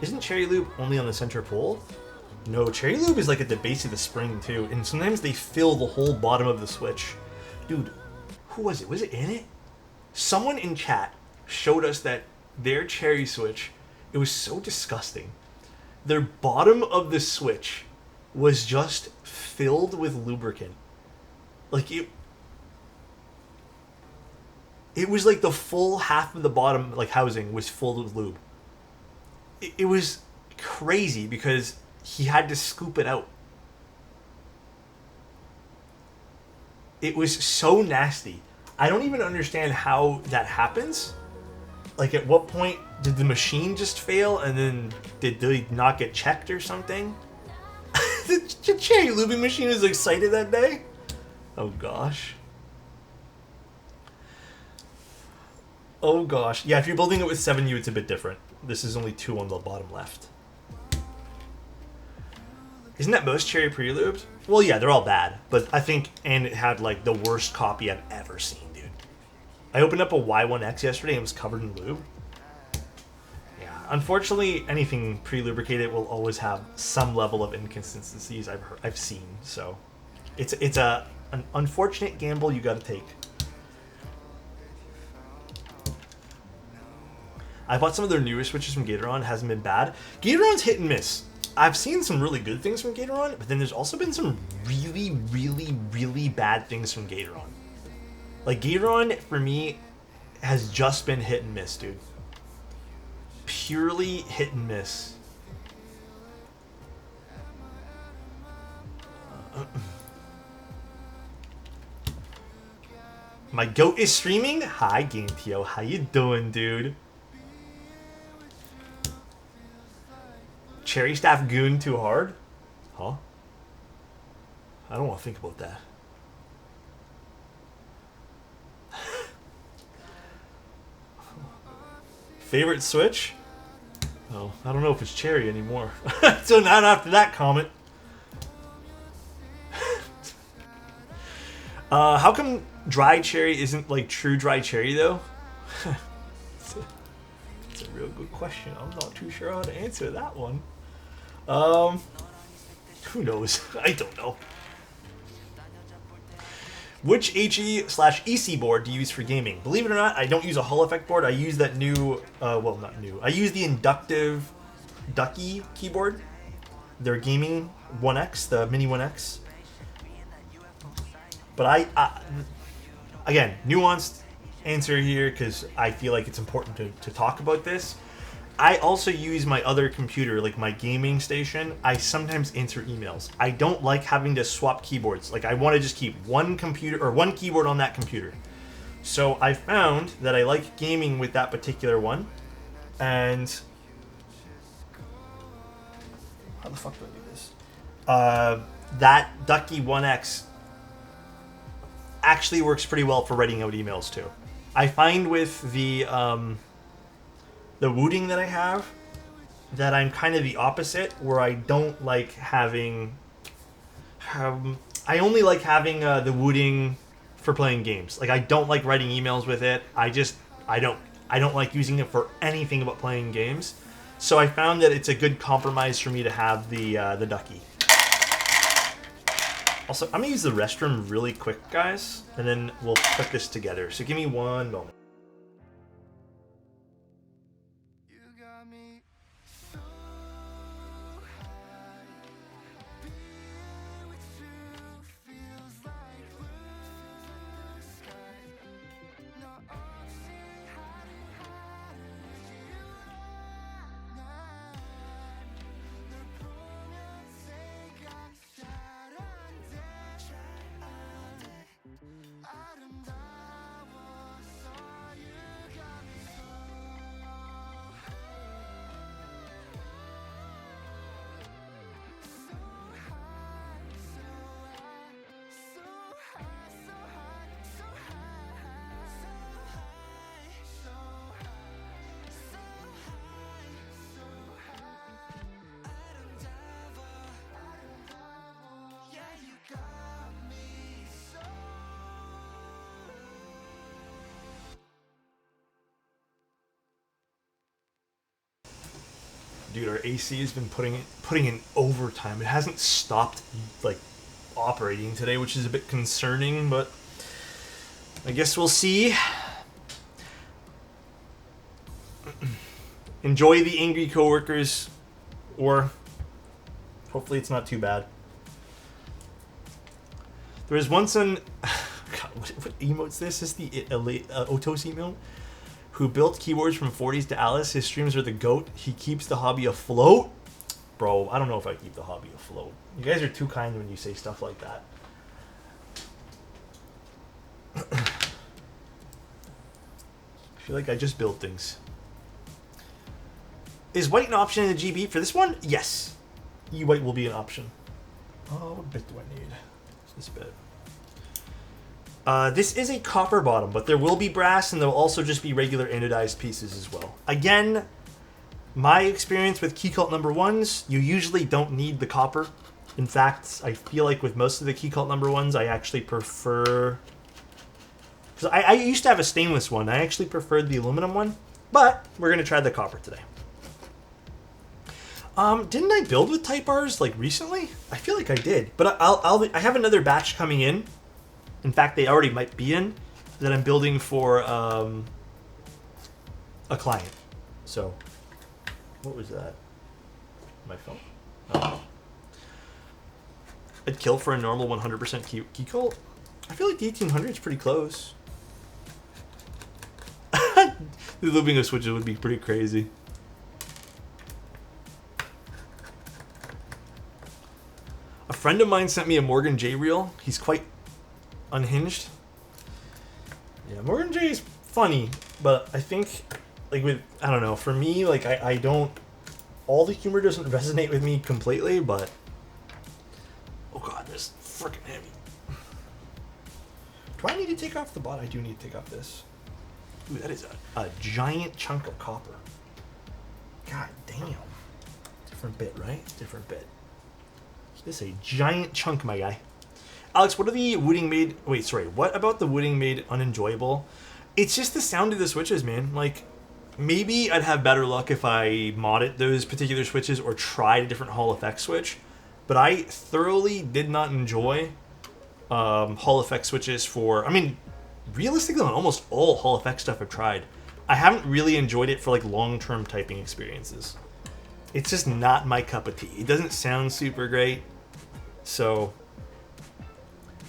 isn't Cherry Lube only on the center pole? No, Cherry Lube is like at the base of the spring too, and sometimes they fill the whole bottom of the switch. Dude, who was it? Was it in it? Someone in chat showed us that their Cherry switch, it was so disgusting. Their bottom of the switch was just filled with lubricant. Like, it was like the full half of the bottom, like, housing was full of lube. It was crazy because he had to scoop it out. It was so nasty. I don't even understand how that happens. Like, at what point did the machine just fail, and then did they not get checked or something? The cherry lubing machine was excited that day? Oh gosh. Oh gosh. Yeah, if you're building it with 7U, it's a bit different. This is only 2 on the bottom left. Isn't that most cherry pre-lubed? Well, yeah, they're all bad. But I think, and it had like the worst copy I've ever seen, dude. I opened up a Y1X yesterday and it was covered in lube. Yeah, unfortunately, anything pre-lubricated will always have some level of inconsistencies I've seen. So, it's an unfortunate gamble you got to take. I bought some of their newer switches from Gatoron. It hasn't been bad. Gatoron's hit and miss. I've seen some really good things from Gatoron, but then there's also been some really, really, really bad things from Gatoron. Like, Gatoron, for me, has just been hit and miss, dude. Purely hit and miss. My goat is streaming? Hi, GameTO. How you doing, dude? Cherry Staff Goon too hard? Huh? I don't want to think about that. Favorite Switch? Oh, I don't know if it's cherry anymore. So not after that comment. How come dry cherry isn't like true dry cherry though? It's a real good question. I'm not too sure how to answer that one. Who knows? I don't know. Which HE/EC board do you use for gaming? Believe it or not, I don't use a Hall effect board. I use that new, well, not new. I use the inductive Ducky keyboard. Their gaming 1X, the Mini 1X. But I again, nuanced answer here because I feel like it's important to talk about this. I also use my other computer, like my gaming station. I sometimes answer emails. I don't like having to swap keyboards. Like, I want to just keep one computer or one keyboard on that computer. So I found that I like gaming with that particular one. And how the fuck do I do this? That Ducky 1X actually works pretty well for writing out emails too. I find with the wooting that I have, that I'm kind of the opposite, where I don't like having... I only like having the wooting for playing games. Like, I don't like writing emails with it. I don't like using it for anything but playing games. So I found that it's a good compromise for me to have the Ducky. Also, I'm going to use the restroom really quick, guys, and then we'll put this together. So give me one moment. Dude, our AC has been putting in overtime. It hasn't stopped like operating today, which is a bit concerning, but I guess we'll see. Enjoy the angry coworkers, or hopefully it's not too bad. There was once an God, what emote's this? Is the Otos emote? Who built keyboards from 40s to Alice. His streams are the GOAT. He keeps the hobby afloat. Bro, I don't know if I keep the hobby afloat. You guys are too kind when you say stuff like that. feel like I just build things. Is white an option in the GB for this one? Yes. E-white will be an option. Oh, what bit do I need? This bit. This is a copper bottom, but there will be brass, and there will also just be regular anodized pieces as well. Again, my experience with Keycult number ones, you usually don't need the copper. In fact, I feel like with most of the Keycult number ones, I actually prefer... Because I used to have a stainless one. I actually preferred the aluminum one, but we're going to try the copper today. Didn't I build with Type Rs like recently? I feel like I did, but I have another batch coming in. In fact, they already might be in that I'm building for a client. So, what was that? My phone. Oh. I'd kill for a normal 100% Keycult. I feel like the 1800 is pretty close. The looping of switches would be pretty crazy. A friend of mine sent me a Morgan J reel. He's quite unhinged. Yeah, Morgan J is funny, but I think, like with, I don't know, for me, like I don't, all the humor doesn't resonate with me completely, but, oh god, this is freaking heavy. Do I need to take off the bot? I do need to take off this. Ooh, that is a giant chunk of copper. God damn. Different bit, right? Different bit. This is a giant chunk, my guy. Alex, what are the wooding made... Wait, sorry. What about the wooding made unenjoyable? It's just the sound of the switches, man. Like, maybe I'd have better luck if I modded those particular switches or tried a different Hall effect switch. But I thoroughly did not enjoy Hall effect switches for... I mean, realistically, on almost all Hall effect stuff I've tried, I haven't really enjoyed it for, like, long-term typing experiences. It's just not my cup of tea. It doesn't sound super great. So...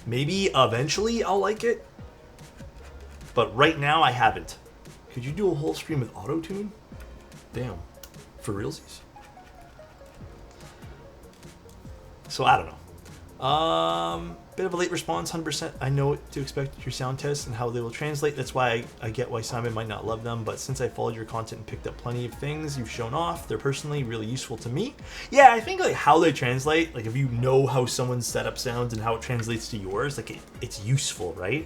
maybe eventually I'll like it, but right now I haven't. Could you do a whole stream with auto-tune? Damn. For realsies? So I don't know. Bit of a late response, 100%. I know what to expect at your sound tests and how they will translate. That's why I get why Simon might not love them, but since I followed your content and picked up plenty of things you've shown off, they're personally really useful to me. Yeah, I think like how they translate, like if you know how someone's setup sounds and how it translates to yours, like it's useful, right?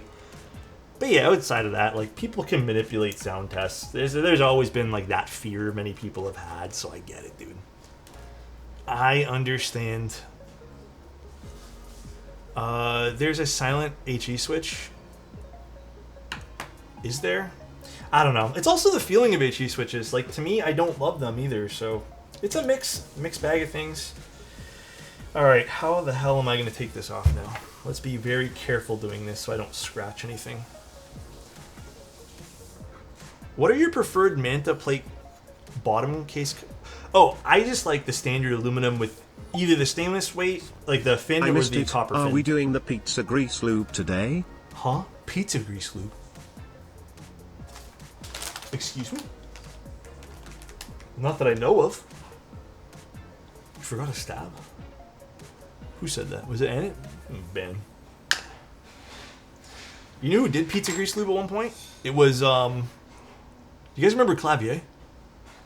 But yeah, outside of that, like people can manipulate sound tests. There's always been like that fear many people have had, so I get it, dude. I understand. There's a silent HE switch. Is there? I don't know. It's also the feeling of HE switches. Like, to me, I don't love them either, so it's a mixed bag of things. Alright, how the hell am I going to take this off now? Let's be very careful doing this so I don't scratch anything. What are your preferred Manta plate bottom case? Oh, I just like the standard aluminum with either the stainless weight, like the fin, or the copper fin. Are we doing the pizza grease lube today? Huh? Pizza grease lube? Excuse me? Not that I know of. You forgot a stab? Who said that? Was it Anna? Ben. You know who did pizza grease lube at one point? It was, you guys remember Clavier?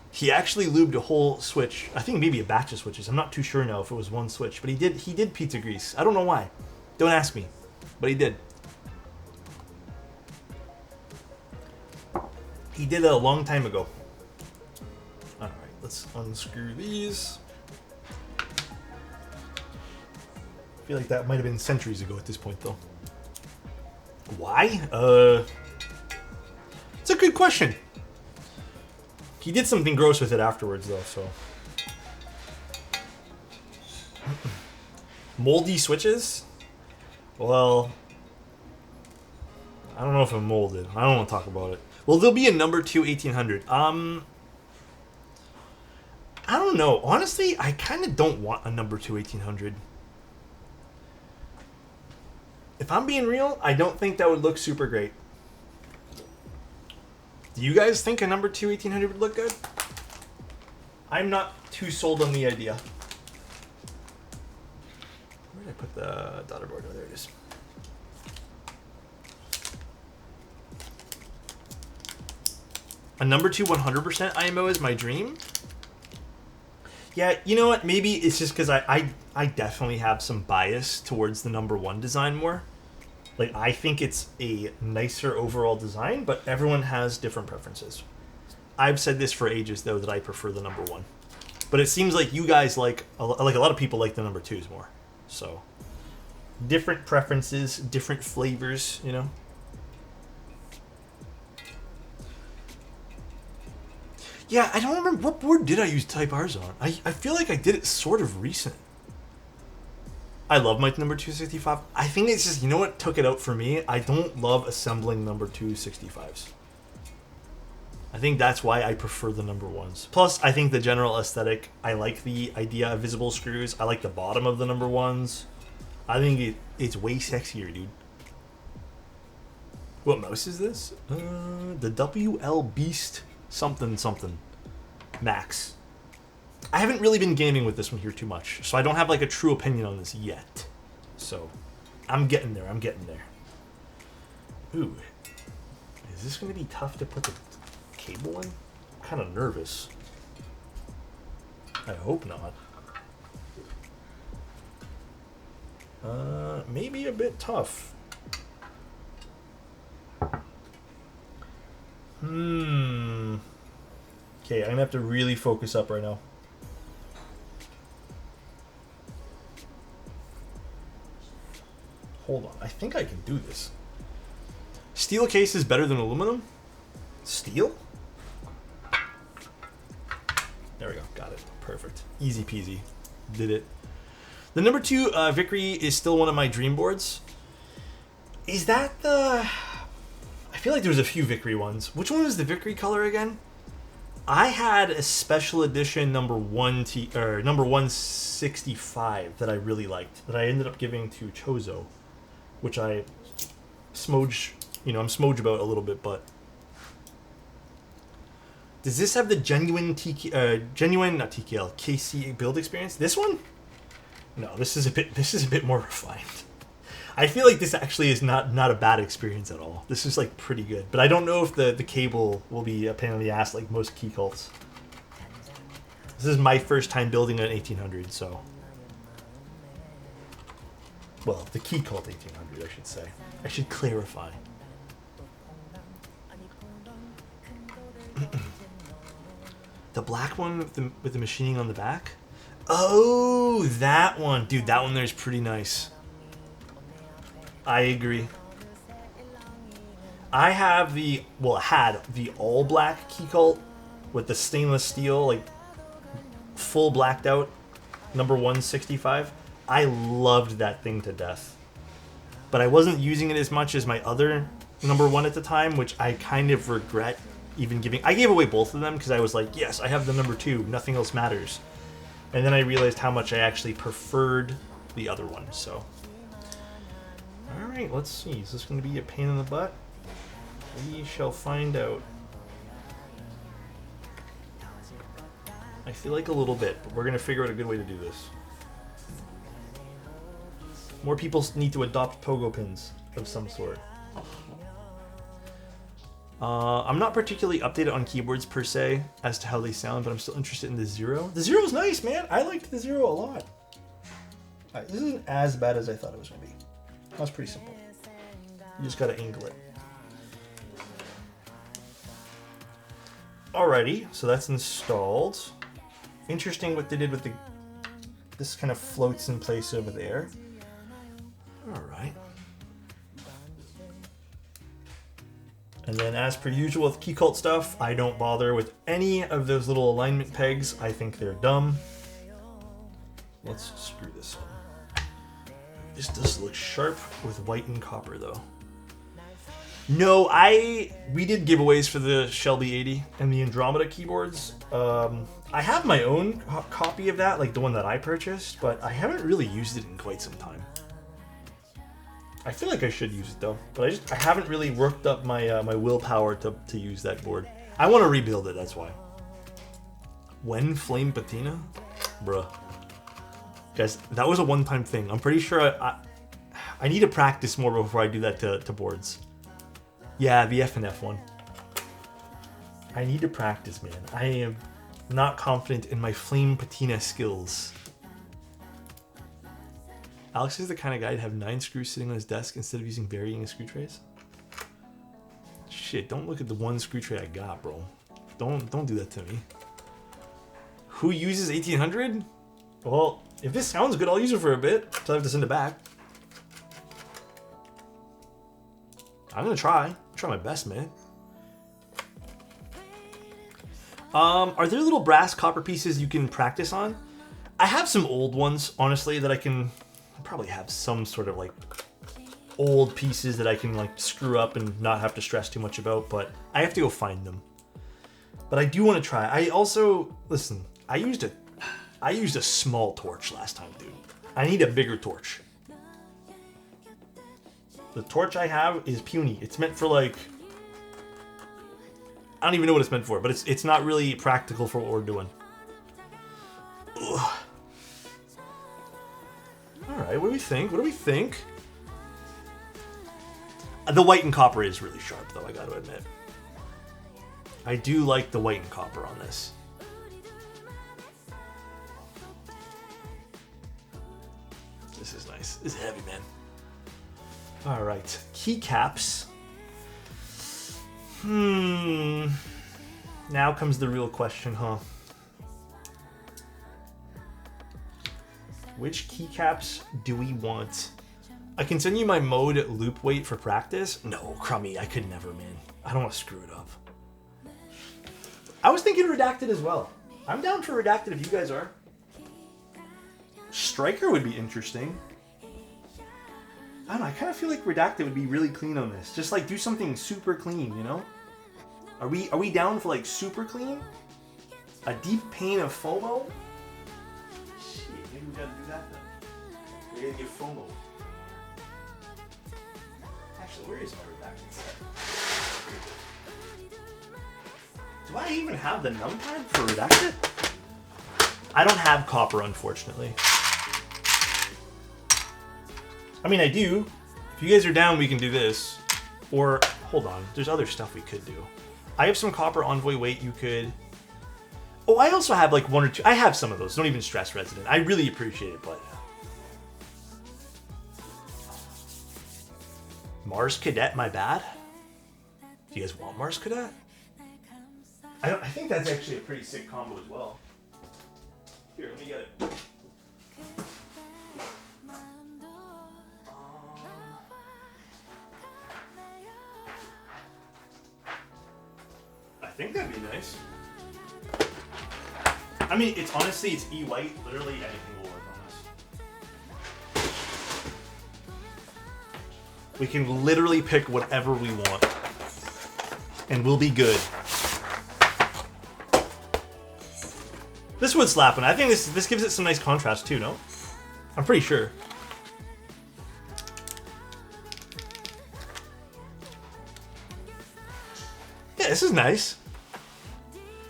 He actually lubed a whole switch. I think maybe a batch of switches. I'm not too sure now if it was one switch, but he did pizza grease. I don't know why. Don't ask me, but he did. He did it a long time ago. All right, let's unscrew these. I feel like that might have been centuries ago at this point, though. Why? It's a good question. He did something gross with it afterwards, though, so. Moldy switches? Well, I don't know if I'm molded. I don't want to talk about it. Well, there'll be a number 2 1800. I don't know. Honestly, I kind of don't want a number 2 1800. If I'm being real, I don't think that would look super great. Do you guys think a number 2 1800 would look good? I'm not too sold on the idea. Where did I put the daughter board? Oh, there it is. A number 2 100% IMO is my dream? Yeah, you know what? Maybe it's just because I definitely have some bias towards the number 1 design more. Like, I think it's a nicer overall design, but everyone has different preferences. I've said this for ages, though, that I prefer the number 1. But it seems like you guys like a lot of people like the number 2s more. So, different preferences, different flavors, you know? Yeah, I don't remember. What board did I use Type R's on? I feel like I did it sort of recent. I love my number 265. I think it's just, you know what took it out for me? I don't love assembling number 265s. I think that's why I prefer the number 1s. Plus, I think the general aesthetic, I like the idea of visible screws. I like the bottom of the number 1s. I think it's way sexier, dude. What mouse is this? The WL Beast something Max. I haven't really been gaming with this one here too much, so I don't have like a true opinion on this yet. So, I'm getting there. Ooh. Is this going to be tough to put the cable in? I'm kind of nervous. I hope not. Maybe a bit tough. Okay, I'm gonna have to really focus up right now. Hold on, I think I can do this. Steel case is better than aluminum? Steel? There we go, got it. Perfect. Easy peasy. Did it. The number 2 Vickery is still one of my dream boards. Is that the... I feel like there was a few Vickery ones. Which one was the Vickery color again? I had a special edition number 165 that I really liked, that I ended up giving to Chozo, which I smudge, I'm smudge about a little bit, but does this have the genuine not TKL, KC build experience? This one? No, this is a bit more refined. I feel like this actually is not a bad experience at all. This is like pretty good, but I don't know if the cable will be a pain in the ass like most Keycults. This is my first time building an 1800, so well, the Keycult 1800, I should say. I should clarify. The black one with the machining on the back. Oh, that one, dude. That one there's pretty nice. I agree. I have had the all black Keycult with the stainless steel, like full blacked out number 165. I loved that thing to death. But I wasn't using it as much as my other number 1 at the time, which I kind of regret even giving. I gave away both of them because I was like, yes, I have the number 2, nothing else matters. And then I realized how much I actually preferred the other one, so. Alright, let's see. Is this going to be a pain in the butt? We shall find out. I feel like a little bit, but we're going to figure out a good way to do this. More people need to adopt pogo pins of some sort. I'm not particularly updated on keyboards per se as to how they sound, but I'm still interested in the Zero. The Zero's nice, man. I liked the Zero a lot. Alright, this isn't as bad as I thought it was going to be. That's pretty simple. You just gotta angle it. Alrighty, so that's installed. Interesting what they did with this kind of floats in place over there. Alright. And then as per usual with Keycult stuff, I don't bother with any of those little alignment pegs. I think they're dumb. Let's screw this on. This does look sharp with white and copper though. No, we did giveaways for the Shelby 80 and the Andromeda keyboards. I have my own copy of that, like the one that I purchased, but I haven't really used it in quite some time. I feel like I should use it though, but I haven't really worked up my my willpower to use that board. I want to rebuild it, that's why. When Flame Patina? Bruh. Guys, that was a one-time thing. I'm pretty sure I need to practice more before I do that to boards. Yeah, the F and F one. I need to practice, man. I am not confident in my flame patina skills. Alex is the kind of guy to have 9 screws sitting on his desk instead of using varying screw trays. Shit, don't look at the 1 screw tray I got, bro. Don't do that to me. Who uses 1800? Well, if this sounds good, I'll use it for a bit until I have to send it back. I'm gonna try. Try my best, man. Are there little brass copper pieces you can practice on? I have some old ones, honestly, that I can probably have some sort of like old pieces that I can like screw up and not have to stress too much about, but I have to go find them. But I do want to try. I also, listen, I used a small torch last time, dude. I need a bigger torch. The torch I have is puny. It's meant for like, I don't even know what it's meant for, but it's not really practical for what we're doing. Ugh. All right, what do we think? What do we think? The white and copper is really sharp, though, I got to admit. I do like the white and copper on this. This is nice. This is heavy, man. All right, keycaps. Now comes the real question, huh? Which keycaps do we want? I can send you my mode loop weight for practice. No, Crummy, I could never, man. I don't want to screw it up. I was thinking redacted as well. I'm down for redacted if you guys are. Striker would be interesting. I don't know, I kind of feel like redacted would be really clean on this. Just like do something super clean, you know? Are we down for like super clean? A deep pain of FOMO? Shit, maybe we gotta do that then. We gotta get FOMO. Actually, where is my redacted set? Do I even have the numpad for redacted? I don't have copper, unfortunately. I mean, I do. If you guys are down, we can do this. Or, hold on, there's other stuff we could do. I have some copper envoy weight you could... Oh, I also have like 1 or 2. I have some of those. Don't even stress, Resident. I really appreciate it, but... Mars Cadet, my bad? Do you guys want Mars Cadet? I think that's actually a pretty sick combo as well. Here, let me get it. I think that'd be nice. I mean, it's honestly, it's E-white. Literally anything will work on this. We can literally pick whatever we want. And we'll be good. This would slap, and I think this gives it some nice contrast too, no? I'm pretty sure. Yeah, this is nice.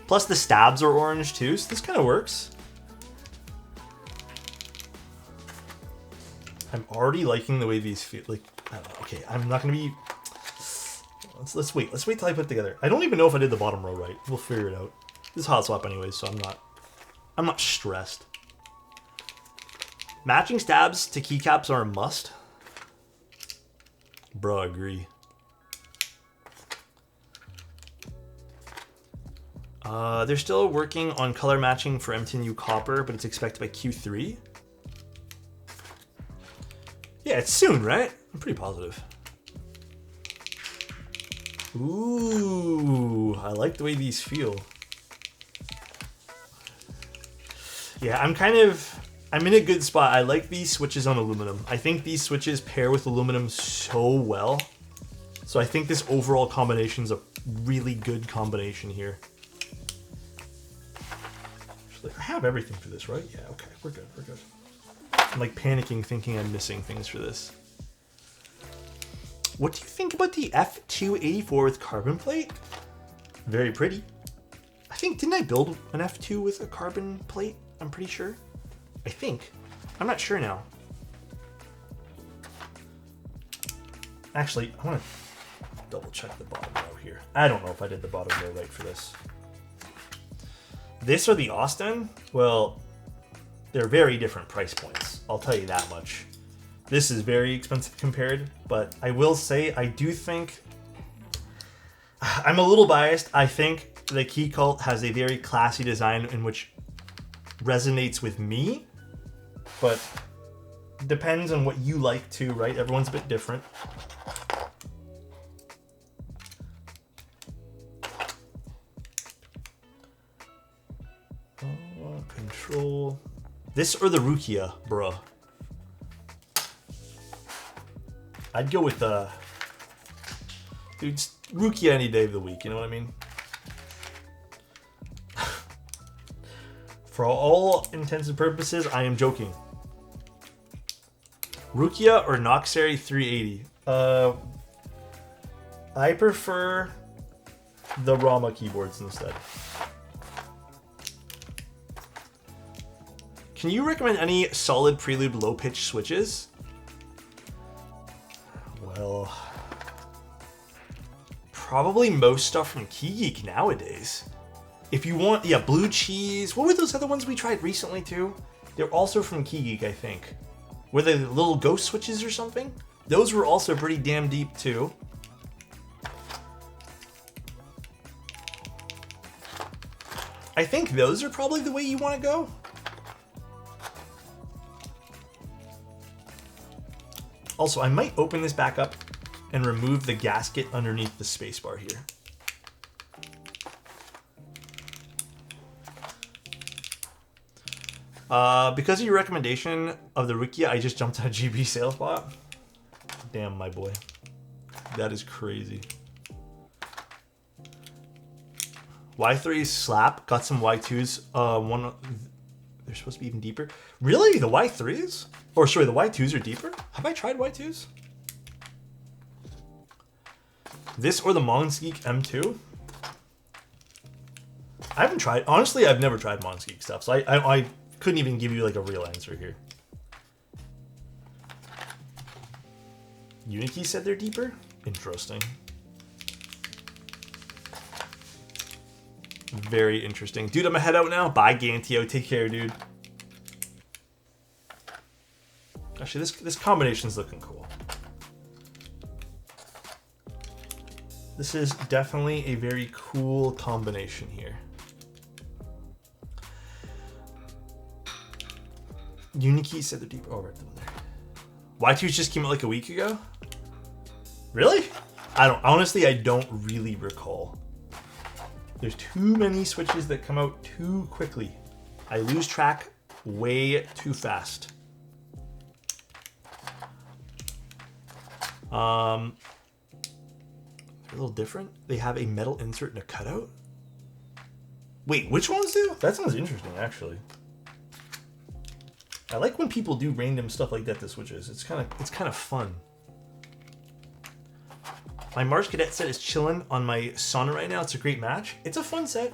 Plus the stabs are orange too, so this kind of works. I'm already liking the way these feel. Like, I don't know. Okay, I'm not gonna be. Let's wait. Let's wait till I put it together. I don't even know if I did the bottom row right. We'll figure it out. This is hot swap anyways, so I'm not stressed. Matching stabs to keycaps are a must. Bro, I agree. They're still working on color matching for M10U copper, but it's expected by Q3. Yeah, it's soon, right? I'm pretty positive. Ooh, I like the way these feel. Yeah, I'm in a good spot. I like these switches on aluminum. I think these switches pair with aluminum so well. So I think this overall combination is a really good combination here. Actually, I have everything for this, right? Yeah, okay, we're good, we're good. I'm like panicking, thinking I'm missing things for this. What do you think about the F284 with carbon plate? Very pretty. I think, didn't I build an F2 with a carbon plate? I'm pretty sure. I think. I'm not sure now. Actually, I want to double check the bottom row here. here. I don't know if I did the bottom row right for this. This or the Austin? Well, they're very different price points. I'll tell you that much. This is very expensive compared, but I will say I do think... I'm a little biased. I think the Keycult has a very classy design in which resonates with me, but depends on what you like too, right? Everyone's a bit different. Control. This or the Rukia, bruh. I'd go with the... Dude, Rukia any day of the week, you know what I mean? For all intents and purposes, I am joking. Rukia or Noxary 380? I prefer the Rama keyboards instead. Can you recommend any solid Prelude low pitch switches? Well, probably most stuff from Keygeek nowadays. If you want, yeah, Blue Cheese. What were those other ones we tried recently too? They're also from Keygeek, I think. Were they little ghost switches or something? Those were also pretty damn deep too. I think those are probably the way you want to go. Also, I might open this back up and remove the gasket underneath the spacebar here. Because of your recommendation of the Rukia, I just jumped on a GB sales bot. Damn, my boy. That is crazy. Y3s slap. Got some Y2s. They're supposed to be even deeper. Really? The Y3s? Or sorry, the Y2s are deeper? Have I tried Y2s? This or the Monsgeek M2? I haven't tried. Honestly, I've never tried Monsgeek stuff, so I couldn't even give you like a real answer here. Unikey said they're deeper? Interesting. Very interesting. Dude, I'm gonna head out now. Bye, Gantio. Take care, dude. Actually, this combination's looking cool. This is definitely a very cool combination here. Unikey said they're deep. Oh, right down there. Y2s just came out like a week ago? Really? Honestly, I don't really recall. There's too many switches that come out too quickly. I lose track way too fast. They're a little different. They have a metal insert and a cutout. Wait, which ones do? That sounds interesting, actually. I like when people do random stuff like that to switches. It's kind of fun. My Mars Cadet set is chilling on my Sauna right now. It's a great match. It's a fun set.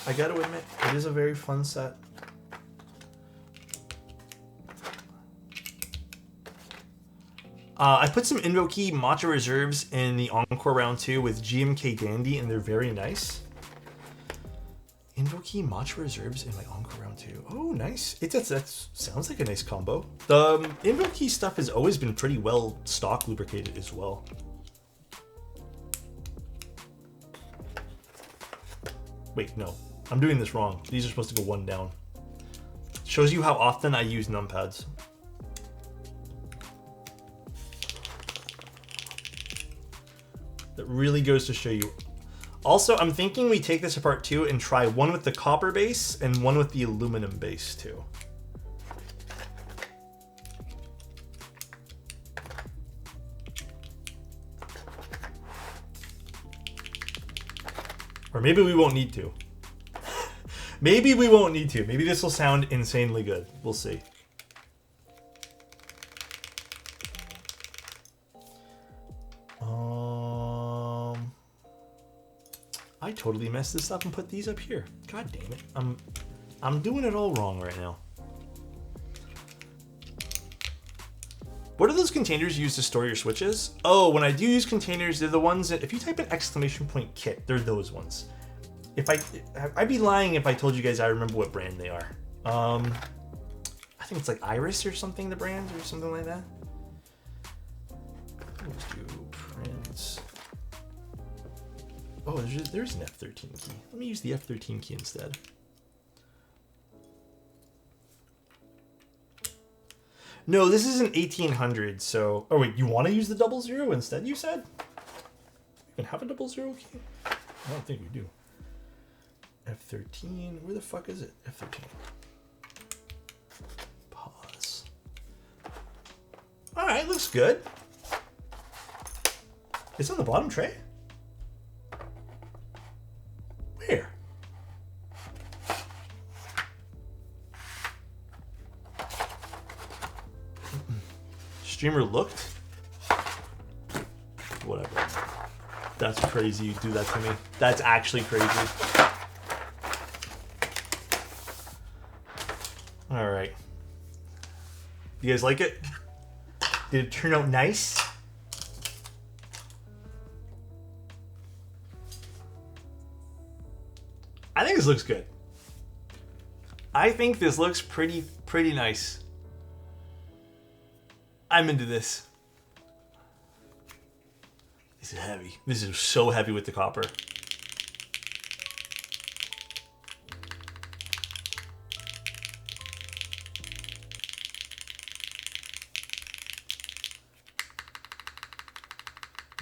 I gotta admit, it is a very fun set. I put some Invokey Matcha Reserves in the Encore Round 2 with GMK Dandy, and they're very nice. Invokey Matcha Reserves in my Encore Round 2. Oh, nice. That sounds like a nice combo. The Invokey stuff has always been pretty well stock lubricated as well. Wait, no. I'm doing this wrong. These are supposed to go one down. Shows you how often I use numpads. That really goes to show you. Also, I'm thinking we take this apart too and try one with the copper base and one with the aluminum base too. Or maybe we won't need to. Maybe we won't need to. Maybe this will sound insanely good. We'll see. I totally messed this up and put these up here. God damn it. I'm doing it all wrong right now. What are those containers you use to store your switches? Oh, when I do use containers, they're the ones that, if you type in !kit, they're those ones. I'd be lying if I told you guys I remember what brand they are. I think it's like Iris or something, the brand, or something like that. Let's do prints. Oh, there's an F13 key. Let me use the F13 key instead. No, this is an 1800, so... Oh, wait, you want to use the 00 instead, you said? You can have a 00 key? I don't think we do. F13, where the fuck is it? F13. Pause. Alright, looks good. It's on the bottom tray? Where? Streamer looked? Whatever. That's crazy you do that to me. That's actually crazy. Alright. You guys like it? Did it turn out nice? I think this looks good. I think this looks pretty nice. I'm into this. This is heavy. This is so heavy with the copper.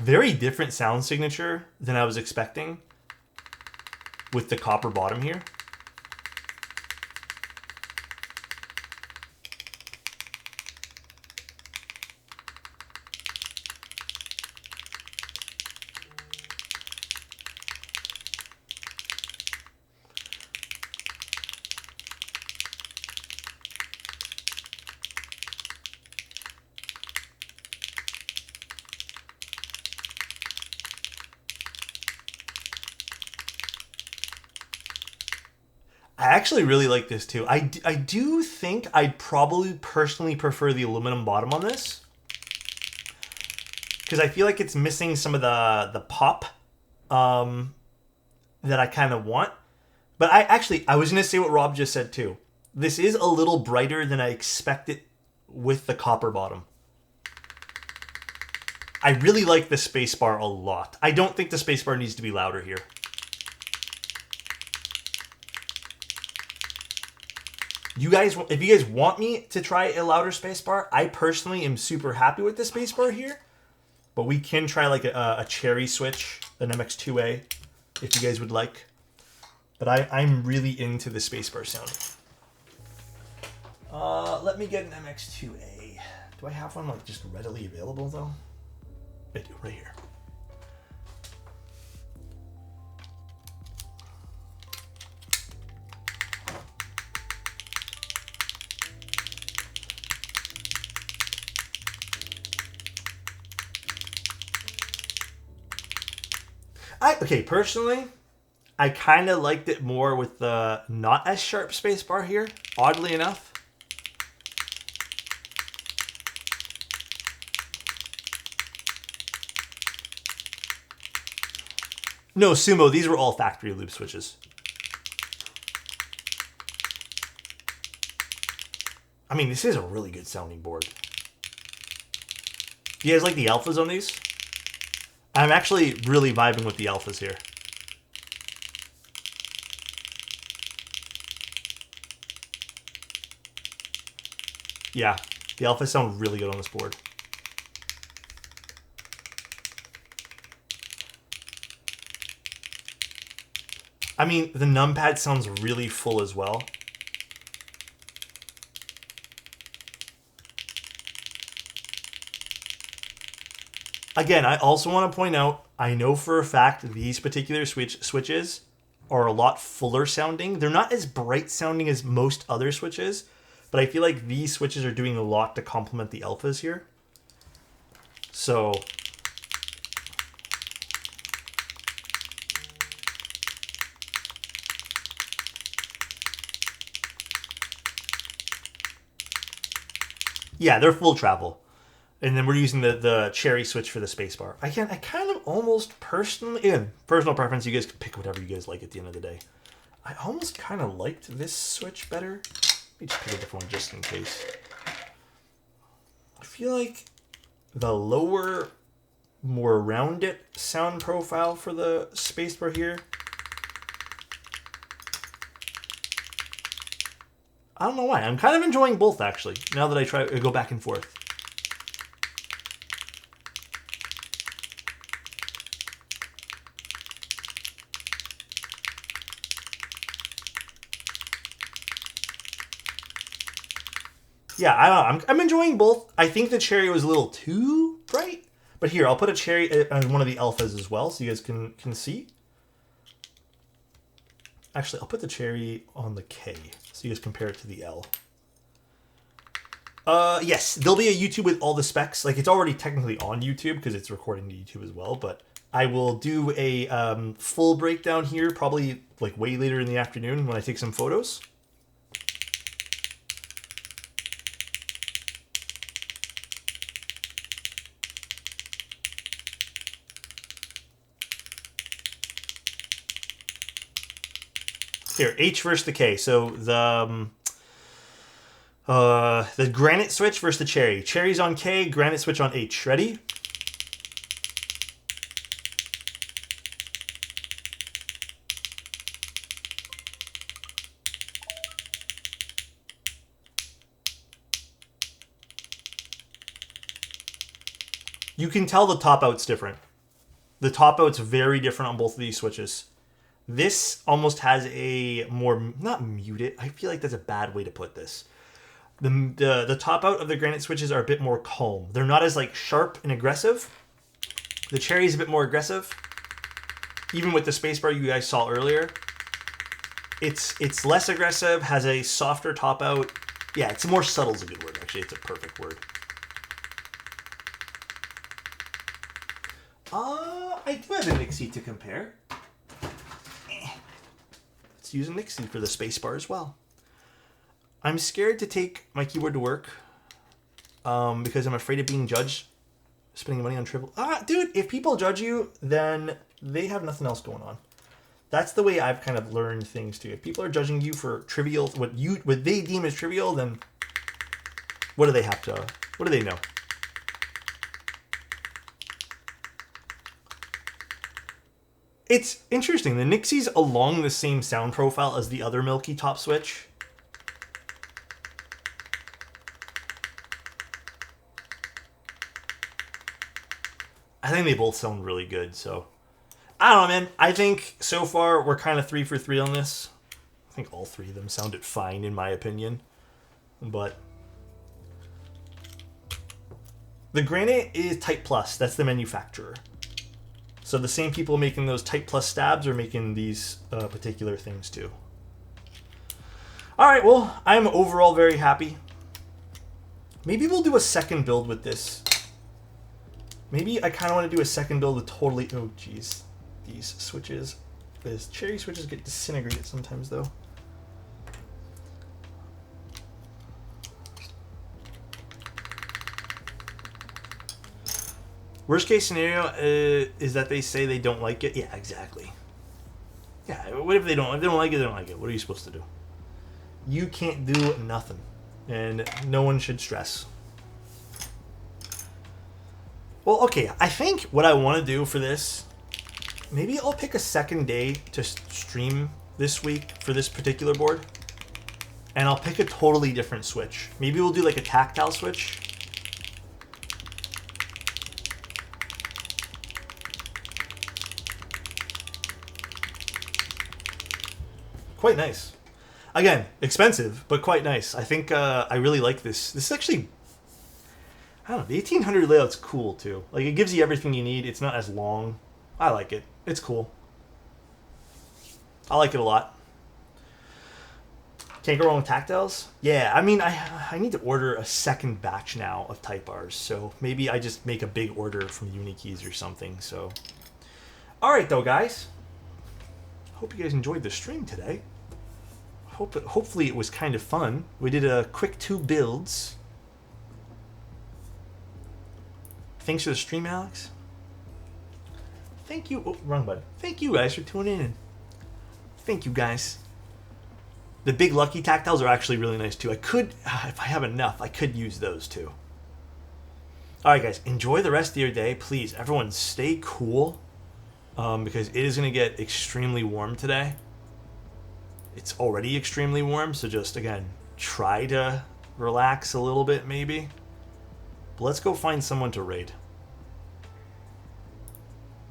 Very different sound signature than I was expecting with the copper bottom here. I actually really like this too. I do think I'd probably personally prefer the aluminum bottom on this, because I feel like it's missing some of the pop that I kind of want. But I was going to say what Rob just said too. This is a little brighter than I expected with the copper bottom. I really like the spacebar a lot. I don't think the spacebar needs to be louder here. You guys, if you guys want me to try a louder spacebar, I personally am super happy with the spacebar here. But we can try like a cherry switch, an MX2A, if you guys would like. But I'm really into the spacebar sound. Let me get an MX2A. Do I have one like just readily available though? I do, right here. Okay, personally, I kind of liked it more with the not as sharp spacebar here, oddly enough. No, Sumo, these were all factory loop switches. I mean, this is a really good sounding board. Do you guys like the alphas on these? I'm actually really vibing with the alphas here. Yeah, the alphas sound really good on this board. I mean, the numpad sounds really full as well. Again, I also want to point out, I know for a fact these particular switches are a lot fuller sounding. They're not as bright sounding as most other switches, but I feel like these switches are doing a lot to complement the alphas here. So yeah, they're full travel. And then we're using the cherry switch for the spacebar. I kind of almost personally, again, personal preference, you guys can pick whatever you guys like at the end of the day. I almost kind of liked this switch better. Let me just pick a different one just in case. I feel like the lower, more rounded sound profile for the spacebar here. I don't know why. I'm kind of enjoying both, actually, now that I go back and forth. Yeah, I don't know. I'm enjoying both. I think the cherry was a little too bright. But here, I'll put a cherry on one of the alphas as well so you guys can see. Actually, I'll put the cherry on the K so you guys compare it to the L. Yes, there'll be a YouTube with all the specs. Like, it's already technically on YouTube because it's recording to YouTube as well. But I will do a full breakdown here probably like way later in the afternoon when I take some photos. Here, H versus the K. So the granite switch versus the cherry. Cherry's on K, granite switch on H. Ready? You can tell the top out's different. The top out's very different on both of these switches. This almost has a more, not muted, I feel like that's a bad way to put this. The top out of the granite switches are a bit more calm. They're not as like sharp and aggressive. The cherry is a bit more aggressive. Even with the spacebar you guys saw earlier. It's less aggressive, has a softer top out. Yeah, it's more subtle is a good word, actually. It's a perfect word. I do have a Nixie to compare. Let's use a Nixie for the spacebar as well. I'm scared to take my keyboard to work because I'm afraid of being judged spending money on trivial. Dude, if people judge you, then they have nothing else going on. That's the way I've kind of learned things too. If people are judging you for trivial, what they deem as trivial, then what do they have to? What do they know? It's interesting. The Nixie's along the same sound profile as the other Milky top switch. I think they both sound really good, so I don't know, man. I think so far we're kind of 3 for 3 on this. I think all three of them sounded fine in my opinion. But the Granite is Type Plus. That's the manufacturer. So the same people making those Type Plus stabs are making these particular things too. Alright, well, I'm overall very happy. Maybe we'll do a second build with this. Maybe I kind of want to do a second build with totally... Oh, jeez. These switches. These cherry switches get disintegrated sometimes, though. Worst case scenario is that they say they don't like it. Yeah, exactly. Yeah, what if they don't? If they don't like it, they don't like it. What are you supposed to do? You can't do nothing. And no one should stress. Well, okay, I think what I want to do for this, maybe I'll pick a second day to stream this week for this particular board. And I'll pick a totally different switch. Maybe we'll do like a tactile switch. Quite nice. Again, expensive, but quite nice. I think I really like this. This is actually, I don't know, the 1800 layout's cool too. Like, it gives you everything you need. It's not as long. I like it. It's cool. I like it a lot. Can't go wrong with tactiles. Yeah, I mean, I need to order a second batch now of Type Rs, so maybe I just make a big order from Unikeys or something, so. Alright though, guys. Hope you guys enjoyed the stream today. Hopefully it was kind of fun. We did a quick 2 builds. Thanks for the stream, Alex. Thank you. Oh, wrong button. Thank you guys for tuning in. Thank you guys. The big Lucky Tactiles are actually really nice too. I could, if I have enough, I could use those too. All right, guys, enjoy the rest of your day. Please, everyone, stay cool because it is going to get extremely warm today. It's already extremely warm, so just, again, try to relax a little bit maybe. But let's go find someone to raid.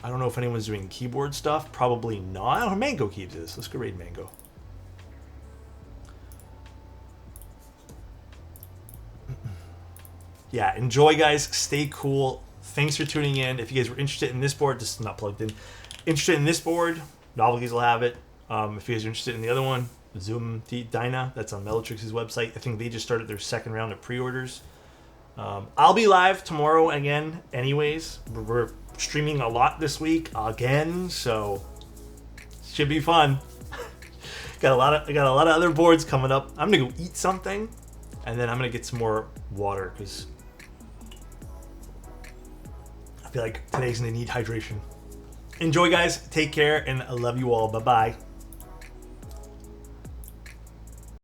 I don't know if anyone's doing keyboard stuff. Probably not. I don't know. Mango keeps this. Let's go raid Mango. Yeah, enjoy, guys. Stay cool. Thanks for tuning in. If you guys were interested in this board, this is not plugged in. Interested in this board, Novelties will have it. If you guys are interested in the other one, Zoom Dina, that's on Melatrix's website. I think they just started their second round of pre-orders. I'll be live tomorrow again anyways. We're streaming a lot this week again, so should be fun. I got a lot of other boards coming up. I'm gonna go eat something, and then I'm gonna get some more water because I feel like today's gonna need hydration. Enjoy, guys. Take care, and I love you all. Bye-bye.